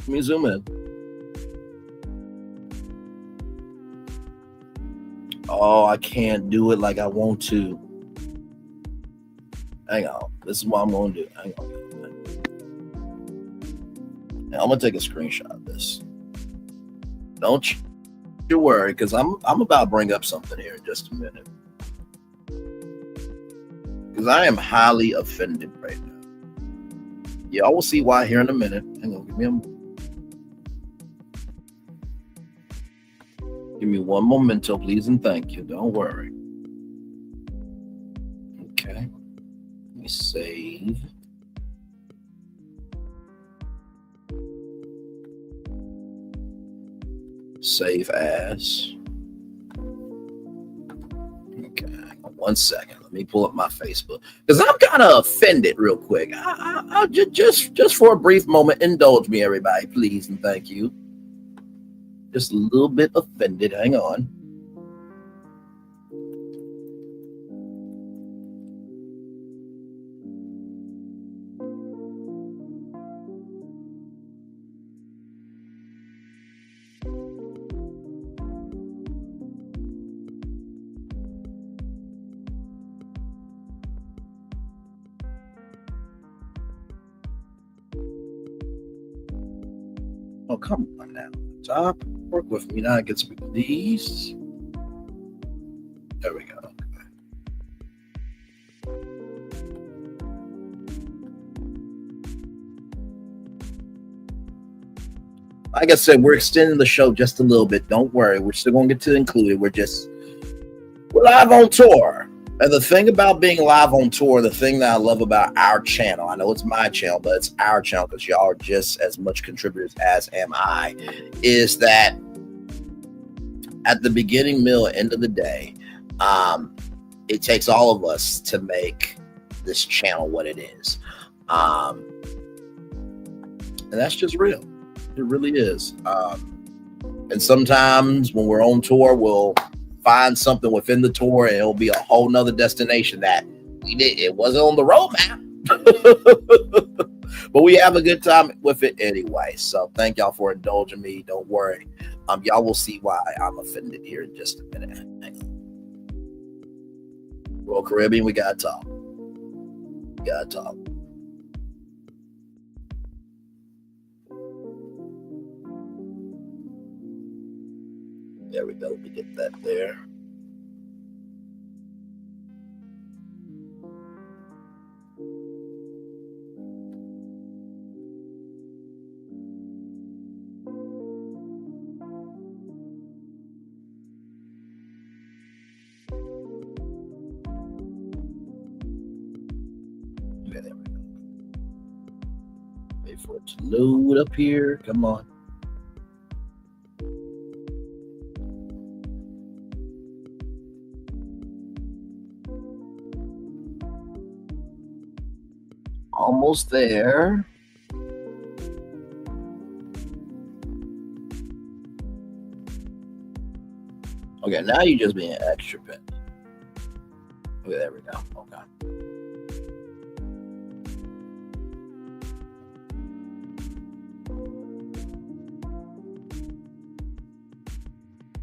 Let me zoom in. Oh, I can't do it like I want to. Hang on. This is what I'm going to do. Hang on. Now, I'm going to take a screenshot of this. Don't you worry, because I'm about to bring up something here in just a minute. Because I am highly offended right now. Y'all will see why here in a minute. Hang on. Give me one memento, please, and thank you. Don't worry. Okay. Let me save. Save as. Okay. 1 second. Let me pull up my Facebook. Because I'm kind of offended real quick. I'll just for a brief moment, indulge me, everybody, please, and thank you. Just a little bit offended. Hang on. Oh, come on now. Top. Work with me now. I get some of these. There we go. Like I said, we're extending the show just a little bit. Don't worry. We're still going to get to include it. We're live on tour. And the thing about being live on tour, the thing that I love about our channel, I know it's my channel, but it's our channel because y'all are just as much contributors as am I, is that at the beginning, middle, end of the day, it takes all of us to make this channel what it is. And that's just real. It really is. And sometimes when we're on tour, we'll find something within the tour and it'll be a whole nother destination that it wasn't on the roadmap. But we have a good time with it anyway. So thank y'all for indulging me. Don't worry. Y'all will see why I'm offended here in just a minute. Royal Caribbean, we gotta talk. There we go. Let me get that there. Okay, there we go. Wait for it to load up here. Come on. Almost there. Okay, now you're just being extra bit. Okay, there we go. Okay.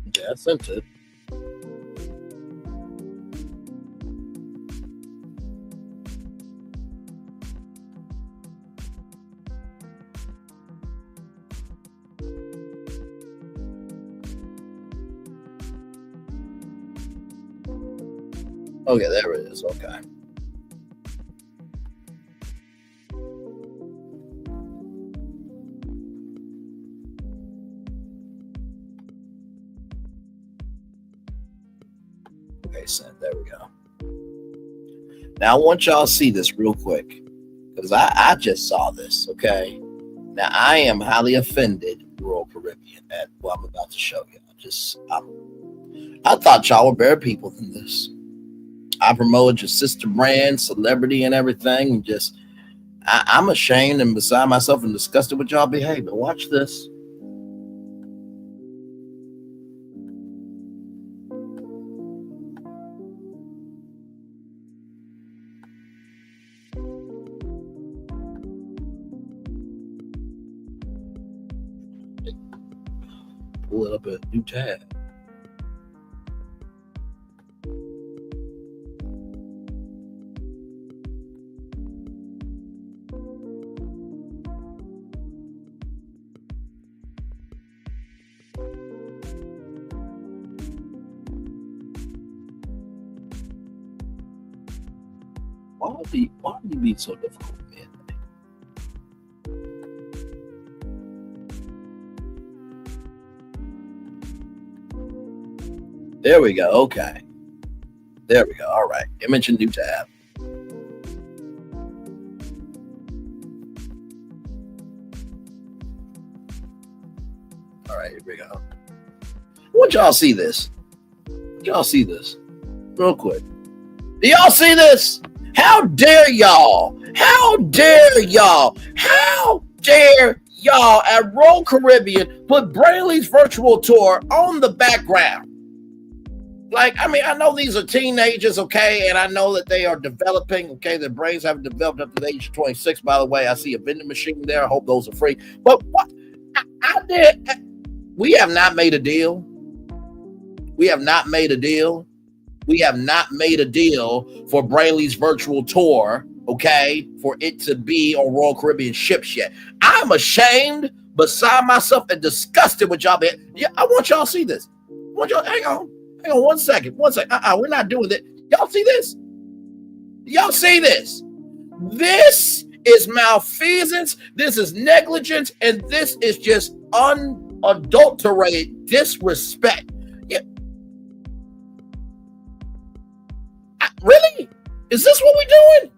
Okay, I sent it. Okay, there it is. Okay. Okay, send. There we go. Now I want y'all to see this real quick because I just saw this. Okay. Now, I am highly offended, Royal Caribbean, at what I'm about to show you. I thought y'all were better people than this. I promoted your sister brand, celebrity, and everything. And just, I'm ashamed and beside myself and disgusted with y'all behavior. Watch this. Pull it up a new tab. Why would you be so difficult, man? There we go. Okay. There we go. All right. Image and new tab. All right. Here we go. I want y'all to see this. Y'all see this real quick. Do y'all see this? How dare y'all? How dare y'all? How dare y'all at Royal Caribbean put Brainley's virtual tour on the background? Like, I mean, I know these are teenagers, okay, and I know that they are developing, okay, their brains haven't developed up to the age of 26, by the way. I see a vending machine there. I hope those are free. But what? We have not made a deal. We have not made a deal. We have not made a deal for Brainley's virtual tour, okay, for it to be on Royal Caribbean ships yet. I'm ashamed, beside myself, and disgusted with y'all. Yeah, I want y'all to see this. I want y'all, hang on 1 second. We're not doing that. Y'all see this? Y'all see this? This is malfeasance. This is negligence, and this is just unadulterated disrespect. Yeah. Really? Is this what we're doing?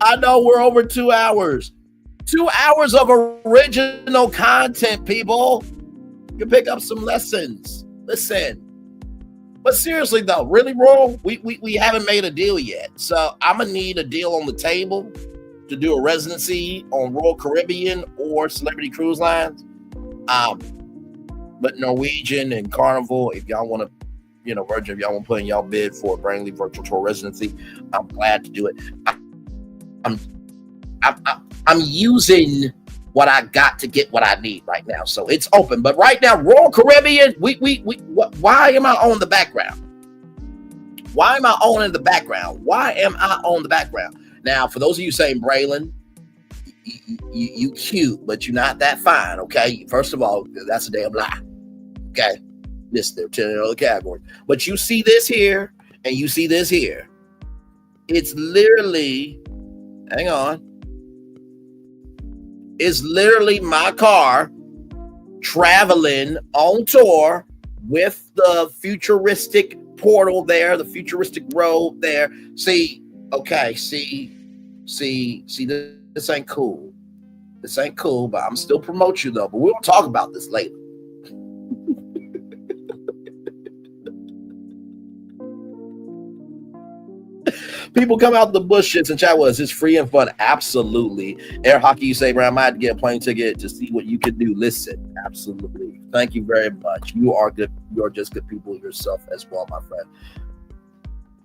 I know we're over 2 hours. 2 hours of original content, people. You pick up some lessons. Listen. But seriously, though, really, Royal, we haven't made a deal yet. So I'm going to need a deal on the table to do a residency on Royal Caribbean or Celebrity Cruise Lines. But Norwegian and Carnival, if y'all want to, Virgin, if y'all want to put in y'all bid for a Brainley virtual tour residency, I'm glad to do it. I'm using what I got to get what I need right now, so it's open. But right now, Royal Caribbean, why am I on the background? Why am I on the background? Why am I on the background? Now, for those of you saying, Braylon, you cute, but you're not that fine, okay? First of all, that's a damn lie, okay? This, they're 10 other categories. But you see this here, and you see this here. It's literally, hang on. It's literally my car traveling on tour with the futuristic portal there, the futuristic road there. See, okay, see, this ain't cool. This ain't cool, but I'm still promote you though. But we'll talk about this later. People come out the bushes and chat with us. It's free and fun. Absolutely. Air hockey, you say, Brown, I might have to get a plane ticket to see what you can do. Listen, absolutely. Thank you very much. You are good. You are just good people yourself as well, my friend.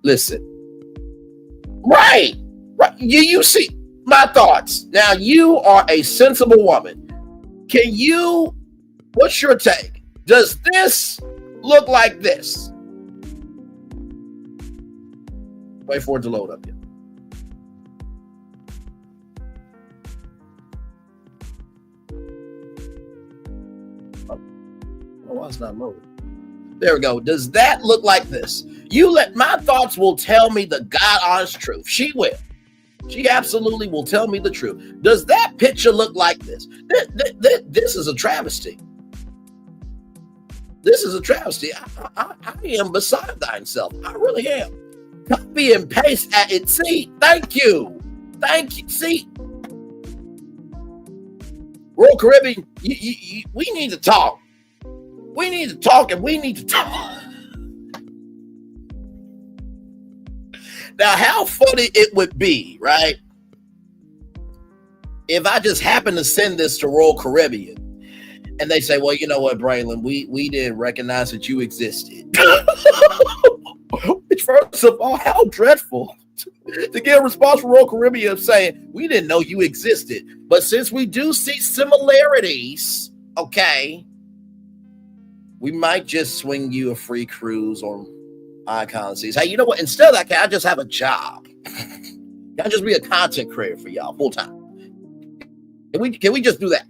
Listen. Right. You see my thoughts. Now, you are a sensible woman. What's your take? Does this look like this? Wait for it to load up. Oh, it's not loaded. There we go. Does that look like this? My thoughts will tell me the God honest truth. She will. She absolutely will tell me the truth. Does that picture look like this? This is a travesty. This is a travesty. I am beside thyself. I really am. Copy and paste at it. See, thank you. See, Royal Caribbean, we need to talk. We need to talk, and we need to talk. Now, how funny it would be, right? If I just happen to send this to Royal Caribbean and they say, well, you know what, Braylon, we didn't recognize that you existed. Which, first of all, how dreadful to get a response from Royal Caribbean saying, we didn't know you existed. But since we do see similarities, okay, we might just swing you a free cruise on Icon Seas. Hey, you know what? Instead of that, can I just have a job? Can I just be a content creator for y'all full time? Can we just do that?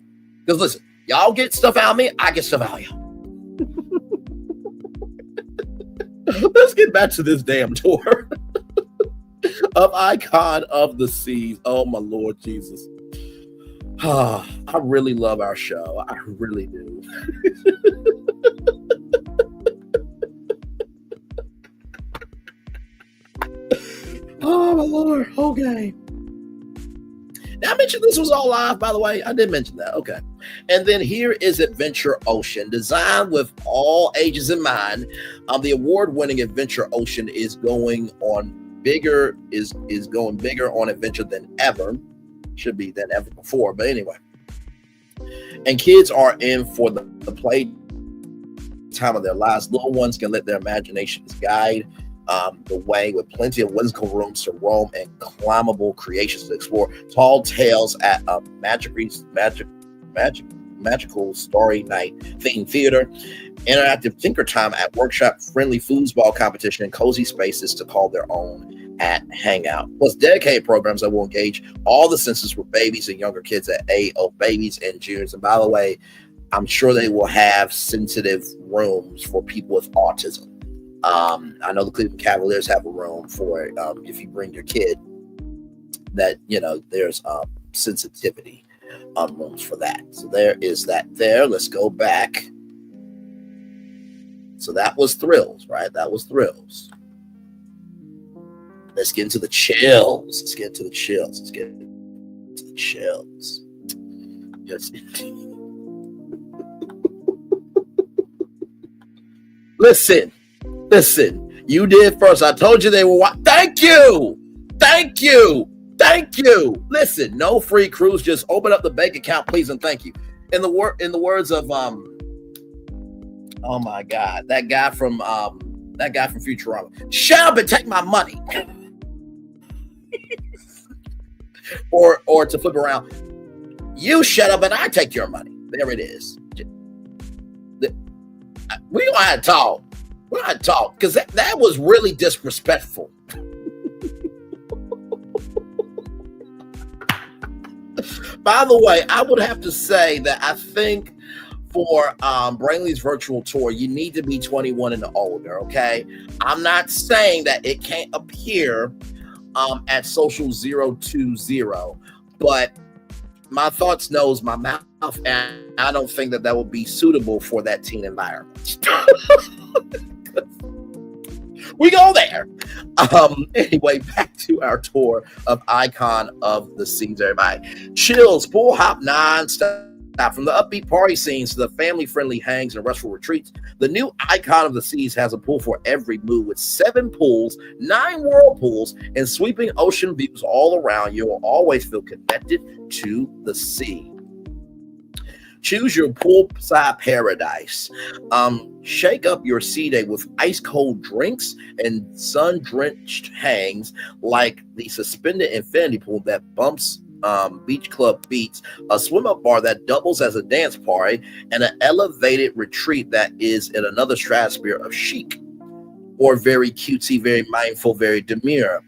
Because listen, y'all get stuff out of me, I get stuff out of y'all. Let's get back to this damn tour of Icon of the Seas. Oh my Lord Jesus. I really love our show. I really do. Oh my Lord. Okay. Now, I mentioned this was all live, by the way. I did mention that. Okay. And then here is Adventure Ocean, designed with all ages in mind. The award-winning Adventure Ocean is going bigger on adventure than ever. Should be than ever before, but anyway. And kids are in for the play time of their lives. Little ones can let their imaginations guide the way, with plenty of whimsical rooms to roam and climbable creations to explore. Tall tales at a magical story night themed theater, interactive tinker time at workshop, friendly foosball competition, and cozy spaces to call their own at Hangout. Plus dedicated programs that will engage all the senses for babies and younger kids at babies and juniors. And by the way, I'm sure they will have sensitive rooms for people with autism. I know the Cleveland Cavaliers have a room for it. If you bring your kid, that, you know, there's sensitivity rooms for that. So there is that there. Let's go back. So that was Thrills, right? That was Thrills. Let's get into the chills. Let's get into the chills. Let's get into the chills. Yes, indeed. Listen, you did first. I told you they were. Thank you. Listen, no free cruise. Just open up the bank account, please, and thank you. In the words of oh my God, that guy from Futurama. Shut up and take my money. or to flip around, you shut up and I take your money. There it is. We gonna have to talk. We're not talk, because that was really disrespectful. By the way, I would have to say that I think for Brainley's virtual tour, you need to be 21 and older, okay? I'm not saying that it can't appear at Social 020, but my thoughts knows my mouth, and I don't think that would be suitable for that teen environment. We go there. Anyway, back to our tour of Icon of the Seas, everybody. Chills, pool hop non-stop. From the upbeat party scenes to the family-friendly hangs and restful retreats, the new Icon of the Seas has a pool for every mood with 7 pools, 9 whirlpools, and sweeping ocean views all around. You will always feel connected to the sea. Choose your poolside paradise. Shake up your sea day with ice-cold drinks and sun-drenched hangs like the suspended infinity pool that bumps beach club beats, a swim-up bar that doubles as a dance party, and an elevated retreat that is in another stratosphere of chic, or very cutesy, very mindful, very demure.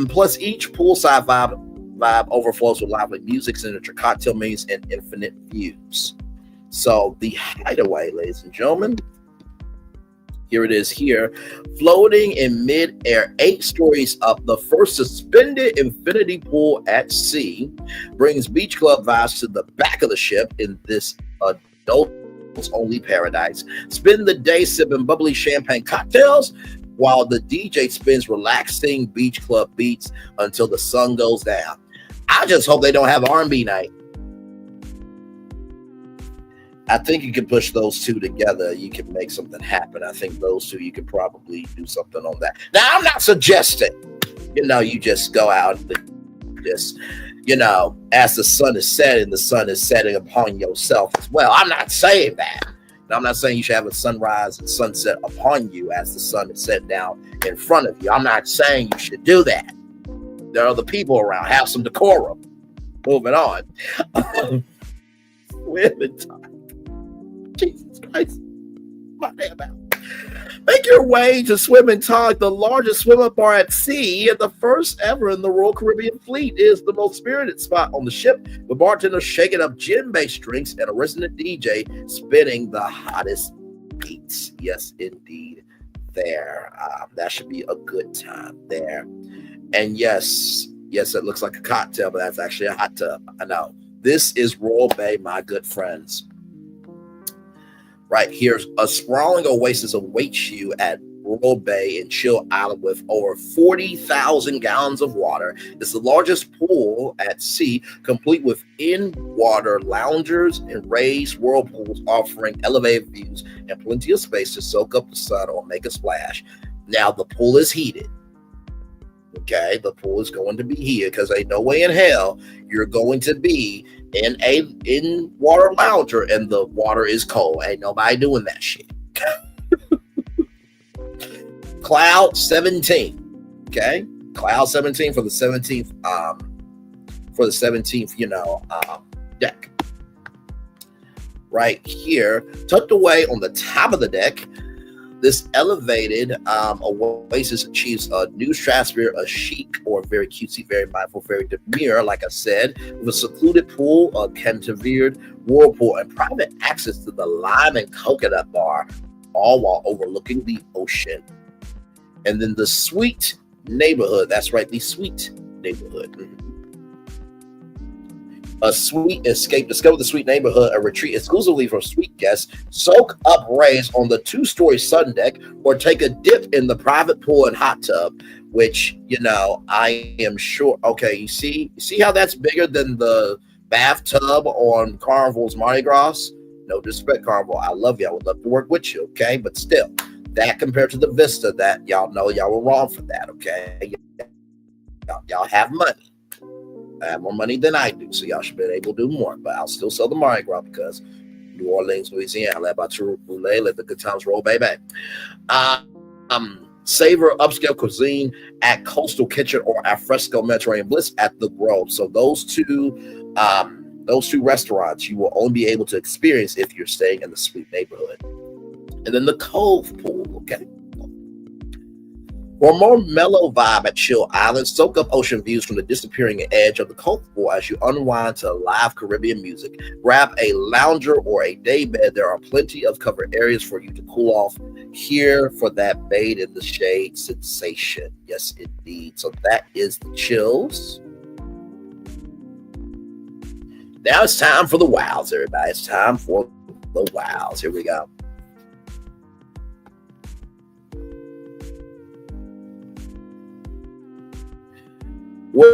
Plus, each poolside vibe overflows with lively music, signature cocktail menus, and infinite views. So the Hideaway, ladies and gentlemen, here it is here, floating in mid-air 8 stories up, the first suspended infinity pool at sea brings beach club vibes to the back of the ship in this adult only paradise. Spend the day sipping bubbly champagne cocktails while the DJ spins relaxing beach club beats until the sun goes down. I just hope they don't have R&B night. I think you can push those two together. You can make something happen. I think those two, you could probably do something on that. Now, I'm not suggesting, you just go out and just, as the sun is setting, the sun is setting upon yourself as well. I'm not saying that. I'm not saying you should have a sunrise and sunset upon you as the sun is set down in front of you. I'm not saying you should do that. There are other people around. Have some decorum. Moving on. Women time. Jesus Christ. My damn out. Make your way to Swim and Talk, the largest swim-up bar at sea and the first ever in the Royal Caribbean fleet. Is the most spirited spot on the ship, with bartenders shaking up gin-based drinks and a resident DJ spinning the hottest beats. Yes, indeed. There. That should be a good time there. And yes, it looks like a cocktail, but that's actually a hot tub. I know. This is Royal Bay, my good friends. Right here, a sprawling oasis awaits you at Royal Bay and Chill Island with over 40,000 gallons of water. It's the largest pool at sea, complete with in-water loungers and raised whirlpools offering elevated views and plenty of space to soak up the sun or make a splash. Now, the pool is heated. Okay, the pool is going to be heated because ain't no way in hell you're going to be in a in-water lounger and the water is cold. Ain't nobody doing that shit. Cloud 17. Okay, Cloud 17 for the 17th. Deck. Right here, tucked away on the top of the deck. This elevated oasis achieves a new stratosphere, a chic or very cutesy, very mindful, very demure, like I said, with a secluded pool, a cantilevered whirlpool, and private access to the lime and coconut bar, all while overlooking the ocean. And then the sweet neighborhood. That's right, the sweet neighborhood. A sweet escape. Discover the sweet neighborhood, a retreat exclusively for sweet guests. Soak up rays on the 2-story sun deck or take a dip in the private pool and hot tub, which, I am sure. Okay, you see how that's bigger than the bathtub on Carnival's Mardi Gras? No disrespect, Carnival. I love you. I would love to work with you, okay? But still, that compared to the Vista, that y'all know y'all were wrong for that, okay? Y'all have money. I have more money than I do, so y'all should be able to do more. But I'll still sell the Mardi Gras because New Orleans, Louisiana, let the good times roll, baby. Savor upscale cuisine at Coastal Kitchen or Alfresco Mediterranean Bliss at the Grove. So those two restaurants you will only be able to experience if you're staying in the sweet neighborhood. And then the Cove Pool, okay? For a more mellow vibe at Chill Island, soak up ocean views from the disappearing edge of the Cove Pool as you unwind to live Caribbean music. Grab a lounger or a day bed. There are plenty of covered areas for you to cool off here for that bathe in the shade sensation. Yes, indeed. So that is the chills. Now it's time for the wows, everybody. It's time for the wows. Here we go. What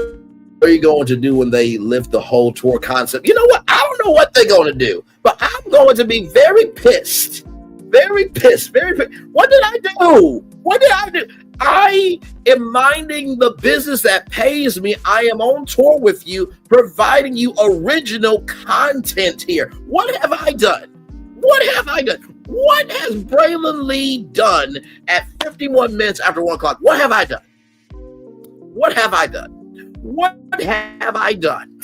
are you going to do when they lift the whole tour concept? You know what? I don't know what they're going to do, but I'm going to be very pissed. Very pissed. Very pissed. What did I do? What did I do? I am minding the business that pays me. I am on tour with you, providing you original content here. What have I done? What have I done? What has Braylon Lee done at 51 minutes after 1 o'clock? What have I done? What have I done? What have I done?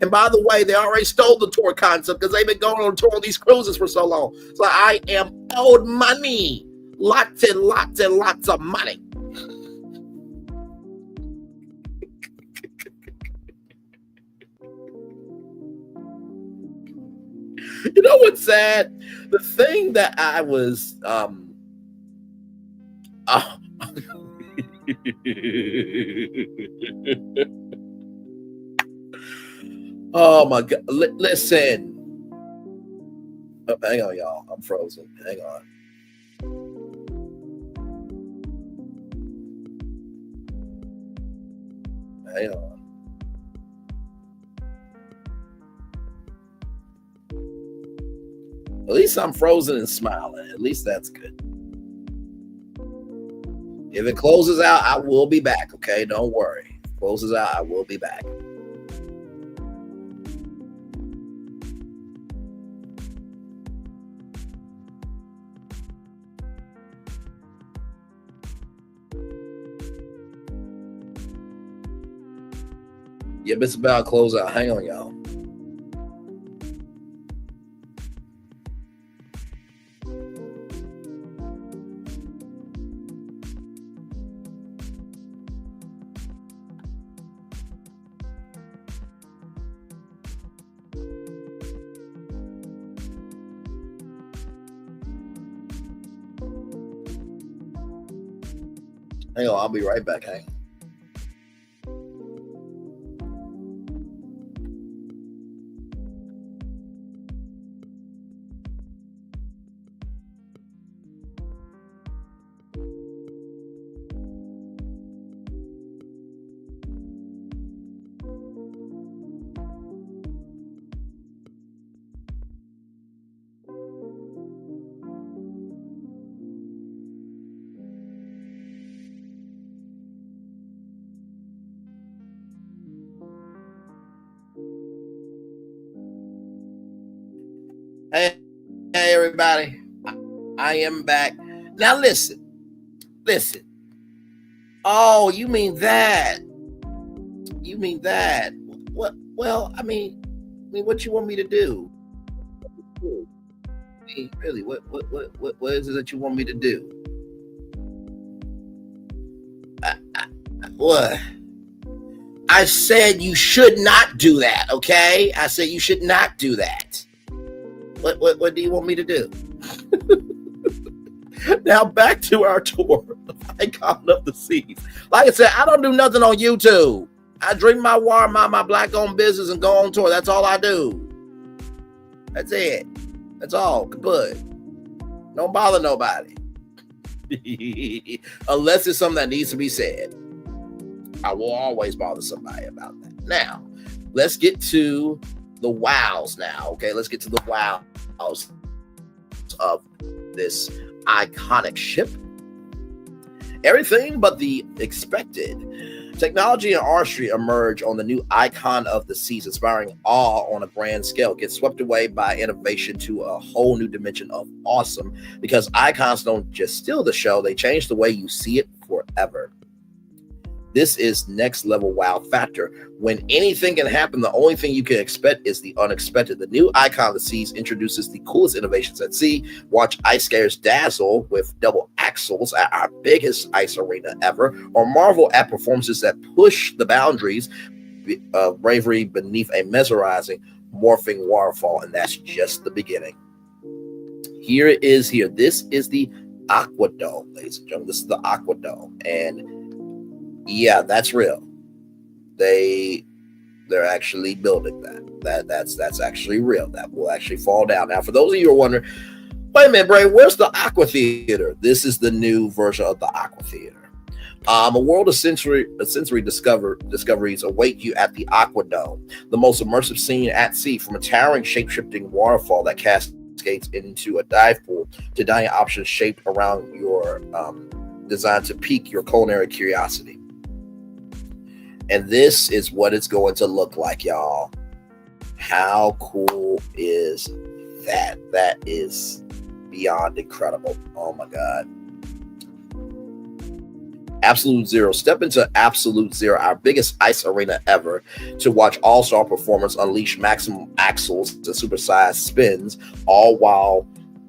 And by the way, they already stole the tour concept because they've been going on tour on these cruises for so long. So I am owed money. Lots and lots and lots of money. You know what's sad? The thing that I was Oh my God! Listen. Oh, hang on, y'all. I'm frozen. Hang on. Hang on. At least I'm frozen and smiling. At least that's good. If it closes out, I will be back. Okay, don't worry. If it closes out, I will be back. Yep, it's about to close out. Hang on, y'all. Hang on, I'll be right back. Hang on. Hey, everybody. I am back. Now listen. Oh, you mean that? What? Well, I mean, what you want me to do? I mean, really, what is it that you want me to do? What? I said you should not do that, okay? I said you should not do that. What do you want me to do? Now back to our tour of Icon of the Seas. Like I said, I don't do nothing on YouTube. I drink my water, mind my black-owned business, and go on tour. That's all I do. That's it. That's all. Kaput. Don't bother nobody. Unless it's something that needs to be said. I will always bother somebody about that. Now, let's get to the wows now. Okay, let's get to the wows of this iconic ship. Everything but the expected. Technology and artistry emerge on the new Icon of the Seas, inspiring awe on a grand scale, get swept away by innovation to a whole new dimension of awesome, because icons don't just steal the show, they change the way you see it forever. This is next level wow factor. When anything can happen, the only thing you can expect is the unexpected. The new Icon of the Seas introduces the coolest innovations at sea. Watch ice skaters dazzle with double axles at our biggest ice arena ever, or marvel at performances that push the boundaries of bravery beneath a mesmerizing, morphing waterfall. And that's just the beginning. Here it is here. This is the Aquadome, ladies and gentlemen. This is the Aquadome. And yeah, that's real. They're actually building that. That's actually real. That will actually fall down. Now, for those of you who are wondering, wait a minute, Bray, where's the Aqua Theater? This is the new version of the Aqua Theater. A world of sensory discoveries await you at the Aquadome, the most immersive scene at sea, from a towering, shape-shifting waterfall that cascades into a dive pool to dining options shaped around your designed to pique your culinary curiosity. And this is what it's going to look like, y'all. How cool is that? That is beyond incredible. Oh my God. Absolute Zero. Step into Absolute Zero, our biggest ice arena ever, to watch all-star performers unleash maximum axles to supersized spins, all while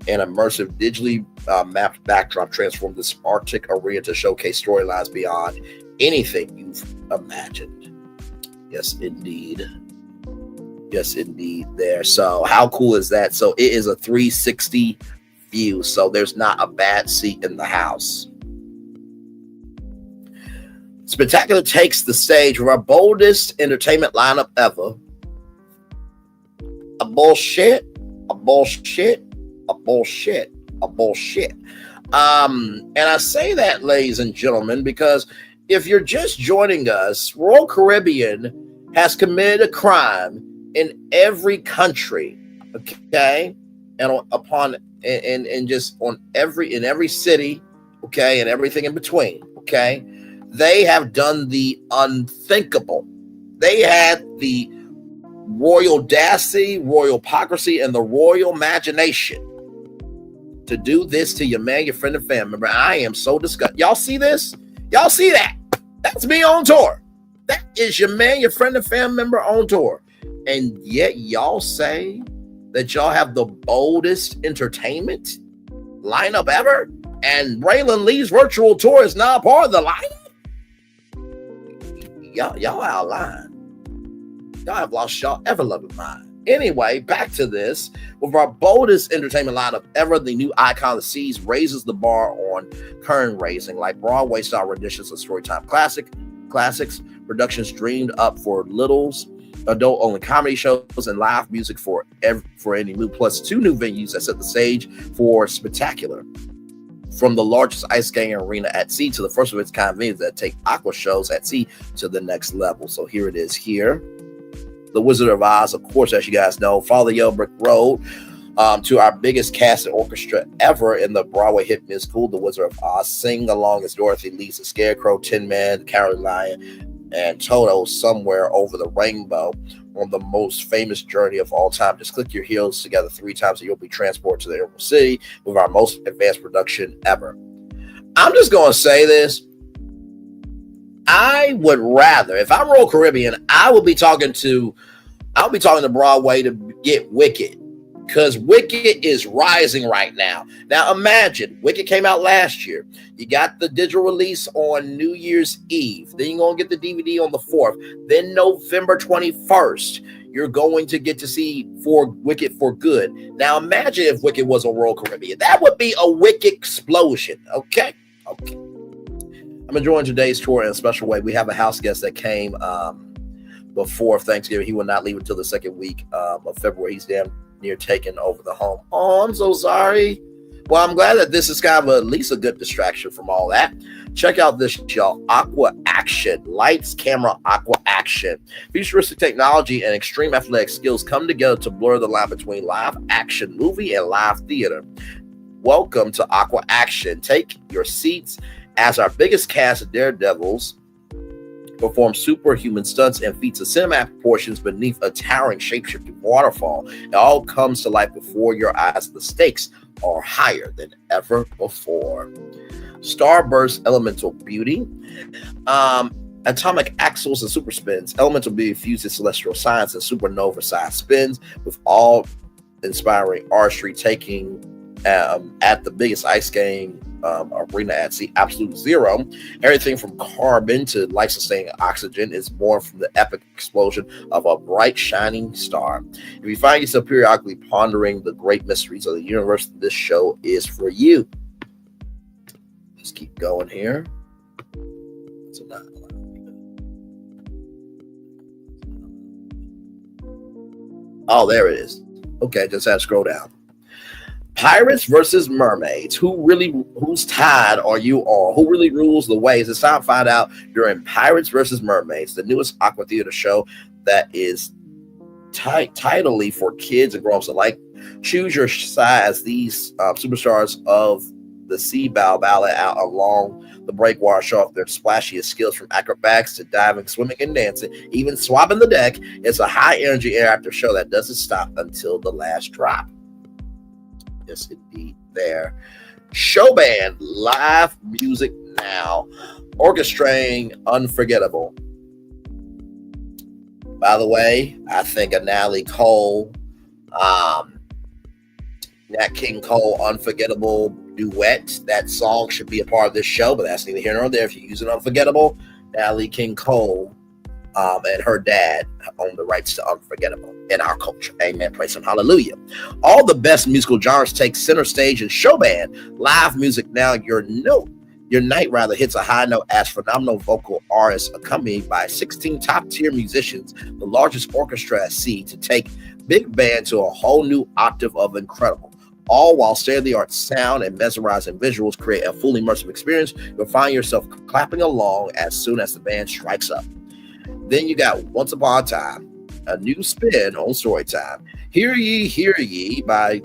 an immersive digitally mapped backdrop transformed this Arctic arena to showcase storylines beyond anything you've imagined. Yes, indeed. Yes, indeed. There. So how cool is that? So it is a 360 view. So there's not a bad seat in the house. Spectacular takes the stage with our boldest entertainment lineup ever. bullshit, a bullshit, a bullshit, a bullshit. And I say that, ladies and gentlemen, because if you're just joining us, Royal Caribbean has committed a crime in every country, okay, and just in every city, okay, and everything in between, okay. They have done the unthinkable. They had the royal audacity, royal hypocrisy, and the royal imagination to do this to your man, your friend, and family member. I am so disgusted. Y'all see this? Y'all see that? That's me on tour. That is your man, your friend, and family member on tour. And yet y'all say that y'all have the boldest entertainment lineup ever, and Braylon Lee's virtual tour is not part of the lineup? Y'all out of line. Y'all have lost y'all ever-loving mind. Anyway, back to this. With our boldest entertainment lineup ever, the new icon of the seas raises the bar on curtain raising, like Broadway-style renditions of Storytime classics, productions dreamed up for littles, adult-only comedy shows, and live music for any mood, plus 2 new venues that set the stage for spectacular. From the largest ice skating arena at sea to the first of its kind venues that take aqua shows at sea to the next level. So here it is here. The Wizard of Oz, of course, as you guys know, follow the Yellow Brick Road to our biggest cast and orchestra ever in the Broadway hit musical, The Wizard of Oz. Sing along as Dorothy leads the Scarecrow, Tin Man, the Cowardly Lion, and Toto somewhere over the rainbow on the most famous journey of all time. Just click your heels together 3 times and you'll be transported to the Emerald City with our most advanced production ever. I'm just going to say this. I would rather, if I'm Royal Caribbean, I'll be talking to Broadway to get Wicked, because Wicked is rising right now. Now imagine, Wicked came out last year. You got the digital release on New Year's Eve. Then you're going to get the DVD on the 4th. Then November 21st, you're going to get to see Wicked for good. Now imagine if Wicked was on Royal Caribbean. That would be a Wicked explosion, okay? Okay. I'm enjoying today's tour in a special way. We have a house guest that came before Thanksgiving. He will not leave until the second week of February. He's damn near taking over the home. Oh, I'm so sorry. Well, I'm glad that this is kind of at least a good distraction from all that. Check out this, y'all. Aqua Action. Lights, camera, Aqua Action. Futuristic technology and extreme athletic skills come together to blur the line between live action movie and live theater. Welcome to Aqua Action. Take your seats as our biggest cast of daredevils perform superhuman stunts and feats of cinematic proportions beneath a towering shape-shifting waterfall. It all comes to life before your eyes. The stakes are higher than ever before. Starburst Elemental Beauty. Atomic axles and super spins. Elemental Beauty fuses celestial science and supernova-sized spins with all inspiring artistry, taking at the biggest ice skating arena at sea, Absolute Zero. Everything from carbon to life-sustaining oxygen is born from the epic explosion of a bright, shining star. If you find yourself periodically pondering the great mysteries of the universe, this show is for you. Let's keep going here. Oh, there it is. Okay, just had to scroll down. Pirates versus mermaids. Whose tide are you on? Who really rules the waves? It's time to find out during Pirates versus Mermaids, the newest aqua theater show that is tidally for kids and grown-ups alike. Choose your side as these superstars of the sea bow ballet out along the breakwater show off their splashiest skills, from acrobatics to diving, swimming, and dancing, even swabbing the deck. It's a high-energy interactive show that doesn't stop until the last drop. Yes, indeed. There. Show band, live music now, orchestrating Unforgettable. By the way, I think a Natalie Cole, Nat King Cole, Unforgettable duet. That song should be a part of this show, but that's neither here nor there. If you're using Unforgettable, Natalie King Cole and her dad own the rights to Unforgettable in our culture. Amen. Praise him. Hallelujah. All the best musical genres take center stage in show band. Live music now. Your night hits a high note as phenomenal vocal artists accompanied by 16 top-tier musicians, the largest orchestra at sea to take big band to a whole new octave of incredible. All while state-of-the-art sound and mesmerizing visuals create a fully immersive experience. You'll find yourself clapping along as soon as the band strikes up. Then you got Once Upon a Time, a new spin on story time. Hear ye, by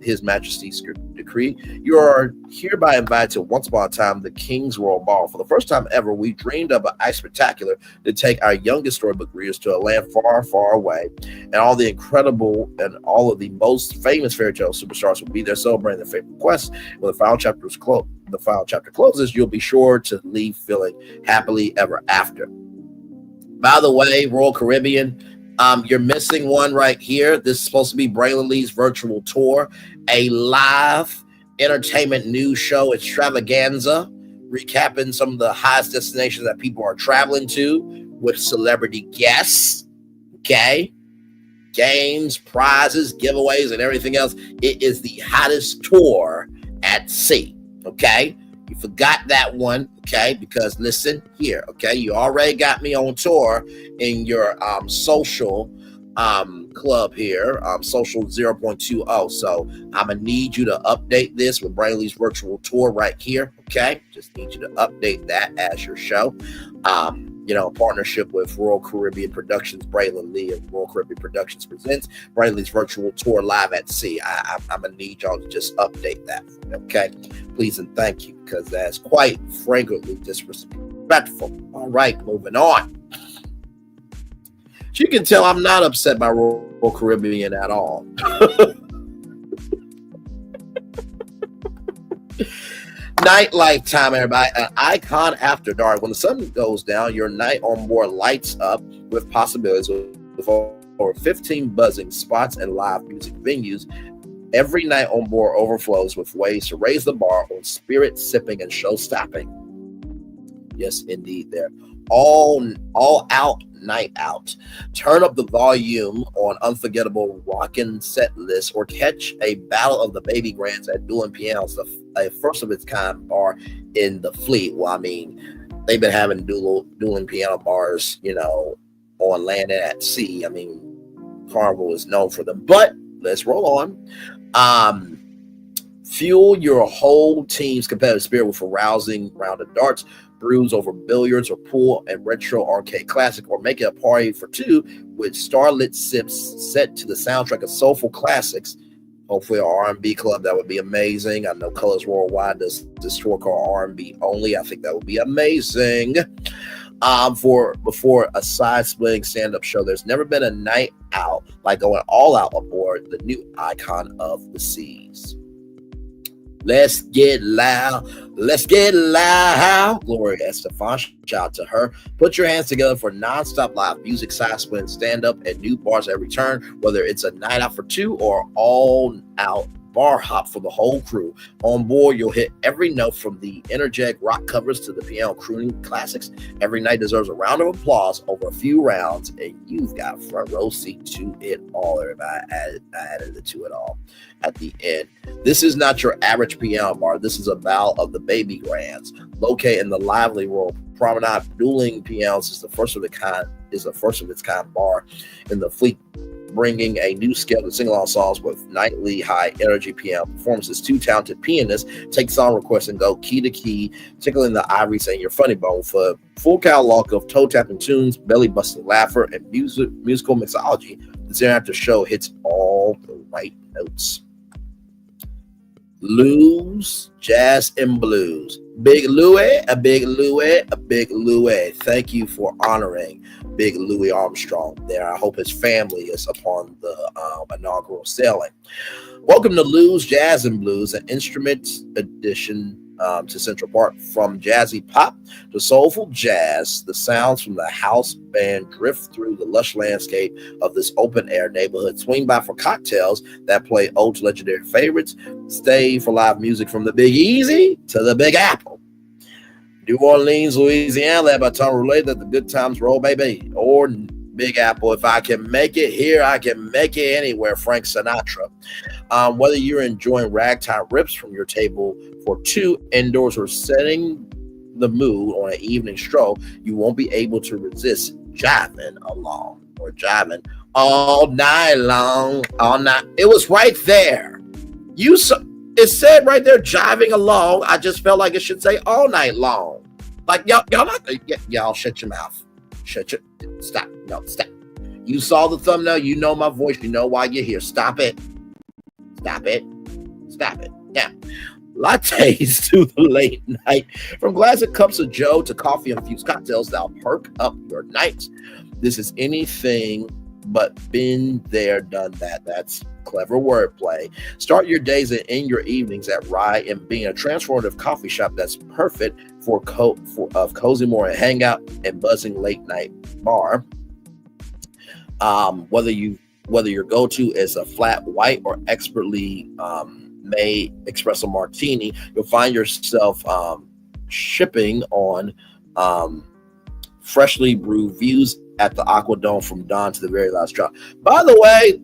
His Majesty's decree. You are hereby invited to Once Upon a Time, the King's Royal Ball. For the first time ever, we dreamed of an ice spectacular to take our youngest storybook readers to a land far, far away. And all the incredible and all of the most famous fairy tale superstars will be there celebrating their favorite quests. When the final chapter closes, you'll be sure to leave feeling happily ever after. By the way, Royal Caribbean, you're missing one right here. This is supposed to be Braylon Lee's virtual tour, a live entertainment news show extravaganza, recapping some of the highest destinations that people are traveling to with celebrity guests, okay? Games, prizes, giveaways, and everything else. It is the hottest tour at sea, okay? You forgot that one, okay? Because listen here, okay? You already got me on tour in your social club here, social 0.20. So I'm gonna need you to update this with Brayley's virtual tour right here, okay? Just need you to update that as your show. Partnership with Royal Caribbean Productions, Braylon Lee and Royal Caribbean Productions presents Brayley's virtual tour live at sea. I'm gonna need y'all to just update that, okay? Please and thank you, because that's quite frankly disrespectful. All right, moving on. You can tell I'm not upset by Royal Caribbean at all. Nightlife time, everybody. An icon after dark. When the sun goes down, your night on board lights up with possibilities with over 15 buzzing spots and live music venues. Every night on board overflows with ways to raise the bar on spirit sipping and show stopping. Yes, indeed, there. All out night out. Turn up the volume on unforgettable rockin' set lists or catch a battle of the baby grands at Dueling Pianos, a first of its kind bar in the fleet. Well, I mean, they've been having dueling piano bars, on land and at sea. I mean, Carnival is known for them, but let's roll on. Fuel your whole team's competitive spirit with a rousing round of darts, brews over billiards or pool and retro arcade classic, or make it a party for two with starlit sips set to the soundtrack of soulful classics. Hopefully an R&B club, that would be amazing. I know Colors Worldwide does this tour called R&B only. I think that would be amazing. Before a side-splitting stand-up show, there's never been a night out like going all out aboard the new icon of the seas. Let's get loud. Let's get loud. Gloria Estefan, shout out to her. Put your hands together for non-stop live music, side spin, stand-up, and new bars every turn, whether it's a night out for two or all-out bar hop for the whole crew. On board, you'll hit every note from the energetic rock covers to the piano crooning classics. Every night deserves a round of applause over a few rounds, and you've got front row seat to it all. Everybody added it to it all at the end. This is not your average piano bar. This is a battle of the baby grands. Located in the lively Royal Promenade, Dueling Pianos is the first of its kind bar in the fleet, bringing a new scale to sing-along songs with nightly high-energy piano performances. Two talented pianists take song requests and go key to key, tickling the ivories and your funny bone for a full catalog of toe-tapping tunes, belly-busting laughter, and musical mixology. This interactive show hits all the right notes. Lou's Jazz and Blues. Big Louie, a big Louie, a big Louie. Thank you for honoring Big Louis Armstrong there. I hope his family is upon the inaugural sailing. Welcome to Lou's Jazz and Blues, an instrument addition to Central Park. From jazzy pop to soulful jazz, the sounds from the house band drift through the lush landscape of this open-air neighborhood. Swing by for cocktails that play old legendary favorites. Stay for live music from the Big Easy to the Big Apple. New Orleans, Louisiana, led by Tom Roulette, let the good times roll, baby. Or Big Apple, if I can make it here, I can make it anywhere, Frank Sinatra. Whether you're enjoying ragtime rips from your table for two indoors or setting the mood on an evening stroll, you won't be able to resist jiving along. or jiving all night long, all night. It was right there. You saw, it said right there, jiving along. I just felt like it should say all night long. Like y'all not, y'all shut your mouth. Stop. No, stop. You saw the thumbnail. You know my voice. You know why you're here. Stop it. Stop it. Stop it. Now, lattes to the late night. From glass and cups of Joe to coffee-infused cocktails that'll perk up your nights. This is anything but been there, done that. That's clever wordplay. Start your days and end your evenings at Rye and being a transformative coffee shop that's perfect for cozy morning hangout and buzzing late night bar. Whether your go-to is a flat white or expertly made espresso martini, you'll find yourself shipping on freshly brewed views at the Aqua Dome from dawn to the very last drop. By the way,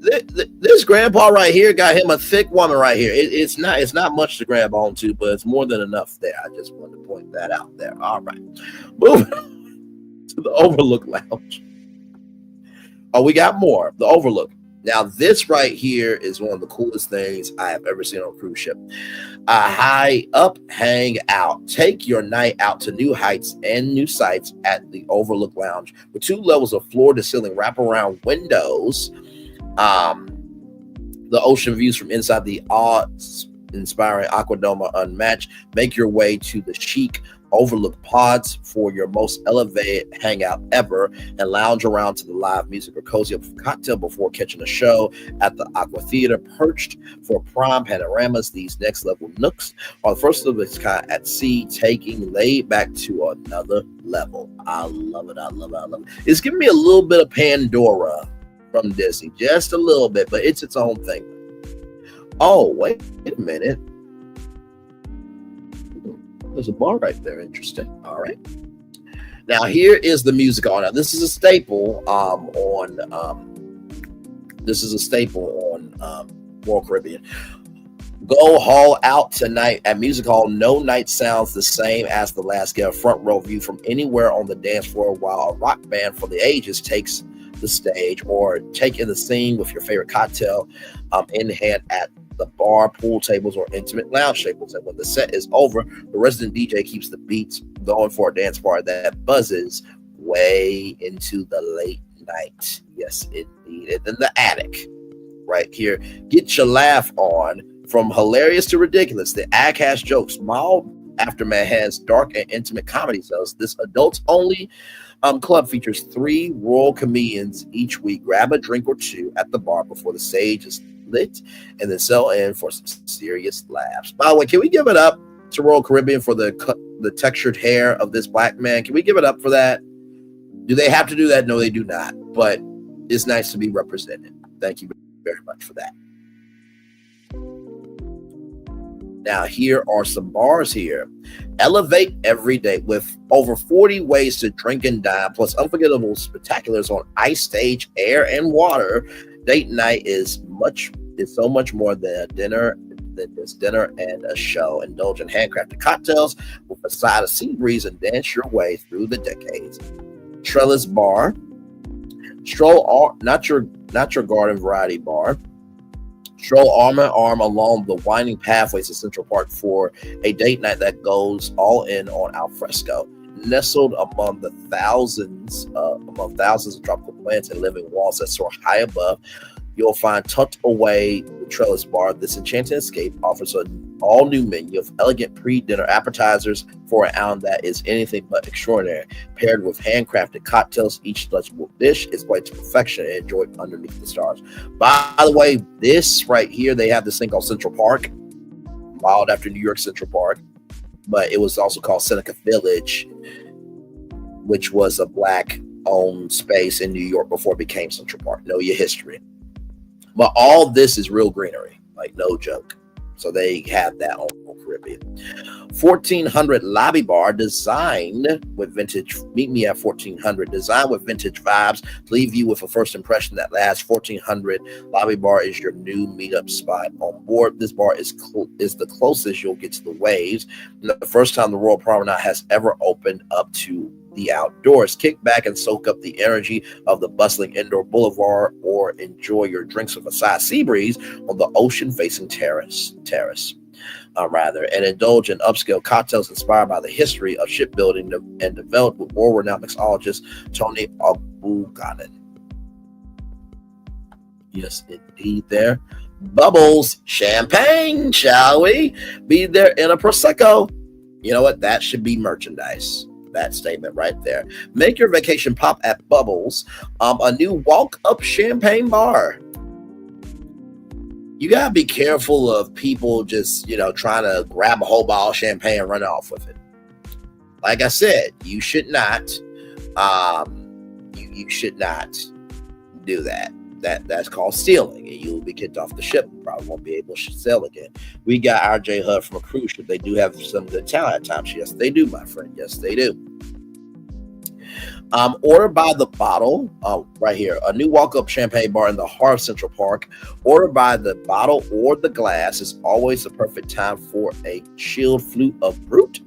this grandpa right here got him a thick woman right here. It's not much to grab onto, but it's more than enough there. I just wanted to point that out there. All right, moving to the Overlook Lounge. Oh, we got more. The Overlook. Now, this right here is one of the coolest things I have ever seen on a cruise ship. A high up hangout. Take your night out to new heights and new sights at the Overlook Lounge with 2 levels of floor-to-ceiling wraparound windows. The ocean views from inside the awe-inspiring Aquadome are unmatched. Make your way to the chic Overlook pods for your most elevated hangout ever and lounge around to the live music or cozy up a cocktail before catching a show at the Aqua Theater. Perched for prime panoramas, these next level nooks are the first of its kind at sea, taking laid back to another level. I love it. I love it. I love it. It's giving me a little bit of Pandora from Disney, just a little bit, but it's its own thing. Oh, wait a minute. There's a bar right there. Interesting. All right. Now here is the music hall. Now this is a staple on Royal Caribbean. Go haul out tonight at Music Hall. No night sounds the same as the last. Get a front row view from anywhere on the dance floor while a rock band for the ages takes the stage, or take in the scene with your favorite cocktail in hand at the bar, pool tables, or intimate lounge tables. And when the set is over, the resident DJ keeps the beats going for a dance party that buzzes way into the late night. Yes, indeed. And then the attic right here. Get your laugh on. From hilarious to ridiculous, the Acast jokes, mild aftermath has dark and intimate comedy zones. This adults-only club features 3 royal comedians each week. Grab a drink or 2 at the bar before the stage is lit, and then settle in for some serious laughs. By the way, can we give it up to Royal Caribbean for the textured hair of this black man? Can we give it up for that? Do they have to do that? No, they do not. But it's nice to be represented. Thank you very much for that. Now, here are some bars here. Elevate every day with over 40 ways to drink and dine, plus unforgettable spectaculars on ice, stage, air, and water. Date night is so much more than dinner and a show. Indulge in handcrafted cocktails with a side of sea breeze and dance your way through the decades. Trellis Bar. Stroll, not your garden variety bar. Stroll arm in arm along the winding pathways of Central Park for a date night that goes all in on alfresco. Nestled among thousands of tropical plants and living walls that soar high above, you'll find tucked away the Trellis Bar. This enchanting escape offers an all-new menu of elegant pre-dinner appetizers for an island that is anything but extraordinary. Paired with handcrafted cocktails, each delectable dish is played to perfection and enjoyed underneath the stars. By the way, this right here, they have this thing called Central Park, modeled after New York Central Park, but it was also called Seneca Village, which was a black-owned space in New York before it became Central Park. Know your history. But all this is real greenery, like no joke. So they have that on Caribbean. 1400 Lobby Bar, designed with vintage. Meet me at 1400, designed with vintage vibes. Leave you with a first impression that lasts. 1400 Lobby Bar is your new meetup spot on board. This bar is the closest you'll get to the waves. And the first time the Royal Promenade has ever opened up to the outdoors. Kick back and soak up the energy of the bustling indoor boulevard, or enjoy your drinks with a side sea breeze on the ocean-facing terrace, and indulge in upscale cocktails inspired by the history of shipbuilding and developed with world-renowned mixologist Tony Abugaden. Yes, indeed. There, bubbles, champagne, shall we? Be there in a prosecco. You know what? That should be merchandise. That statement right there. Make your vacation pop at Bubbles, a new walk-up champagne bar. You gotta be careful of people just, trying to grab a whole bottle of champagne and run off with it. Like I said, you should not. You should not do that. That's called stealing, and you will be kicked off the ship. You probably won't be able to sail again. We got RJ Hud from a cruise ship. They do have some good talent at times. Yes, they do, my friend. Yes, they do. Order by the bottle, right here. A new walk-up champagne bar in the heart of Central Park. Order by the bottle or the glass is always the perfect time for a chilled flute of brut.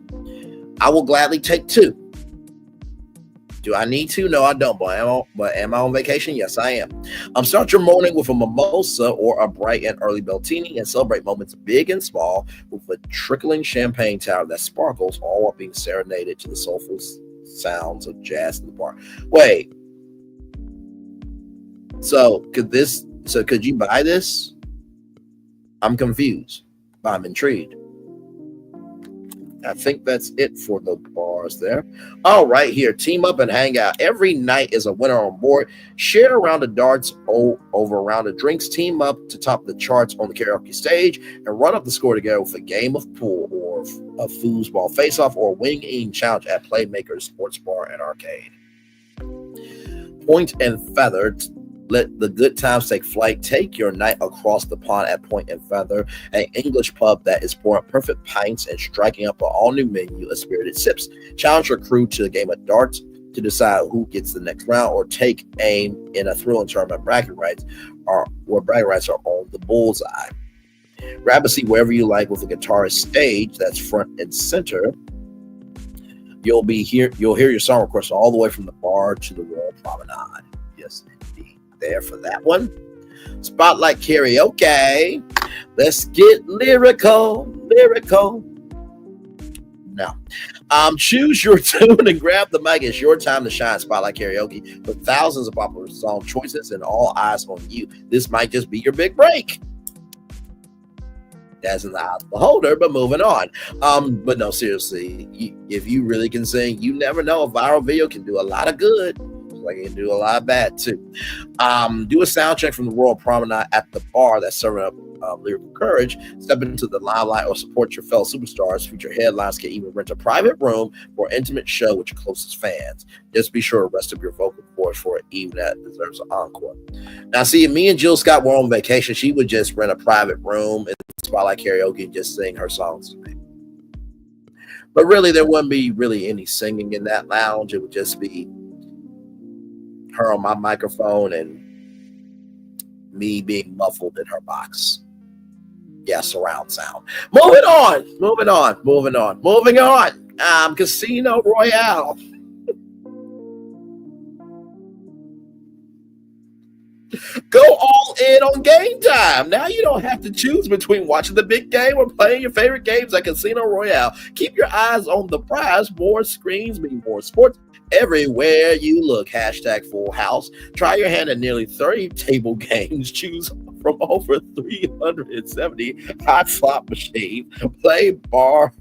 I will gladly take two. Do I need to? No, I don't. But am I on vacation? Yes, I am. Start your morning with a mimosa or a bright and early beltini, and celebrate moments big and small with a trickling champagne tower that sparkles, all while being serenaded to the soulful sounds of jazz in the bar. Wait. So could you buy this? I'm confused, but I'm intrigued. I think that's it for the bars there. All right, here, team up and hang out. Every night is a winner on board. Share a round of darts over a round of drinks. Team up to top the charts on the karaoke stage and run up the score together with a game of pool or a foosball face-off or wing eating challenge at Playmakers Sports Bar and Arcade. Point and Feather. Let the good times take flight. Take your night across the pond at Point and Feather, an English pub that is pouring perfect pints and striking up an all-new menu of spirited sips. Challenge your crew to a game of darts to decide who gets the next round, or take aim in a thrilling tournament bragging rights, where bragging rights are on the bullseye. Grab a seat wherever you like with a guitarist stage that's front and center. You'll hear your song requests all the way from the bar to the Royal Promenade. Yes, indeed. There for that one. Spotlight karaoke. Let's get lyrical. No. Choose your tune and grab the mic. It's your time to shine. Spotlight karaoke with thousands of popular song choices and all eyes on you. This might just be your big break. That's in the eye of the beholder, but moving on. But no, seriously, if you really can sing, you never know. A viral video can do a lot of good. Like it can do a lot of bad too. Do a sound check from the Royal Promenade at the bar that's serving up lyrical courage. Step into the limelight or support your fellow superstars. Future headlines can even rent a private room for an intimate show with your closest fans. Just be sure to rest up your vocal cords for an evening that deserves an encore. Now, see, me and Jill Scott were on vacation. She would just rent a private room and Spotlight karaoke and just sing her songs to me. But really, there wouldn't be really any singing in that lounge. It would just be her on my microphone and me being muffled in her box. Yeah, surround sound. Moving on. Casino Royale. Go all in on game time. Now you don't have to choose between watching the big game or playing your favorite games at Casino Royale. Keep your eyes on the prize. More screens mean more sports. Everywhere you look, hashtag Full House. Try your hand at nearly 30 table games. Choose from over 370 hot slot machines. Play bar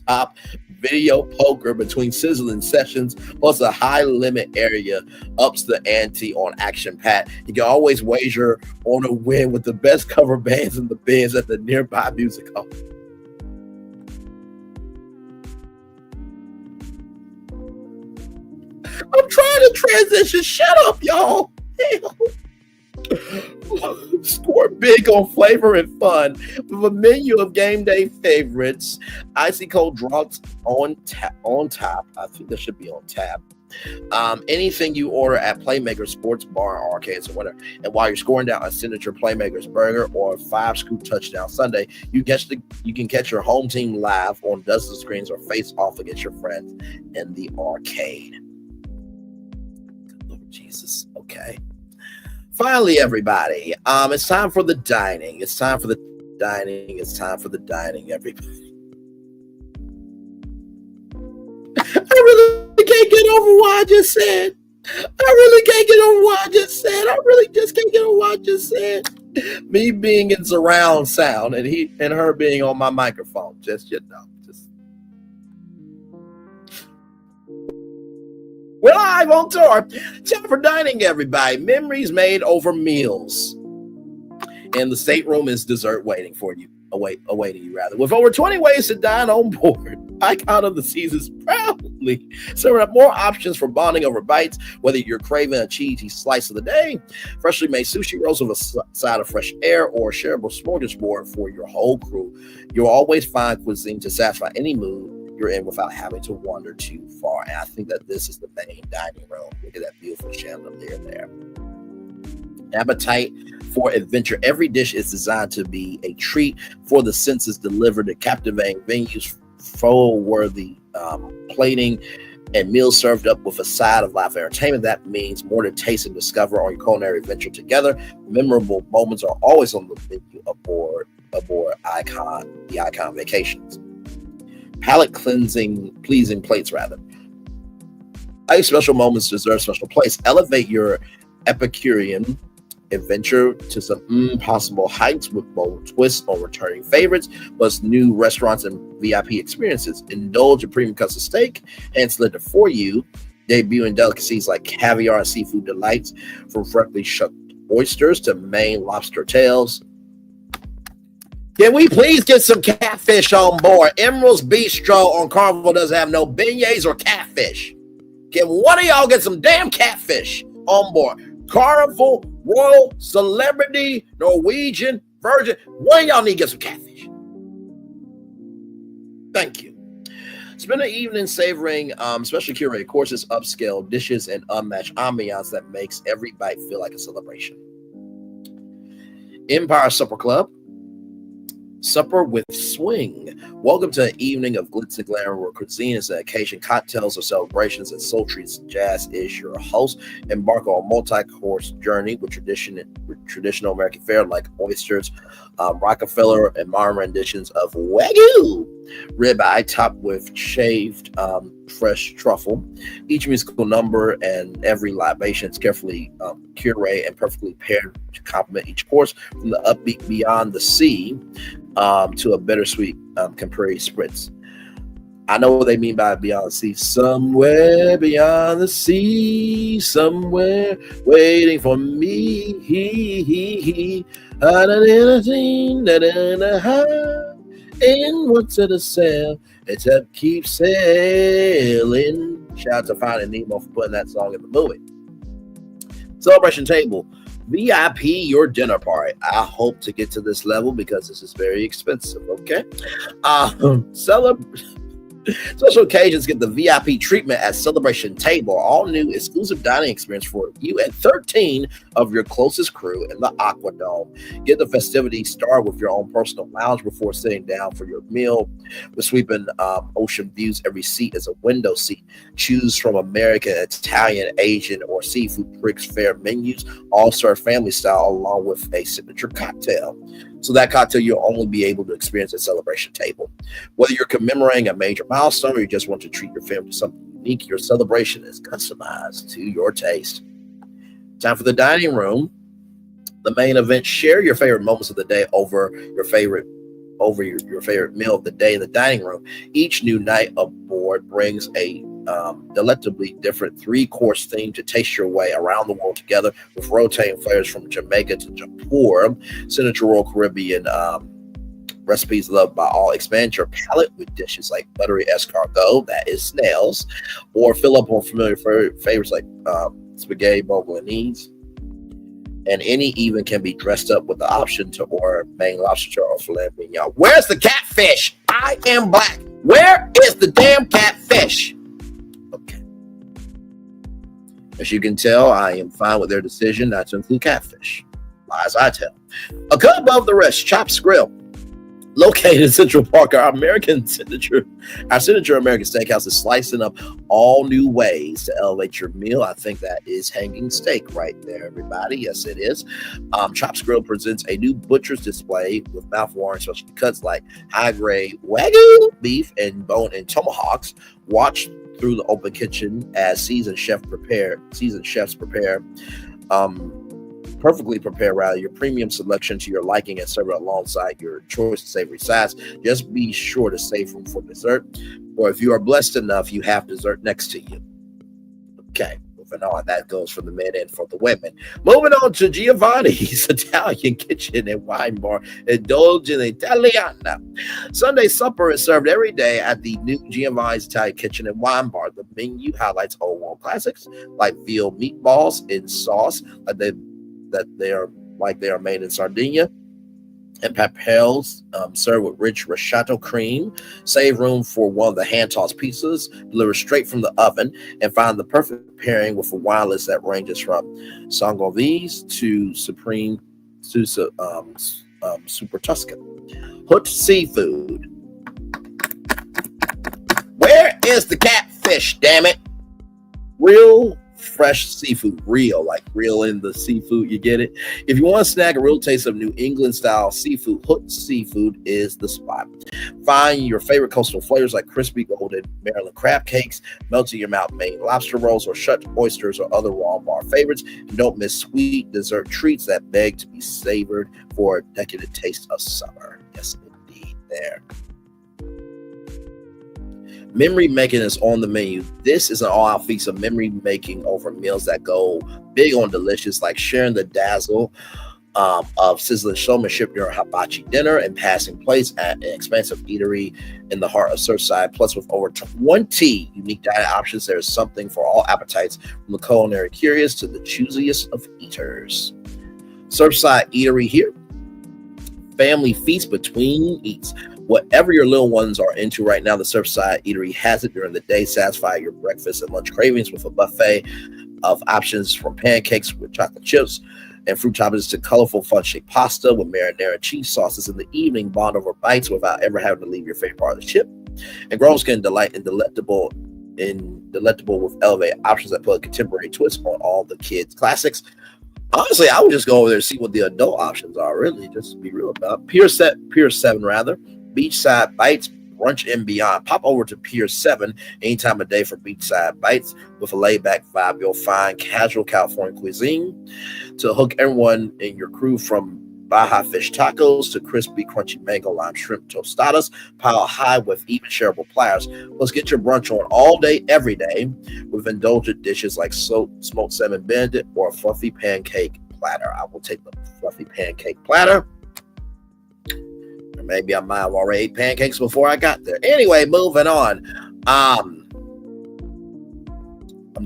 top video poker between sizzling sessions, plus a high limit area ups the ante on action packed. You can always wager on a win with the best cover bands in the bins at the nearby music hall. I'm trying to transition. Shut up, y'all. Score big on flavor and fun with a menu of game day favorites, icy cold draughts on tap. I think that should be on tap. Anything you order at Playmaker Sports Bar, Arcades, or whatever. And while you're scoring down a signature Playmaker's burger or a 5-scoop touchdown Sunday, you can catch your home team live on dozens of screens or face off against your friends in the arcade. Good Lord Jesus. Okay. Finally, everybody, it's time for the dining. It's time for the dining. It's time for the dining, everybody. I really can't get over what I just said. I really can't get over what I just said. I really just can't get over what I just said. Me being in surround sound and he and her being on my microphone. Just, you know, just. We're live on tour. Time for dining, everybody. Memories made over meals. And the stateroom is dessert waiting for you. Awaiting you, rather. With over 20 ways to dine on board, Icon of the Seasons proudly serving up more options for bonding over bites, whether you're craving a cheesy slice of the day, freshly made sushi rolls with a side of fresh air, or a shareable smorgasbord for your whole crew. You'll always find cuisine to satisfy any mood you're in without having to wander too far. And I think that this is the main dining room. Look at that beautiful chandelier there. Appetite for adventure. Every dish is designed to be a treat for the senses, delivered to captivating venues, full-worthy plating, and meals served up with a side of live entertainment. That means more to taste and discover on your culinary adventure together. Memorable moments are always on the menu aboard the Icon Vacations. Palate cleansing, pleasing plates, rather. Special moments deserve special place. Elevate your Epicurean adventure to some impossible heights with bold twists on returning favorites, plus new restaurants and VIP experiences. Indulge in premium custom steak, hand selected for you, debuting delicacies like caviar and seafood delights, from freshly shucked oysters to Maine lobster tails. Can we please get some catfish on board? Emerald's Bistro on Carnival doesn't have no beignets or catfish. Can one of y'all get some damn catfish on board? Carnival, Royal, Celebrity, Norwegian, Virgin. One of y'all need to get some catfish. Thank you. Spend an evening savoring specially curated courses, upscale dishes, and unmatched ambiance that makes every bite feel like a celebration. Empire Supper Club. Supper with Swing. Welcome to an evening of glitz and glamour where cuisine is an occasion, cocktails or celebrations, and sultry jazz is your host. Embark on a multi-course journey with traditional American fare like oysters, Rockefeller, and modern renditions of Wagyu ribeye topped with shaved fresh truffle. Each musical number and every libation is carefully curated and perfectly paired to complement each course, from the upbeat Beyond the Sea to a bittersweet Campari spritz. I know what they mean by Beyond the Sea. Somewhere beyond the sea, somewhere waiting for me. And what's it a sail? It's up, keep sailing. Shout out to Finding Nemo for putting that song in the movie. Celebration table. VIP your dinner party. I hope to get to this level because this is very expensive, okay? Special occasions get the VIP treatment at Celebration Table, all new exclusive dining experience for you and 13 of your closest crew in the Aquadome. Get the festivities started with your own personal lounge before sitting down for your meal. With sweeping ocean views, every seat is a window seat. Choose from American, Italian, Asian, or seafood Briggs fare menus, all served family style, along with a signature cocktail. So that cocktail you'll only be able to experience at Celebration Table. Whether you're commemorating a major milestone or you just want to treat your family to something unique, your celebration is customized to your taste. Time for the dining room. The main event. Share your favorite moments of the day over your favorite meal of the day in the dining room. Each new night aboard brings a delectably different 3-course theme to taste your way around the world together, with rotating flavors from Jamaica to Japan, signature Royal Caribbean recipes loved by all. Expand your palate with dishes like buttery escargot, that is snails, or fill up on familiar favorites like spaghetti bolognese. And any even can be dressed up with the option to order Maine lobster or filet mignon. Where's the catfish? I am black. Where is the damn catfish? Okay. As you can tell, I am fine with their decision not to include catfish. As I tell. A cut above the rest, Chops Grill. Located in Central Park, our signature American steakhouse is slicing up all new ways to elevate your meal. I think that is hanging steak right there, everybody. Yes, it is. Chops Grill presents a new butcher's display with mouth-watering specialty cuts like high-grade Wagyu beef and bone-in tomahawks. Watch through the open kitchen as seasoned chefs prepare perfectly prepare your premium selection to your liking and serve it alongside your choice of savory sides. Just be sure to save room for dessert, or if you are blessed enough, you have dessert next to you. Okay, moving on. That goes for the men and for the women. Moving on to Giovanni's Italian Kitchen and Wine Bar. Indulge in Italiana. Sunday supper is served every day at the new Giovanni's Italian Kitchen and Wine Bar. The menu highlights old world classics like veal meatballs in sauce, they are made in Sardinia, and papels served with rich risotto cream. Save room for one of the hand-tossed pizzas delivered straight from the oven, and find the perfect pairing with a wine list that ranges from Sangiovese to Super Tuscan. Hooked Seafood. Where is the catfish, damn it? Real fresh seafood, real in the seafood, you get it? If you want to snag a real taste of New England style seafood, Hooked Seafood is the spot. Find your favorite coastal flavors like crispy golden Maryland crab cakes, melt in your mouth Maine lobster rolls, or shut oysters or other raw bar favorites. And don't miss sweet dessert treats that beg to be savored for a decadent taste of summer. Yes, indeed, there. Memory making is on the menu. This is an all-out feast of memory making over meals that go big on delicious, like sharing the dazzle of sizzling showmanship during hibachi dinner and passing plates at an expansive eatery in the heart of Surfside. Plus, with over 20 unique dining options, there is something for all appetites, from the culinary curious to the choosiest of eaters. Surfside Eatery here. Family feast between eats. Whatever your little ones are into right now, the Surfside Eatery has it during the day. Satisfy your breakfast and lunch cravings with a buffet of options from pancakes with chocolate chips and fruit toppings to colorful fun-shaped pasta with marinara and cheese sauces. In the evening, bond over bites without ever having to leave your favorite part of the chip. And grown can delight in delectable with elevated options that put a contemporary twist on all the kids' classics. Honestly, I would just go over there and see what the adult options are. Really, just to be real about Pier 7 rather. Beachside Bites, brunch and beyond. Pop over to Pier 7 any time of day for Beachside Bites with a laid-back vibe. You'll find casual California cuisine to hook everyone in your crew, from Baja fish tacos to crispy, crunchy mango lime shrimp tostadas, piled high with even shareable platters. Let's get your brunch on all day, every day, with indulgent dishes like smoked salmon Benedict or a fluffy pancake platter. I will take the fluffy pancake platter. Or maybe I might have already ate pancakes before I got there. Anyway, moving on. I'm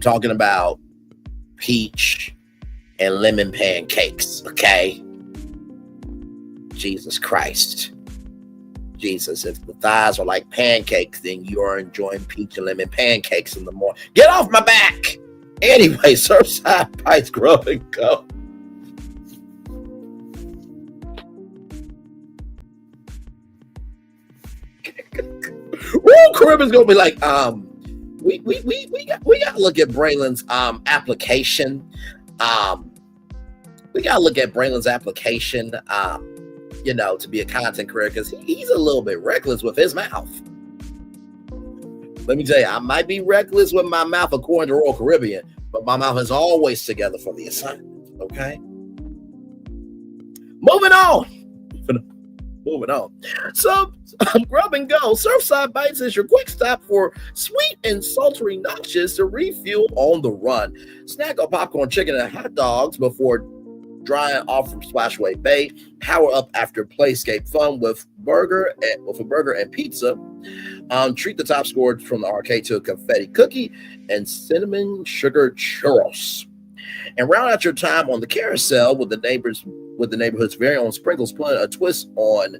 talking about peach and lemon pancakes, okay? Jesus Christ. Jesus, if the thighs are like pancakes, then you are enjoying peach and lemon pancakes in the morning. Get off my back! Anyway, Surfside Bites, Grub and Go. Royal Caribbean's gonna be like, we gotta look at Braylon's application. We gotta look at Braylon's application, to be a content creator, because he's a little bit reckless with his mouth. Let me tell you, I might be reckless with my mouth according to Royal Caribbean, but my mouth is always together for the assignment. Okay. Moving on. So, Grub and Go. Surfside Bites is your quick stop for sweet and sultry notches to refuel on the run. Snack on popcorn, chicken, and hot dogs before drying off from Splashway Bay. Power up after playscape fun with a burger and pizza. Treat the top scorer from the arcade to a confetti cookie and cinnamon sugar churros. And round out your time on the carousel with the neighborhood's very own Sprinkles, putting a twist on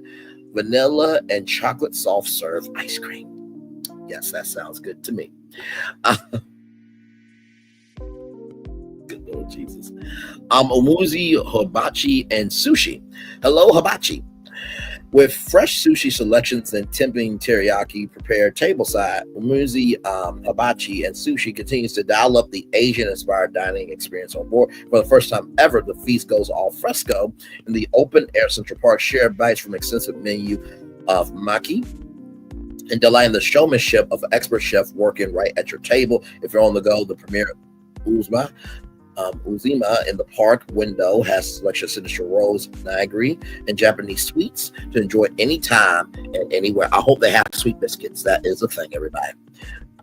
vanilla and chocolate soft serve ice cream. Yes, that sounds good to me. Good Lord Jesus. Umuzi, hibachi, and sushi. Hello, hibachi. With fresh sushi selections and tempting teriyaki prepared tableside, Umuzi, hibachi, and sushi continues to dial up the Asian-inspired dining experience on board. For the first time ever, the feast goes al fresco in the open-air Central Park. Share bites from an extensive menu of maki and delight in the showmanship of an expert chef working right at your table. If you're on the go, the premier Uzima in the park window has a selection of signature rolls, nigiri, and Japanese sweets to enjoy anytime and anywhere. I hope they have sweet biscuits. That is a thing, everybody.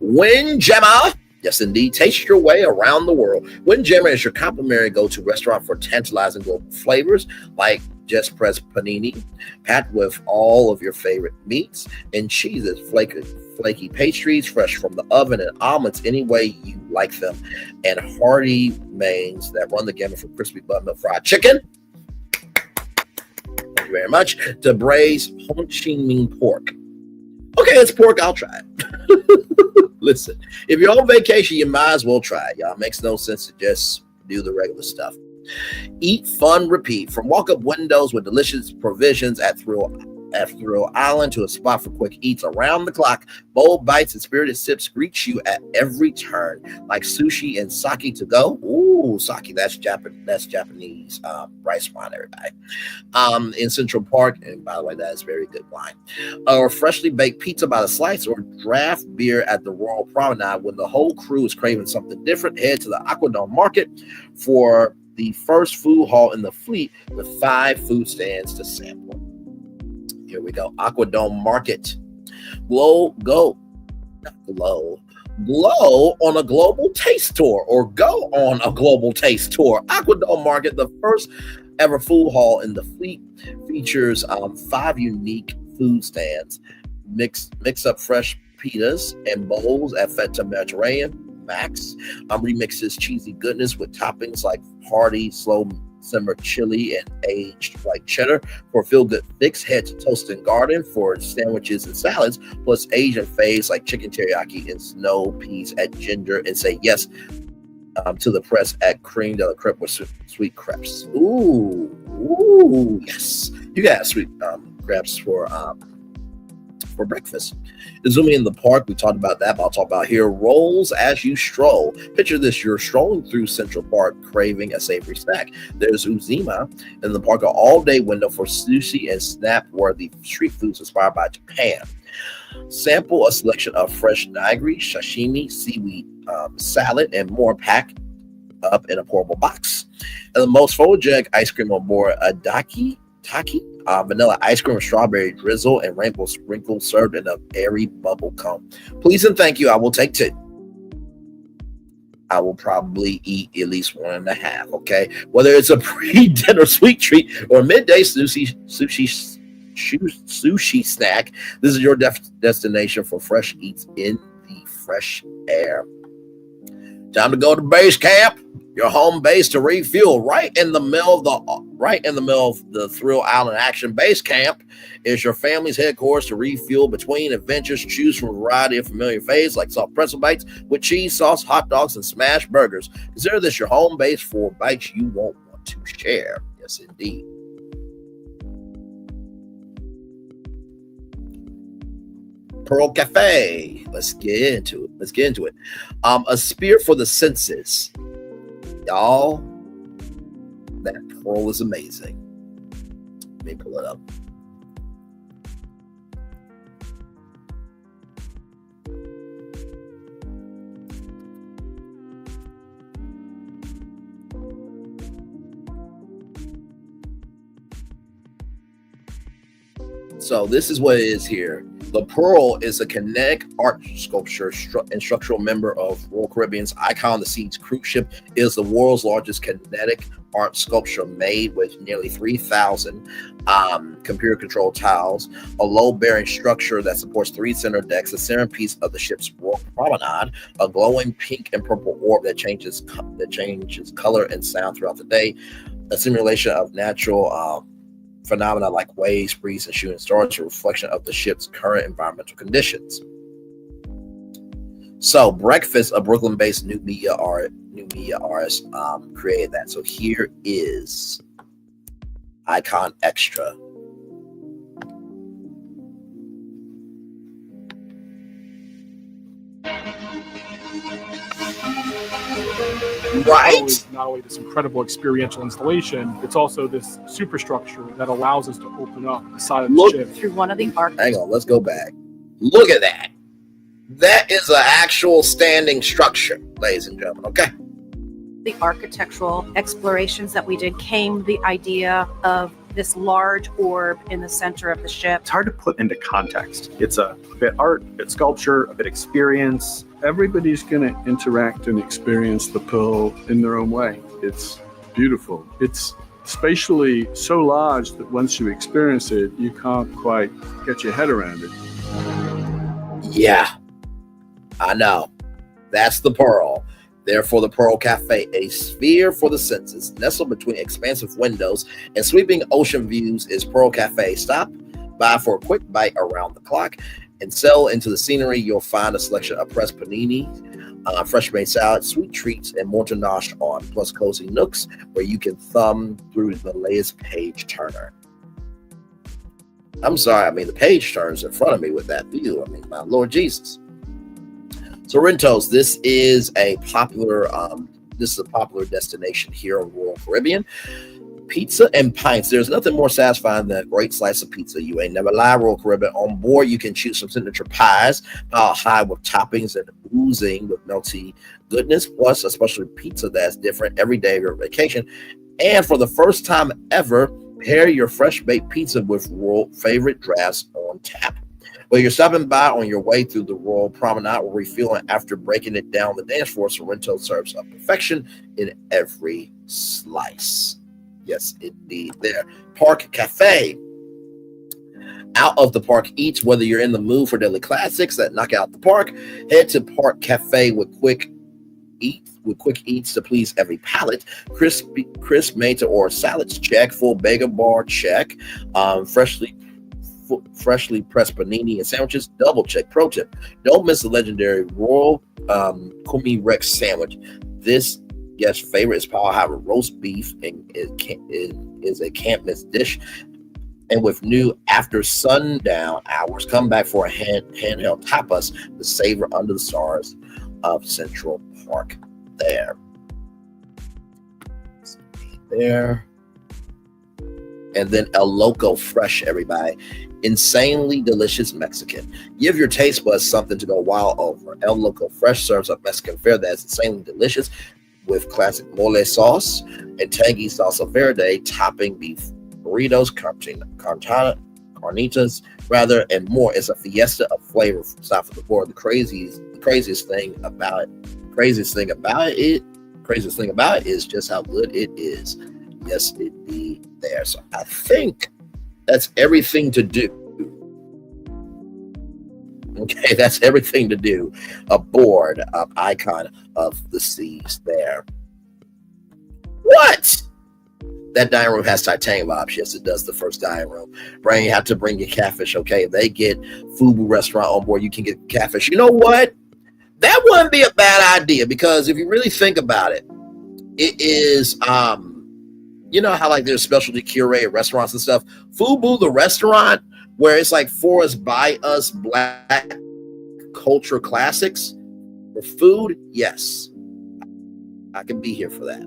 Windjammer. Yes, indeed. Taste your way around the world. Windjammer is your complimentary go-to restaurant for tantalizing global flavors like just pressed panini, packed with all of your favorite meats and cheeses, flaky pastries fresh from the oven, and omelets any way you like them, and hearty mains that run the gamut from crispy buttermilk fried chicken, thank you very much, to braised Ho Chi Minh pork. Okay, it's pork. I'll try it. Listen, if you're on vacation, you might as well try it, y'all. It makes no sense to just do the regular stuff. Eat, fun, repeat. From walk-up windows with delicious provisions at Thrill Island to a spot for quick eats around the clock, bold bites and spirited sips greet you at every turn, like sushi and sake to go. Ooh, sake, that's Japanese rice wine, everybody. In Central Park, and by the way, that is very good wine. Or freshly baked pizza by the slice, or draft beer at the Royal Promenade. When the whole crew is craving something different, head to the Aquadome Market for the first food hall in the fleet with 5 food stands to sample. Here we go. Aquadome Market. Glow on a global taste tour, or go on a global taste tour. Aquadome Market, the first ever food hall in the fleet, features 5 unique food stands. Mix up fresh pitas and bowls at Feta Mediterranean. Max remixes cheesy goodness with toppings like hearty, slow simmer chili and aged white cheddar. For feel-good fix, head to Toast and Garden for sandwiches and salads, plus Asian faves like chicken teriyaki and snow peas at Ginger, and say yes to the press at Cream de la Crêpe with sweet crepes. Ooh, yes. You got sweet crepes for breakfast. Zooming in the park, we talked about that, but I'll talk about here. Rolls as you stroll. Picture this: you're strolling through Central Park craving a savory snack. There's Uzima in the park, an all-day window for sushi and snap-worthy street foods inspired by Japan. Sample a selection of fresh nigiri, sashimi, seaweed salad, and more packed up in a portable box. And the most photogenic ice cream on board, a taki, vanilla ice cream with strawberry drizzle and rainbow sprinkles served in a airy bubble cone. Please and thank you. I will take 2. I will probably eat at least 1.5. Okay, whether it's a pre-dinner sweet treat or midday sushi snack, this is your destination for fresh eats in the fresh air. Time to go to base camp, your home base to refuel. Right in the middle of the Thrill Island Action Base Camp is your family's headquarters to refuel between adventures. Choose from a variety of familiar faves like soft pretzel bites with cheese sauce, hot dogs, and smash burgers. Consider this your home base for bites you won't want to share. Yes, indeed. Pearl Cafe. Let's get into it. A spear for the senses. Y'all, that pearl is amazing. Let me pull it up. So this is what it is here. The Pearl is a kinetic art sculpture and structural member of Royal Caribbean's Icon. The Seas cruise ship is the world's largest kinetic art sculpture made with nearly 3,000 computer-controlled tiles, a load-bearing structure that supports 3 center decks, a centerpiece of the ship's Royal Promenade, a glowing pink and purple orb that changes color and sound throughout the day, a simulation of natural phenomena like waves, breeze, and shooting stars, a reflection of the ship's current environmental conditions. So, Breakfast, a Brooklyn-based new media artist, created that. So here is Icon Extra. Right? Not only this incredible experiential installation, it's also this superstructure that allows us to open up the side of the ship. Through one of the arcs. Hang on, let's go back. Look at that. That is an actual standing structure, ladies and gentlemen, okay? The architectural explorations that we did came the idea of this large orb in the center of the ship. It's hard to put into context. It's a bit art, a bit sculpture, a bit experience. Everybody's going to interact and experience the Pearl in their own way. It's beautiful. It's spatially so large that once you experience it, you can't quite get your head around it. Yeah, I know. That's the Pearl. Therefore, the Pearl Cafe, a sphere for the senses, nestled between expansive windows and sweeping ocean views, is Pearl Cafe. Stop by for a quick bite around the clock and settle into the scenery. You'll find a selection of pressed panini, fresh made salad, sweet treats, and more to nosh on, plus cozy nooks where you can thumb through the latest page turner. I'm sorry, I mean, the page turns in front of me with that view. I mean, my Lord Jesus. Sorrento's, this is a popular destination here on Royal Caribbean. Pizza and pints. There's nothing more satisfying than a great slice of pizza. You ain't never lie, Royal Caribbean. On board, you can choose some signature pies, piled high with toppings and oozing with melty goodness, plus a special pizza that's different every day of your vacation. And for the first time ever, pair your fresh baked pizza with Royal favorite drafts on tap. Well, you're stopping by on your way through the Royal Promenade or refueling after breaking it down the dance floor, Sorrento serves up perfection in every slice. Yes, indeed. There. Park Cafe. Out of the park eats. Whether you're in the mood for daily classics that knock out the park, head to Park Cafe with quick eats to please every palate. Crisp made to order salads, check. Full bagel bar, check. Freshly pressed panini and sandwiches, double check. Pro tip: don't miss the legendary Royal Kumi Rex sandwich. This guest favorite is powerhouse roast beef and is a can't miss dish. And with new after sundown hours, come back for a handheld tapas to savor under the stars of Central Park. There. And then El Loco Fresh, everybody. Insanely delicious Mexican. Give your taste buds something to go wild over. El Loco Fresh serves up Mexican fare that's insanely delicious with classic mole sauce and tangy salsa verde, topping beef burritos, carnitas, rather, and more. It's a fiesta of flavor from south of the border. The craziest thing about it is just how good it is. Yes, indeed. There. So I think that's everything to do. Okay, that's everything to do aboard Icon of the Seas there. What? That dining room has titanium options. Yes, it does. The first dining room. You have to bring your catfish. Okay, if they get Fubu restaurant on board, you can get catfish. You know what? That wouldn't be a bad idea, because if you really think about it, it is you know how like there's specialty curated restaurants and stuff. Fubu, the restaurant, where it's like for us, by us, black culture classics for food. Yes, I can be here for that.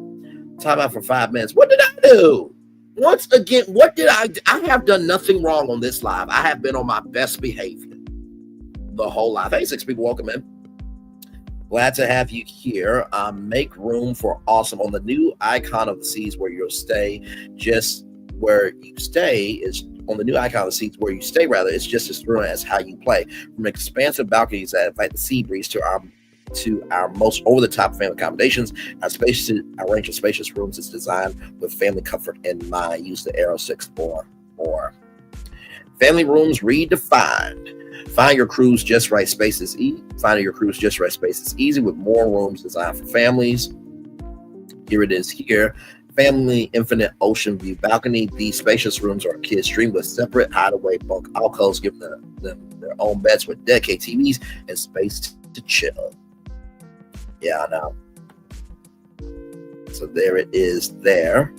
Time out for 5 minutes. What did I do? Once again, what did I do? I have done nothing wrong on this live. I have been on my best behavior the whole live. Hey, 6 people, welcome in. Glad to have you here. Make room for awesome on the new Icon of the Seas, where you'll stay. Just where you stay is on the new icon of seats where you stay, rather, it's just as thrilling as how you play. From expansive balconies that invite the sea breeze to our most over-the-top family accommodations, our range of spacious rooms is designed with family comfort in mind. Use the arrow 6 or more. Family rooms redefined. Find your cruise just right spaces. Finding your cruise just right space is easy with more rooms designed for families. Here it is here. Family infinite ocean view balcony. These spacious rooms are kids stream with separate hideaway bunk alcoves, giving them their own beds with dedicated TVs and space to chill. Yeah, I know. So there it is there.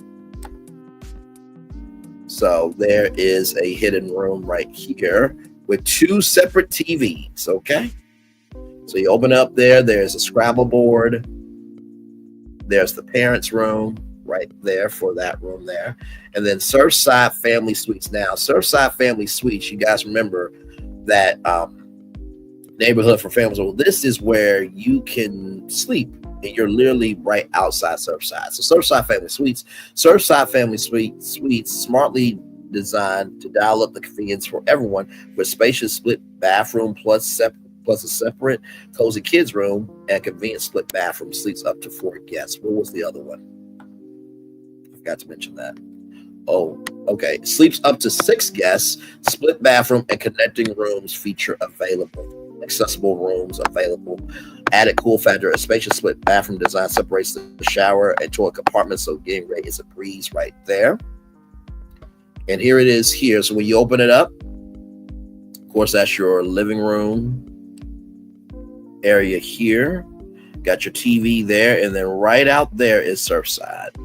So there is a hidden room right here with 2 separate TVs, okay? So you open up there, there's a Scrabble board. There's the parents' room right there for that room there. And then Surfside Family Suites. Now, Surfside Family Suites, you guys remember that neighborhood for families. Well, this is where you can sleep, and you're literally right outside Surfside. So Surfside Family Suites. Surfside Family Suites smartly designed to dial up the convenience for everyone with spacious split bathroom plus a separate cozy kids room and convenient split bathroom, sleeps up to 4 guests. What was the other one? I forgot to mention that. Oh, okay. Sleeps up to 6 guests, split bathroom and connecting rooms feature available. Accessible rooms available. Added cool factor, a spacious split bathroom design separates the shower and toilet compartments, so getting ready is a breeze right there. And here it is here. So when you open it up, of course, that's your living room area here. Got your TV there, and then right out there is Surfside.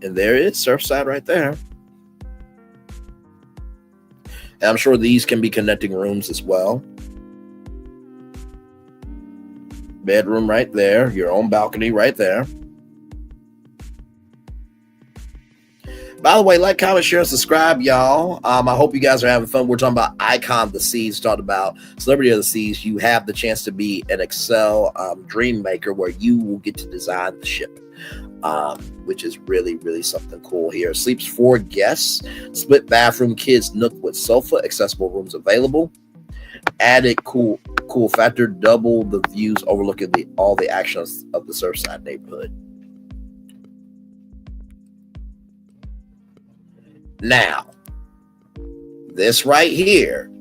And there is Surfside right there. And I'm sure these can be connecting rooms as well. Bedroom right there, your own balcony right there. By the way, like, comment, share, and subscribe, y'all. I hope you guys are having fun. We're talking about Icon of the Seas, talking about Celebrity of the Seas. You have the chance to be an Excel dream maker where you will get to design the ship, which is really, really something cool here. Sleeps 4 guests, split bathroom, kids nook with sofa, accessible rooms available. Added cool factor, double the views overlooking all the actions of the Surfside neighborhood. Now, this right here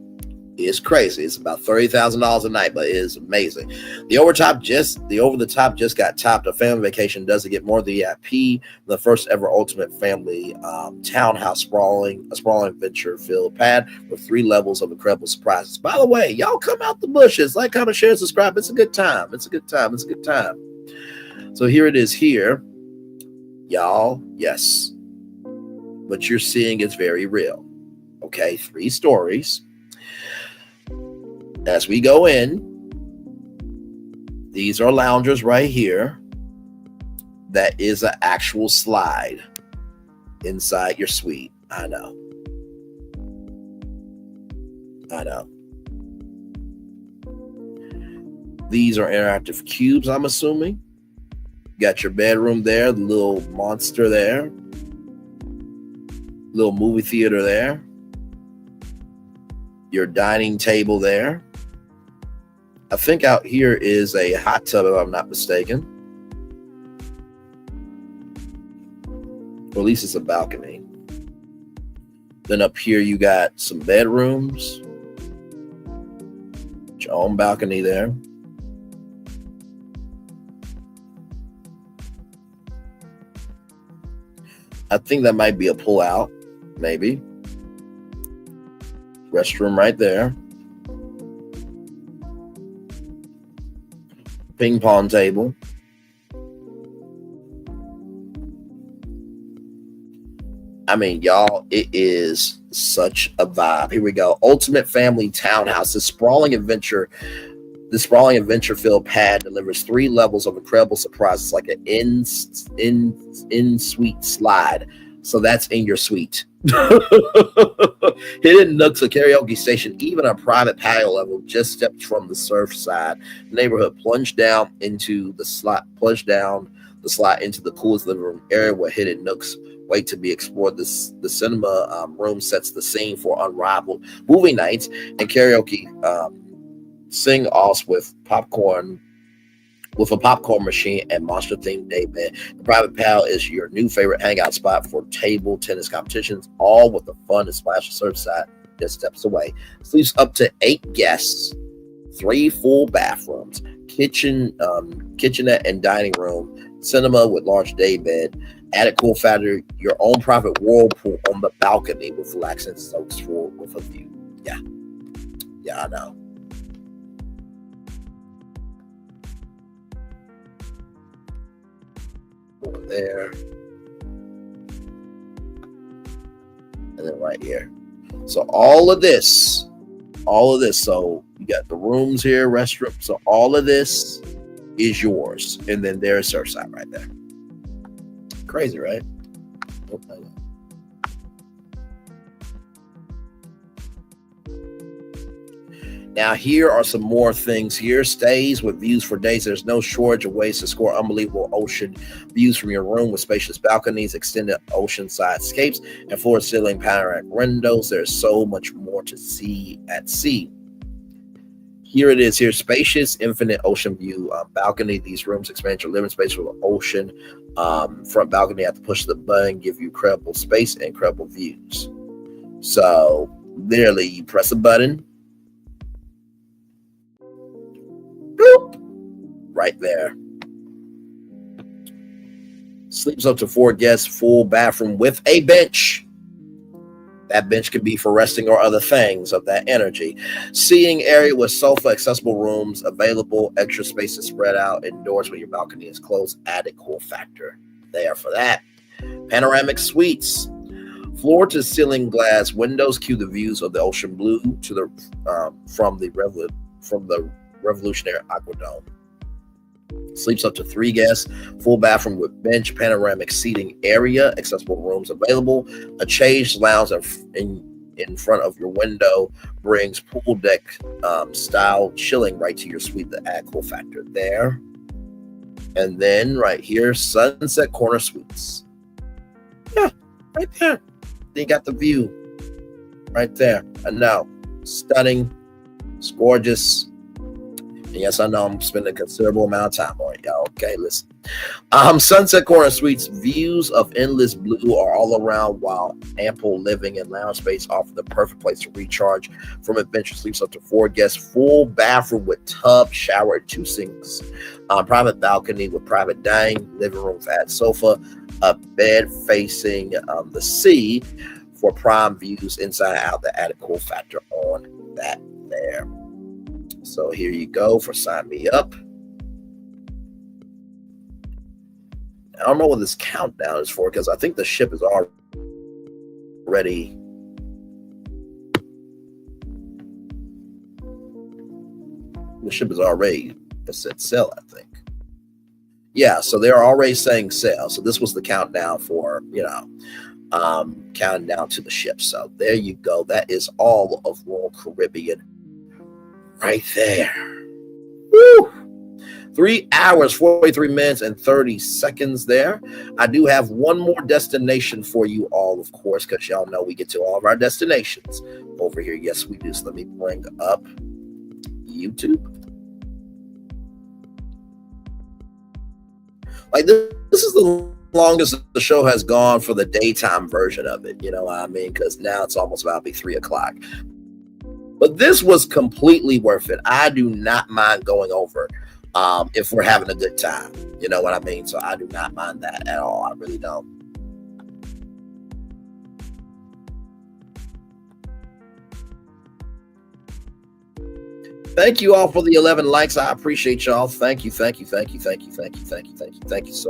is crazy. It's about $30,000 a night, but it is amazing. The over the top just got topped. A family vacation doesn't get more than VIP. The first ever ultimate family townhouse sprawling venture-filled pad with 3 levels of incredible surprises. By the way, y'all come out the bushes. Like, comment, share, subscribe. It's a good time. It's a good time. It's a good time. So here it is here, y'all. Yes. What you're seeing is very real. Okay, 3 stories. As we go in, these are loungers right here. That is an actual slide inside your suite. I know. These are interactive cubes, I'm assuming. Got your bedroom there, the little monster there. Little movie theater there. Your dining table there. I think out here is a hot tub, if I'm not mistaken. Or at least it's a balcony. Then up here you got some bedrooms. Your own balcony there. I think that might be a pull-out. Maybe. Restroom right there. Ping pong table. I mean, y'all, it is such a vibe. Here we go. Ultimate family townhouse. This sprawling adventure-filled pad delivers 3 levels of incredible surprises, like an in-suite slide. So that's in your suite. Hidden nooks, a karaoke station, even a private patio level just steps from the Surfside neighborhood. Plunge down the slide into the coolest living room area where hidden nooks wait to be explored. The cinema room sets the scene for unrivaled movie nights and karaoke sing-offs with a popcorn machine and monster-themed daybed. The private pal is your new favorite hangout spot for table tennis competitions, all with the fun and splash of Surfside just steps away. Sleeps up to 8 guests, 3 full bathrooms, kitchenette and dining room, cinema with large daybed, attic cool factor, your own private whirlpool on the balcony with relaxing soaks with a view. Yeah, I know. Over there, and then right here. So all of this. So you got the rooms here, restaurant. So all of this is yours, and then there's Surfside right there. Crazy, right? Okay. Now, here are some more things here. Stays with views for days. There's no shortage of ways to score unbelievable ocean views from your room with spacious balconies, extended oceanside escapes, and floor-to-ceiling panoramic windows. There's so much more to see at sea. Here it is. Here's spacious, infinite ocean view balcony. These rooms expand your living space with an ocean front balcony. You have to push the button, give you incredible space and incredible views. So, literally, you press a button. Boop, right there. Sleeps up to 4 guests, full bathroom with a bench. That bench could be for resting or other things of that energy. Seating area with sofa, accessible rooms available, extra space to spread out indoors when your balcony is closed. Added cool factor there for that. Panoramic suites. Floor to ceiling glass windows cue the views of the ocean blue to the from the revolutionary aquadome. Sleeps up to 3 guests, full bathroom with bench, panoramic seating area, accessible rooms available, a changed lounge in front of your window brings pool deck style chilling right to your suite. The add cool factor there. And then right here, Sunset Corner Suites. Yeah, right there. They got the view right there. And now, stunning, it's gorgeous. And yes, I know I'm spending a considerable amount of time on it, y'all. Okay, listen. Sunset Corner Suites, views of endless blue are all around, while ample living and lounge space offer the perfect place to recharge from adventure. Sleeps up to 4 guests, full bathroom with tub, shower, and 2 sinks. Private balcony with private dining, living room with add sofa, a bed facing the sea for prime views inside and out. The added cool factor on that there. So here you go for Sign Me Up. I don't know what this countdown is for, because I think the ship is already set sail, I think. Yeah, so they're already saying sail. So this was the countdown for, counting down to the ship. So there you go. That is all of Royal Caribbean right there. Woo! 3 hours, 43 minutes, and 30 seconds there. I do have one more destination for you all, of course, because y'all know we get to all of our destinations over here. Yes, we do. So let me bring up YouTube. Like, this is the longest the show has gone for the daytime version of it. You know what I mean? Because now it's almost about to be 3 o'clock. But this was completely worth it. I do not mind going over if we're having a good time. You know what I mean? So I do not mind that at all. I really don't. Thank you all for the 11 likes. I appreciate y'all. Thank you so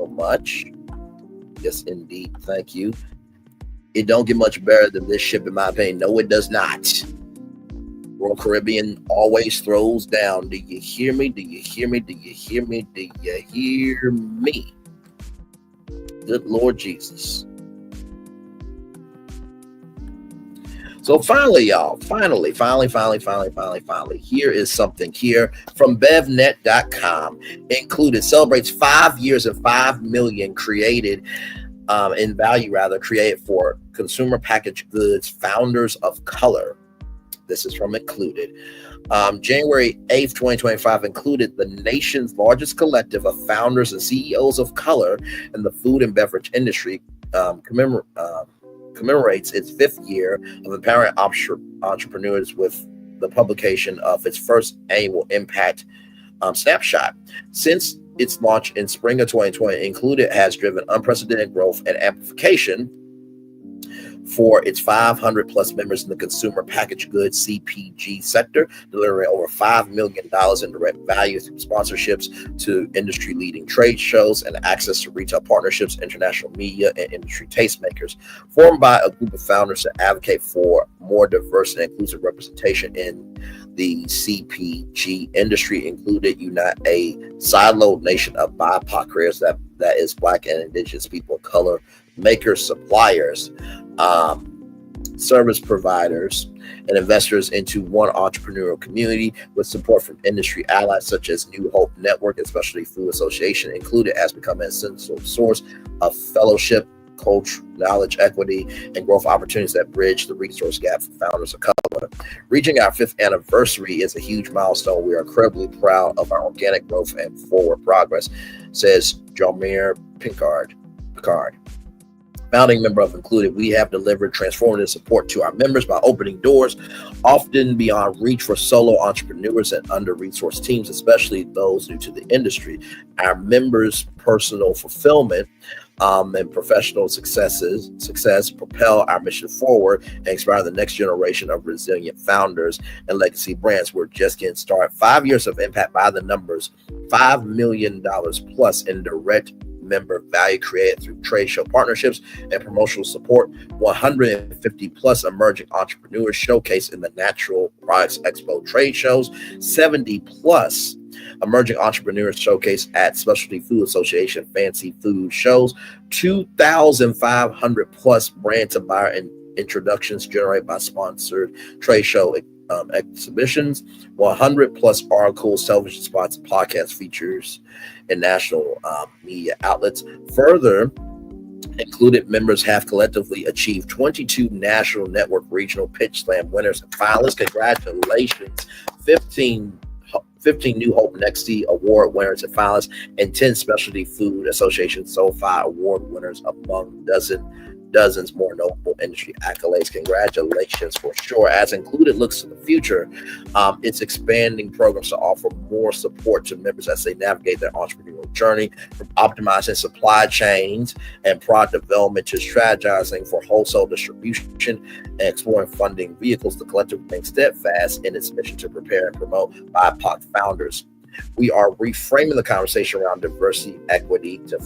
much. Yes, indeed. Thank you. It don't get much better than this ship, in my opinion. No, it does not. Royal Caribbean always throws down. Do you hear me? Do you hear me? Do you hear me? Do you hear me? Good Lord Jesus. So finally, y'all, finally, here is something here from bevnet.com. Included celebrates 5 years and 5 million created in value, created for consumer packaged goods founders of color. This is from Included. January 8th, 2025, Included, the nation's largest collective of founders and CEOs of color in the food and beverage industry, commemorates its 5th year of empowering entrepreneurs with the publication of its first annual Impact Snapshot. Since its launch in spring of 2020, Included has driven unprecedented growth and amplification for its 500 plus members in the consumer packaged goods CPG sector, delivering over $5 million in direct value through sponsorships to industry leading trade shows and access to retail partnerships, international media, and industry tastemakers. Formed by a group of founders that advocate for more diverse and inclusive representation in the CPG industry, Included unite a siloed nation of BIPOC creators that is Black and Indigenous people of color, makers, suppliers, service providers, and investors into one entrepreneurial community with support from industry allies such as New Hope Network and Specialty Food Association. Included has become an essential source of fellowship, culture, knowledge, equity, and growth opportunities that bridge the resource gap for founders of color. Reaching our 5th anniversary is a huge milestone. We are incredibly proud of our organic growth and forward progress, says Jomir Picard. Founding member of Included, we have delivered transformative support to our members by opening doors often beyond reach for solo entrepreneurs and under-resourced teams, especially those new to the industry. Our members' personal fulfillment and professional success propel our mission forward and inspire the next generation of resilient founders and legacy brands. We're just getting started. 5 years of impact by the numbers, $5 million plus in direct member value created through trade show partnerships and promotional support, 150 plus emerging entrepreneurs showcased in the Natural Products Expo trade shows, 70 plus emerging entrepreneurs showcased at Specialty Food Association fancy food shows, 2,500 plus brand to buyer introductions generated by sponsored trade show exhibitions, 100 plus articles, television spots, podcast features, and national media outlets. Further, Included members have collectively achieved 22 national network regional pitch slam winners and finalists. Congratulations. 15 New Hope Nexty Award winners and finalists, and 10 Specialty Food Association SoFi Award winners, among dozens more notable industry accolades. Congratulations for sure. As Included looks to the future, it's expanding programs to offer more support to members as they navigate their entrepreneurial journey, from optimizing supply chains and product development to strategizing for wholesale distribution and exploring funding vehicles. The collective remains steadfast in its mission to prepare and promote BIPOC founders. We are reframing the conversation around diversity and equity to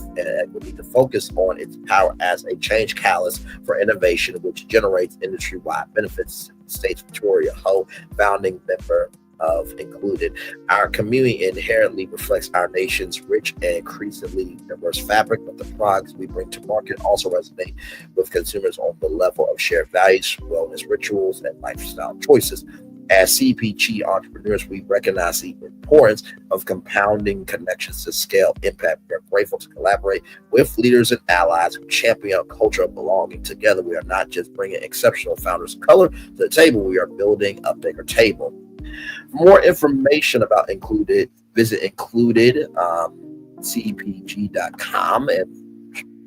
focus on its power as a change catalyst for innovation, which generates industry-wide benefits, states Victoria Ho, founding member of Included. Our community inherently reflects our nation's rich and increasingly diverse fabric, but the products we bring to market also resonate with consumers on the level of shared values, wellness rituals, and lifestyle choices. As CPG entrepreneurs, we recognize the importance of compounding connections to scale impact. We are grateful to collaborate with leaders and allies who champion a culture of belonging. Together, we are not just bringing exceptional founders of color to the table, we are building a bigger table. For more information about Included, visit includedcpg.com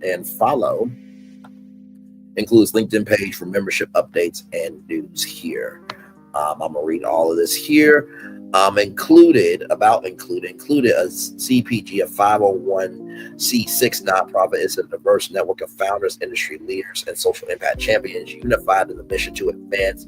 and follow Included's LinkedIn page for membership updates and news here. I'm going to read all of this here. Included a CPG, a 501c6 nonprofit, is a diverse network of founders, industry leaders, and social impact champions unified in the mission to advance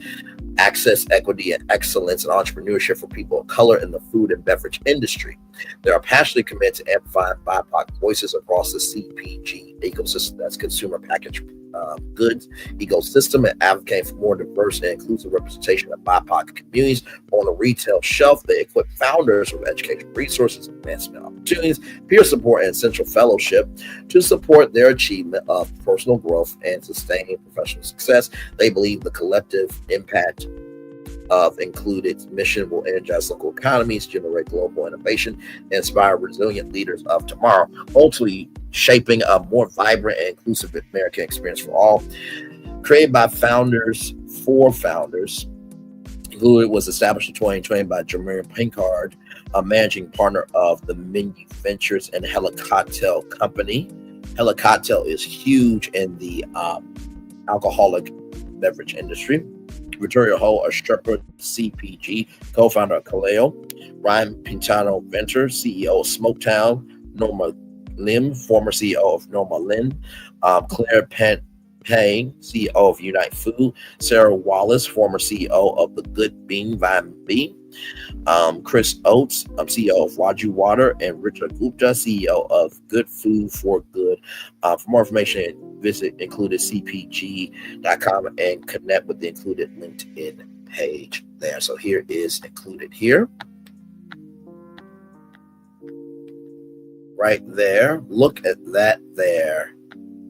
access, equity, and excellence in entrepreneurship for people of color in the food and beverage industry. They are passionately committed to amplifying BIPOC voices across the CPG ecosystem, that's consumer packaged goods ecosystem, and advocating for more diverse and inclusive representation of BIPOC communities on the retail shelf. They equip founders with educational resources, advancement opportunities, peer support, and central fellowship to support their achievement of personal growth and sustaining professional success. They believe the collective impact of included mission will energize local economies, generate global innovation, and inspire resilient leaders of tomorrow, ultimately shaping a more vibrant and inclusive American experience for all. Created by founders for founders, who was established in 2020 by Jermaine Pinkard, a managing partner of the Menu Ventures and Helicotel Company. Helicotel is huge in the alcoholic beverage industry. Victoria Ho, a stripper, CPG, co-founder of Kaleo. Ryan Pintano Venter, CEO of Smoketown. Norma Lim, former CEO of Norma Lynn. Claire Payne, CEO of Unite Food. Sarah Wallace, former CEO of The Good Bean Vine B. Chris Oates, CEO of Waju Water, and Richard Gupta, CEO of Good Food for Good. For more information, visit includedcpg.com and connect with the Included LinkedIn page there. So here is Included here. Right there. Look at that there.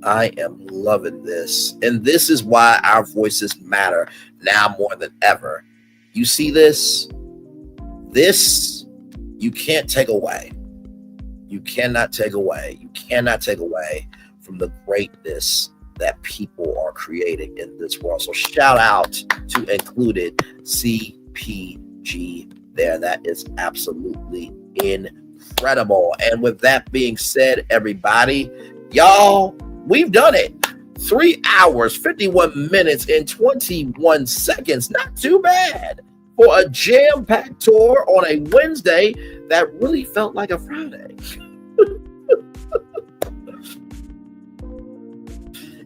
I am loving this. And this is why our voices matter now more than ever. You see this? This you can't take away. You cannot take away. You cannot take away from the greatness that people are creating in this world. So shout out to Included CPG there. That is absolutely incredible. And with that being said, everybody, y'all, we've done it. 3 hours, 51 minutes, and 21 seconds. Not too bad for a jam-packed tour on a Wednesday that really felt like a Friday.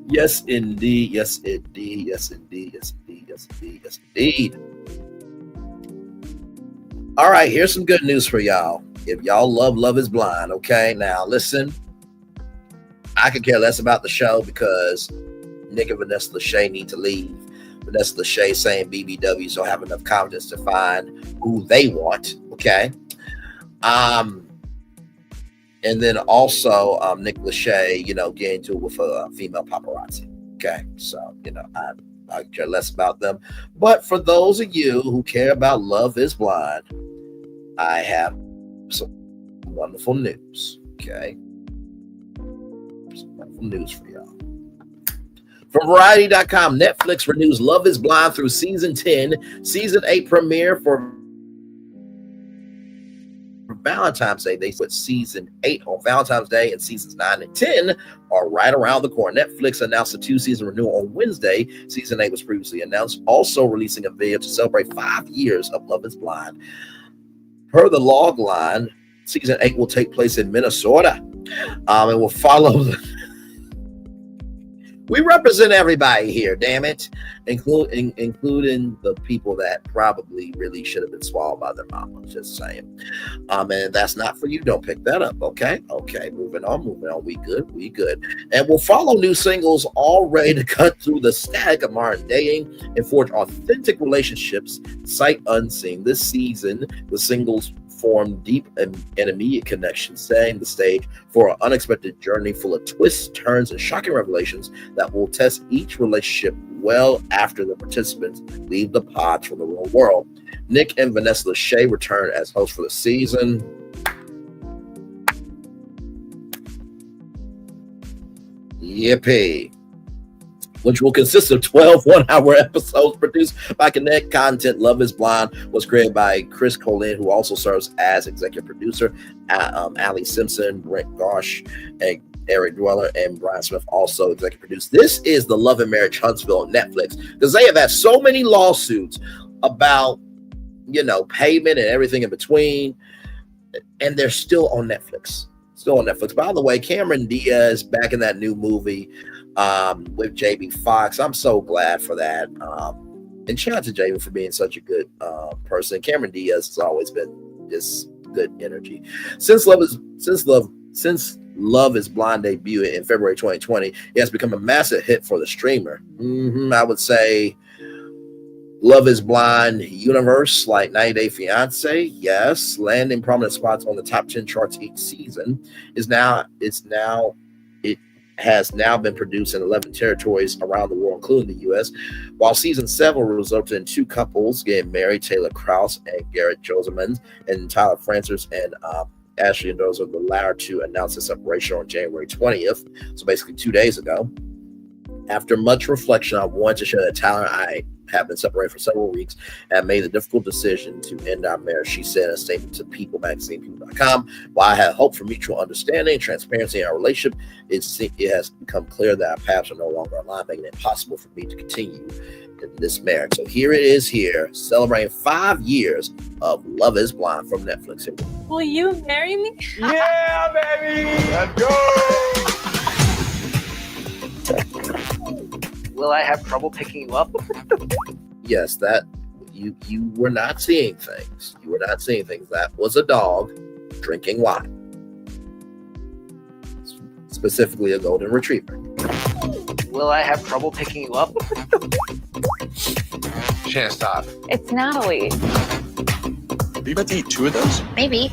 Yes, indeed. Yes, indeed. Yes, indeed. Yes, indeed. Yes, indeed. Yes, indeed. All right, here's some good news for y'all. If y'all love Love is Blind, okay? Now, listen, I could care less about the show because Nick and Vanessa Lachey need to leave. Vanessa Lachey saying BBWs don't have enough confidence to find who they want, okay? And then also Nick Lachey, getting into it with a female paparazzi, okay? So, I care less about them. But for those of you who care about Love is Blind, I have some wonderful news, okay? Some wonderful news for y'all. From Variety.com, Netflix renews Love is Blind through season 10. Season 8 premiere for Valentine's Day. They put season 8 on Valentine's Day, and seasons 9 and 10 are right around the corner. Netflix announced a 2-season renewal on Wednesday. Season 8 was previously announced, also releasing a video to celebrate 5 years of Love is Blind. Per the log line, season 8 will take place in Minnesota, and will follow we represent everybody here, damn it, including the people that probably really should have been swallowed by their mama. Just saying. And that's not for you. Don't pick that up. Okay. Moving on. We good. And we'll follow new singles all ready to cut through the static of modern dating and forge authentic relationships sight unseen. This season, the singles form deep and immediate connections, setting the stage for an unexpected journey full of twists, turns, and shocking revelations that will test each relationship well after the participants leave the pods for the real world. Nick and Vanessa Lachey return as hosts for the season. Yippee. Which will consist of 12 one-hour episodes produced by Connect Content. Love is Blind was created by Chris Colin, who also serves as executive producer. Ali Simpson, Brent Gosh, and Eric Dweller, and Brian Smith also executive produced. This is the Love and Marriage Huntsville on Netflix, because they have had so many lawsuits about, payment and everything in between, and they're still on Netflix. By the way, Cameron Diaz back in that new movie with JB Fox. I'm so glad for that. And shout out to JB for being such a good person. Cameron Diaz has always been just good energy. Since Love is Blind debuted in February 2020, it has become a massive hit for the streamer. I would say Love is Blind universe, like 90 Day Fiance, yes, landing prominent spots on the top 10 charts each season, it has now been produced in 11 territories around the world, including the U.S., while season 7 resulted in 2 couples getting married, Taylor Krause and Garrett Josemans, and Tyler Francis and Ashley Mendoza, the latter two, announced a separation on January 20th, so basically 2 days ago. After much reflection, I wanted to share that Tyler and I have been separated for several weeks and made the difficult decision to end our marriage, she said in a statement to People Magazine, people.com. While I had hope for mutual understanding and transparency in our relationship, it has become clear that our paths are no longer aligned, making it impossible for me to continue in this marriage. So here it is, celebrating 5 years of Love is Blind from Netflix. Will you marry me? Yeah, baby! Let's go! Will I have trouble picking you up? Yes, that you were not seeing things. You were not seeing things. That was a dog drinking wine. Specifically a golden retriever. Will I have trouble picking you up? Can't stop. It's Natalie. Are you about to eat 2 of those? Maybe.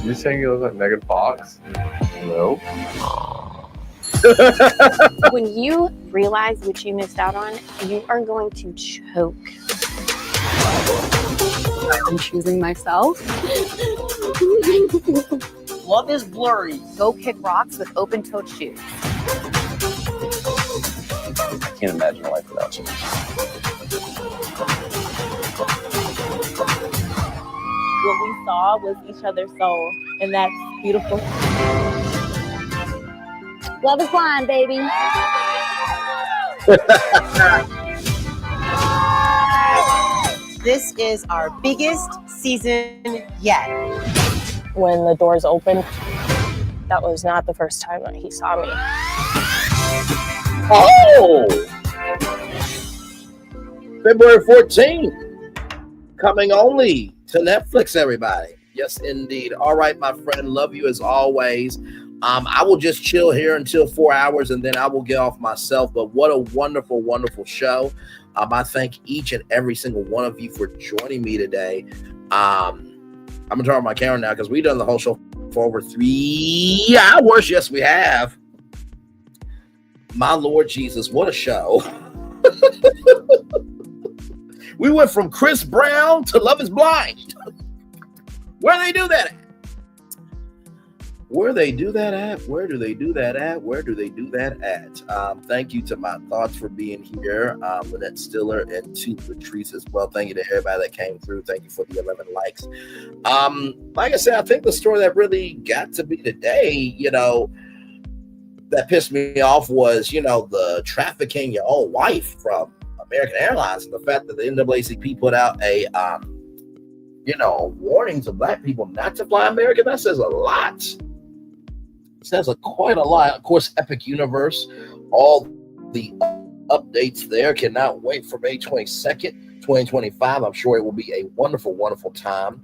You saying you look like Megan Fox? No. When you realize what you missed out on, you are going to choke. I'm choosing myself. Love is blurry. Go kick rocks with open-toed shoes. I can't imagine a life without you. What we saw was each other's soul, and that's beautiful. Love is blind, baby. This is our biggest season yet. When the doors opened, that was not the first time that he saw me. Oh! February 14th. Coming only to Netflix, everybody. Yes, indeed. All right, my friend. Love you as always. I will just chill here until 4 hours and then I will get off myself. But what a wonderful, wonderful show. I thank each and every single one of you for joining me today. I'm going to turn on my camera now because we've done the whole show for over 3 hours. Yes, we have. My Lord Jesus, what a show. We went from Chris Brown to Love is Blind. Where do they do that at? Where they do that at? Where do they do that at? Where do they do that at? Thank you to my thoughts for being here, Lynette Stiller, and to Patrice as well. Thank you to everybody that came through. Thank you for the 11 likes. Like I said, I think the story that really got to me today, that pissed me off was, the trafficking your own wife from American Airlines, and the fact that the NAACP put out a warning to Black people not to fly American. That says a lot. It says quite a lot. Of course, Epic Universe, all the updates there. Cannot wait for May 22nd, 2025. I'm sure it will be a wonderful, wonderful time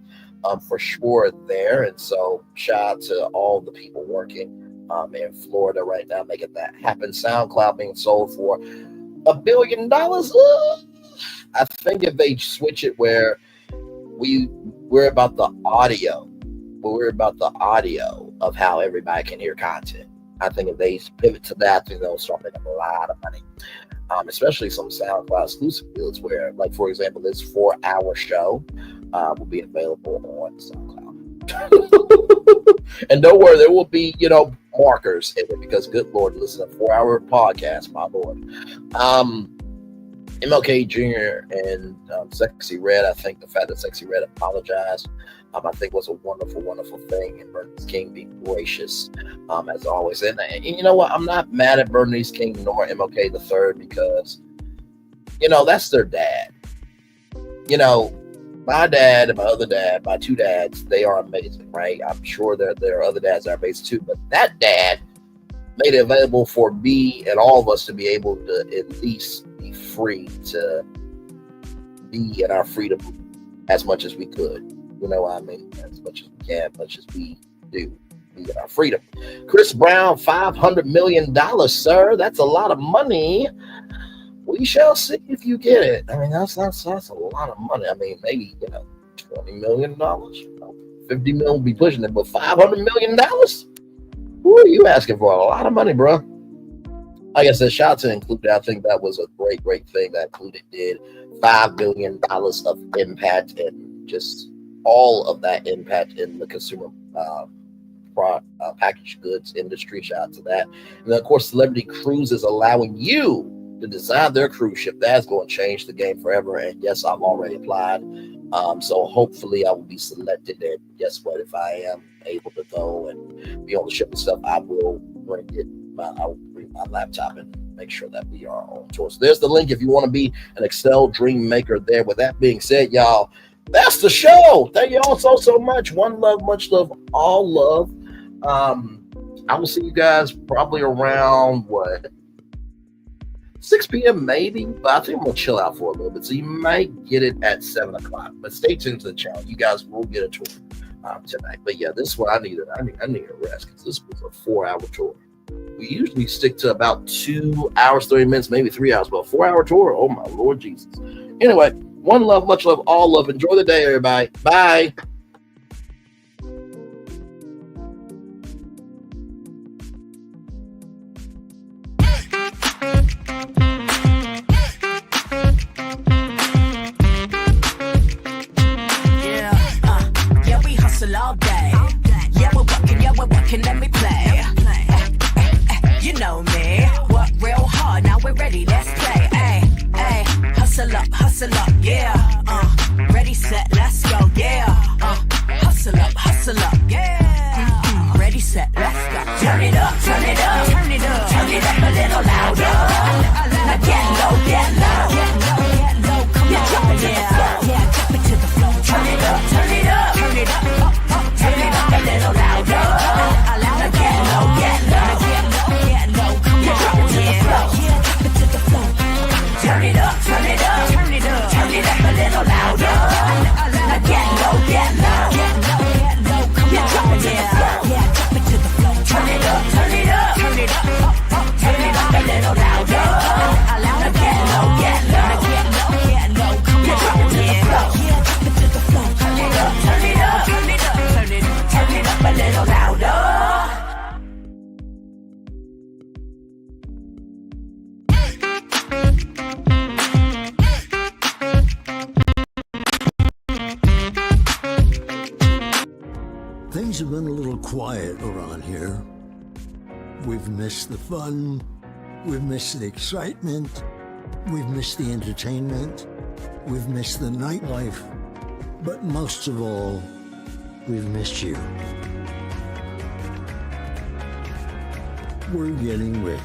for sure there. And so shout out to all the people working in Florida right now, making that happen. SoundCloud being sold for $1 billion. I think if they switch it where we're about the audio, of how everybody can hear content. I think if they pivot to that, I think they'll start making a lot of money. Especially some SoundCloud exclusive deals where, like, for example, this 4-hour show will be available on SoundCloud. And don't worry, there will be, markers in it because, good Lord, listen to a 4-hour podcast, my Lord. MLK Jr. and Sexy Red, I think the fact that Sexy Red apologized, I think was a wonderful, wonderful thing. And Bernice King being gracious, as always. And you know what? I'm not mad at Bernice King nor MLK III because, that's their dad. My dad and my other dad, my two dads, they are amazing, right? I'm sure that there are other dads that are amazing too, but that dad made it available for me and all of us to be able to at least be free to be in our freedom as much as we could. You know what I mean? As much as we can, as much as we do. Be in our freedom. Chris Brown, $500 million, sir. That's a lot of money. we shall see if you get it. I mean, that's a lot of money. I mean, maybe $20 million, $50 million will be pushing it, but $500 million. Who are you asking for? A lot of money, bro. Like I said, shout out to Included. I think that was a great thing that Included did. $5 billion of impact, and just all of that impact in the consumer packaged goods industry. Shout out to that. And then, of course, Celebrity Cruises allowing you to design their cruise ship. That's going to change the game forever. And yes, I've already applied. So hopefully I will be selected. And guess what? If I am able to go and be on the ship and stuff, I will bring my laptop and make sure that we are on tour. So there's the link if you want to be an Excel dream maker there. With that being said, y'all, that's the show. Thank you all so much. One love, much love, all love. I will see you guys probably around 6 p.m. maybe, but I think I'm gonna chill out for a little bit. So you might get it at 7 o'clock. But stay tuned to the channel. You guys will get a tour tonight. But yeah, this is what I needed. I need a rest because this was a 4-hour tour. We usually stick to about 2 hours, 30 minutes, maybe 3 hours, but a 4-hour tour. Oh my Lord Jesus. Anyway, one love, much love, all love. Enjoy the day, everybody. Bye. All day. Yeah, we're working, let me play. You know me, work real hard, now we're ready, let's play. Ay, hustle up, yeah. Ready, set, let's go, yeah. Hustle up, yeah. Ready, set, let's go. Turn it up, turn it up, turn it up, turn it up a little louder. Now get low, get low, come on, drop it to the floor, yeah, drop it to the floor. Turn it up, turn it up, turn it up. Turn it up a little louder. Now get low, get low, come on, drop it to the floor. Yeah, drop it to the floor. Turn it up, turn it up, turn it up, turn it up a little louder. Now get low, get low, come on, drop it to the floor. Yeah, drop it to the floor. Turn it up, turn it up, turn it up, turn it up a little louder. Now get low, get low, come on, drop it to the floor. Yeah, drop it to the floor. Turn it up, turn it up, turn it up. Turn it up a little louder. Things have been a little quiet around here. We've missed the fun. We've missed the excitement. We've missed the entertainment. We've missed the nightlife. But most of all, we've missed you. We're getting ready.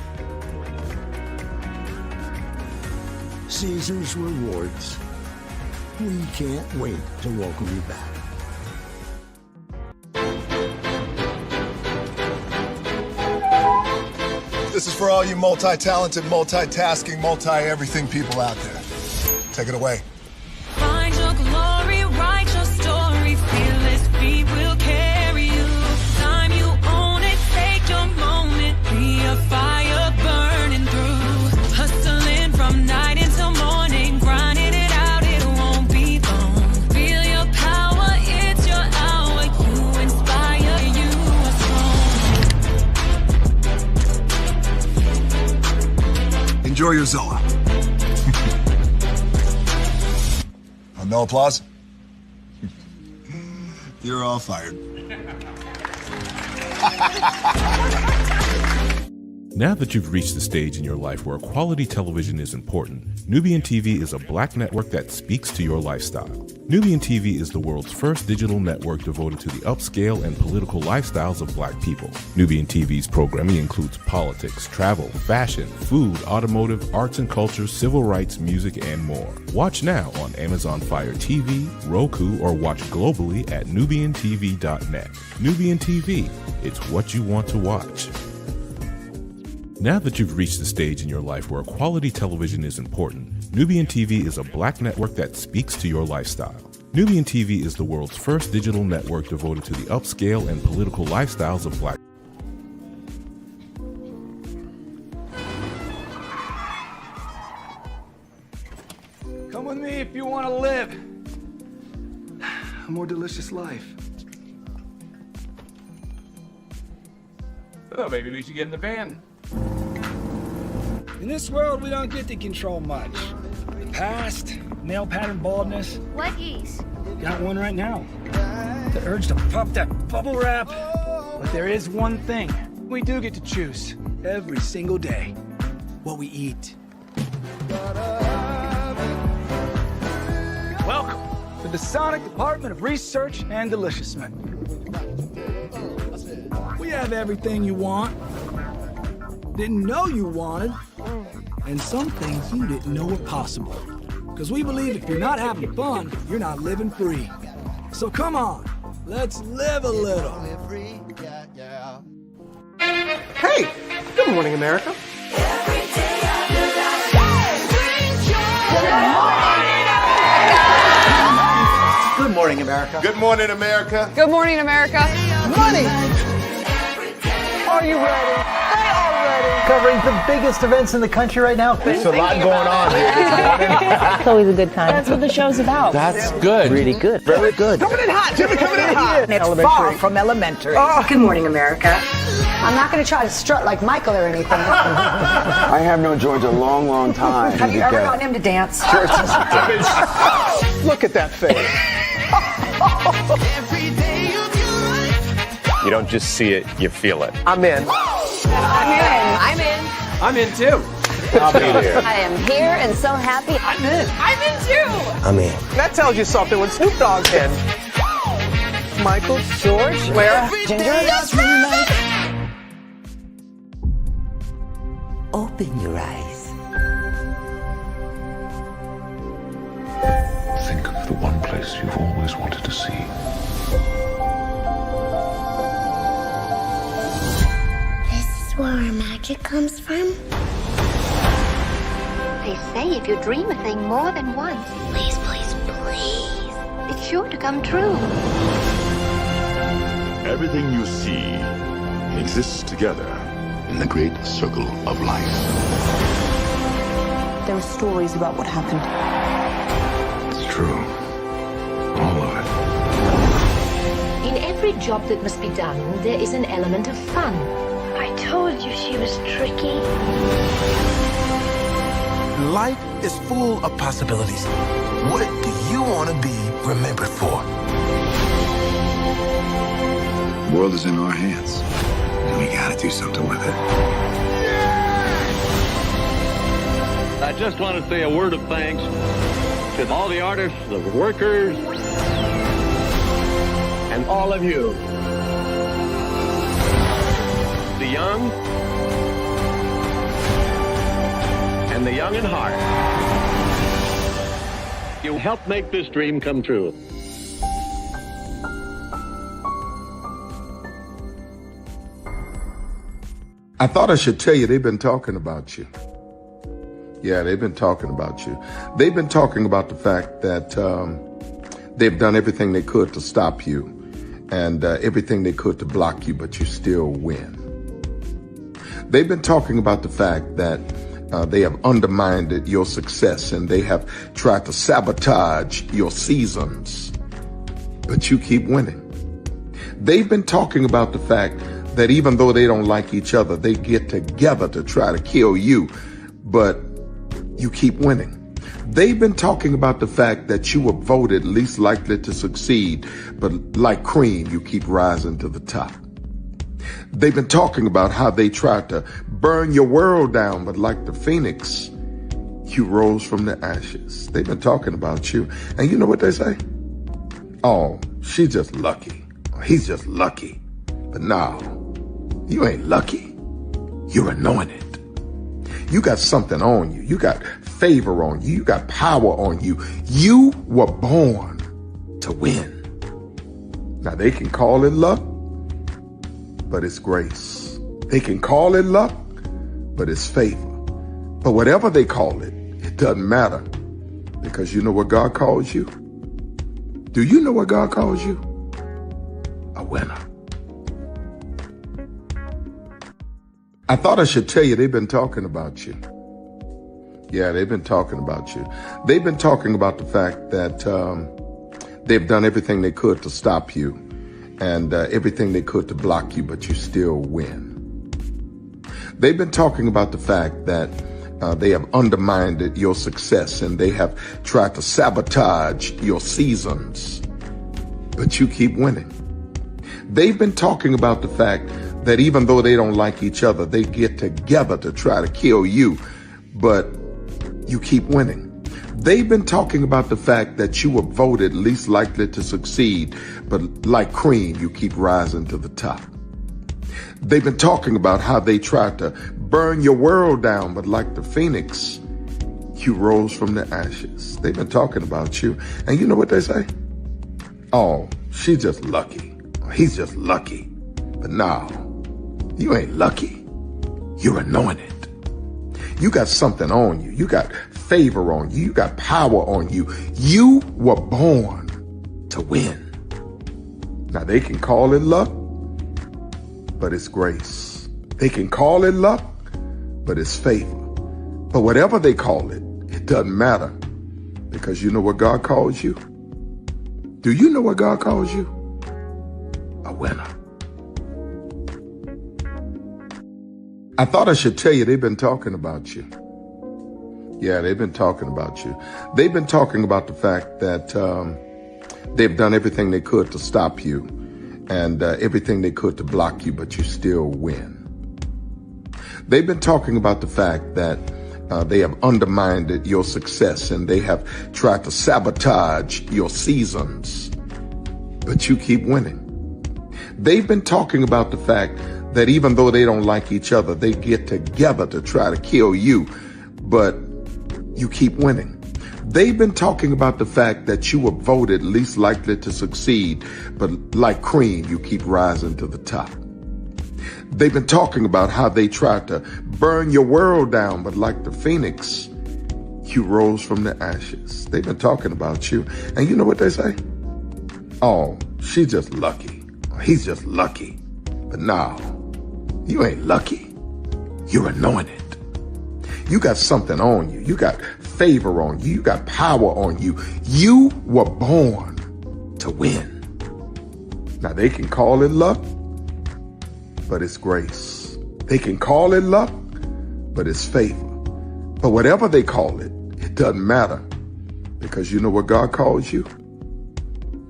Caesar's Rewards. We can't wait to welcome you back. This is for all you multi-talented, multitasking, multi-everything people out there. Take it away. Find your glory, write your story, fearless feet will carry you. Time you own it, take your moment, be a fire burning through. Hustling from night until morning, grinding it out, it won't be long. Feel your power, it's your hour, you inspire, you are strong. Enjoy your Zoa. No applause? You're all fired. Now that you've reached the stage in your life where quality television is important, Nubian TV is a black network that speaks to your lifestyle. Nubian TV is the world's first digital network devoted to the upscale and political lifestyles of black people. Nubian TV's programming includes politics, travel, fashion, food, automotive, arts and culture, civil rights, music, and more. Watch now on Amazon Fire TV, Roku, or watch globally at nubiantv.net. Nubian TV, it's what you want to watch. Now that you've reached the stage in your life where quality television is important, Nubian TV is a black network that speaks to your lifestyle. Nubian TV is the world's first digital network devoted to the upscale and political lifestyles of black. delicious life. Oh, maybe we should get in the van. In this world, we don't get to control much. The past, nail pattern baldness. What geese? Got one right now. The urge to pop that bubble wrap. But there is one thing we do get to choose every single day. What we eat. Welcome to the Sonic Department of Research and Deliciousment. We have everything you want, didn't know you wanted, and some things you didn't know were possible. Because we believe if you're not having fun, you're not living free. So come on, let's live a little. Hey, good morning, America. Good morning, America. Good morning, America. Good morning, America. Money! Are you ready? They are ready. Covering the biggest events in the country right now. There's a lot going on here this morning. It's always a good time. That's what the show's about. That's good. Really good. Very good. Coming in hot, Jimmy, coming in hot. It's far from elementary. Good morning, America. I'm not going to try to strut like Michael or anything. I have known George a long, long time. Have you ever gotten him to dance? Look at that face. You don't just see it, you feel it. I'm in. I'm in. I'm in. I'm in too. I'll be there. I am here and so happy. I'm in. I'm in too. I'm in. That tells you something when Snoop Dogg's in. Michael, George, where? Ginger? Open your eyes. Think of the one place you've always wanted to see. This is where our magic comes from? They say if you dream a thing more than once, please, please, please, it's sure to come true. Everything you see exists together in the great circle of life. There are stories about what happened. It's true. All of it. In every job that must be done, there is an element of fun. I told you she was tricky. Life is full of possibilities. What do you want to be remembered for? The world is in our hands, and we gotta do something with it. I just want to say a word of thanks to all the artists, the workers, and all of you. The young and the young in heart. You helped make this dream come true. I thought I should tell you they've been talking about you. Yeah, they've been talking about you. They've been talking about the fact that they've done everything they could to stop you and everything they could to block you, but you still win. They've been talking about the fact that they have undermined your success and they have tried to sabotage your seasons, but you keep winning. They've been talking about the fact that even though they don't like each other, they get together to try to kill you, but you keep winning. They've been talking about the fact that you were voted least likely to succeed, but like cream, you keep rising to the top. They've been talking about how they tried to burn your world down, but like the phoenix, you rose from the ashes. They've been talking about you. And you know what they say? Oh, she's just lucky. He's just lucky. But no, you ain't lucky. You're anointed. You got something on you. You got favor on you. You got power on you. You were born to win. Now they can call it luck, but it's grace. They can call it luck, but it's favor. But whatever they call it, it doesn't matter, because you know what God calls you? Do you know what God calls you? A winner. I thought I should tell you they've been talking about you. Yeah, they've been talking about you. They've been talking about the fact that They've done everything they could to stop you and everything they could to block you, but you still win. They've been talking about the fact that they have undermined your success and they have tried to sabotage your seasons, but you keep winning. They've been talking about the fact that even though they don't like each other, they get together to try to kill you, but you keep winning. They've been talking about the fact that you were voted least likely to succeed, but like cream, you keep rising to the top. They've been talking about how they tried to burn your world down, but like the phoenix, you rose from the ashes. They've been talking about you, and you know what they say? Oh, she's just lucky. He's just lucky. But no, you ain't lucky. You're anointed. You got something on you. You got favor on you. You got power on you. You were born to win. Now they can call it luck, but it's grace. They can call it luck, but it's favor. But whatever they call it, it doesn't matter, because you know what God calls you? Do you know what God calls you? A winner. I thought I should tell you, they've been talking about you. Yeah, they've been talking about you. They've been talking about the fact that they've done everything they could to stop you and everything they could to block you, but you still win. They've been talking about the fact that they have undermined your success and they have tried to sabotage your seasons, but you keep winning. They've been talking about the fact that even though they don't like each other, they get together to try to kill you, but you keep winning. They've been talking about the fact that you were voted least likely to succeed, but like cream, you keep rising to the top. They've been talking about how they tried to burn your world down, but like the phoenix, you rose from the ashes. They've been talking about you, and you know what they say? Oh, she's just lucky. He's just lucky. But no, you ain't lucky. You're anointed. You got something on you. You got favor on you. You got power on you. You were born to win. Now they can call it luck, but it's grace. They can call it luck, but it's favor. But whatever they call it, it doesn't matter, because you know what God calls you?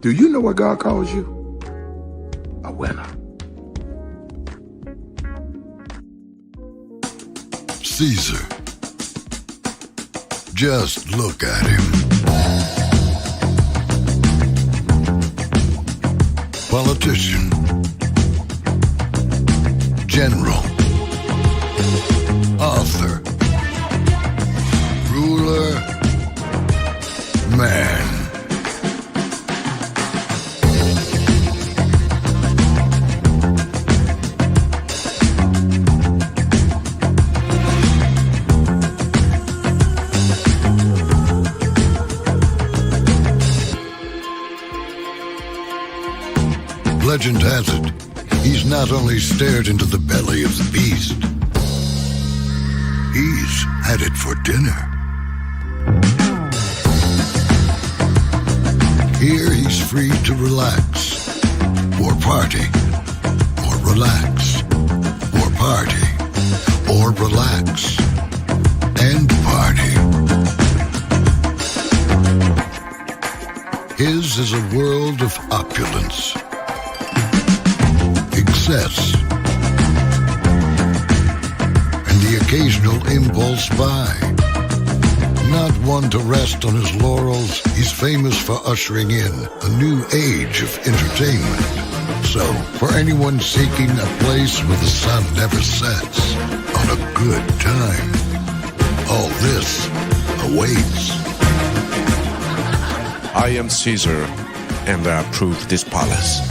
Do you know what God calls you? A winner. Caesar. Just look at him. Politician. General. Author. Ruler. Man. Legend has it, he's not only stared into the belly of the beast, he's had it for dinner. Here he's free to relax, or party, or relax, or party, or relax, and party. His is a world of opulence, excess, and the occasional impulse buy. Not one to rest on his laurels, he's famous for ushering in a new age of entertainment. So, for anyone seeking a place where the sun never sets on a good time, all this awaits. I am Caesar, and I approve this palace.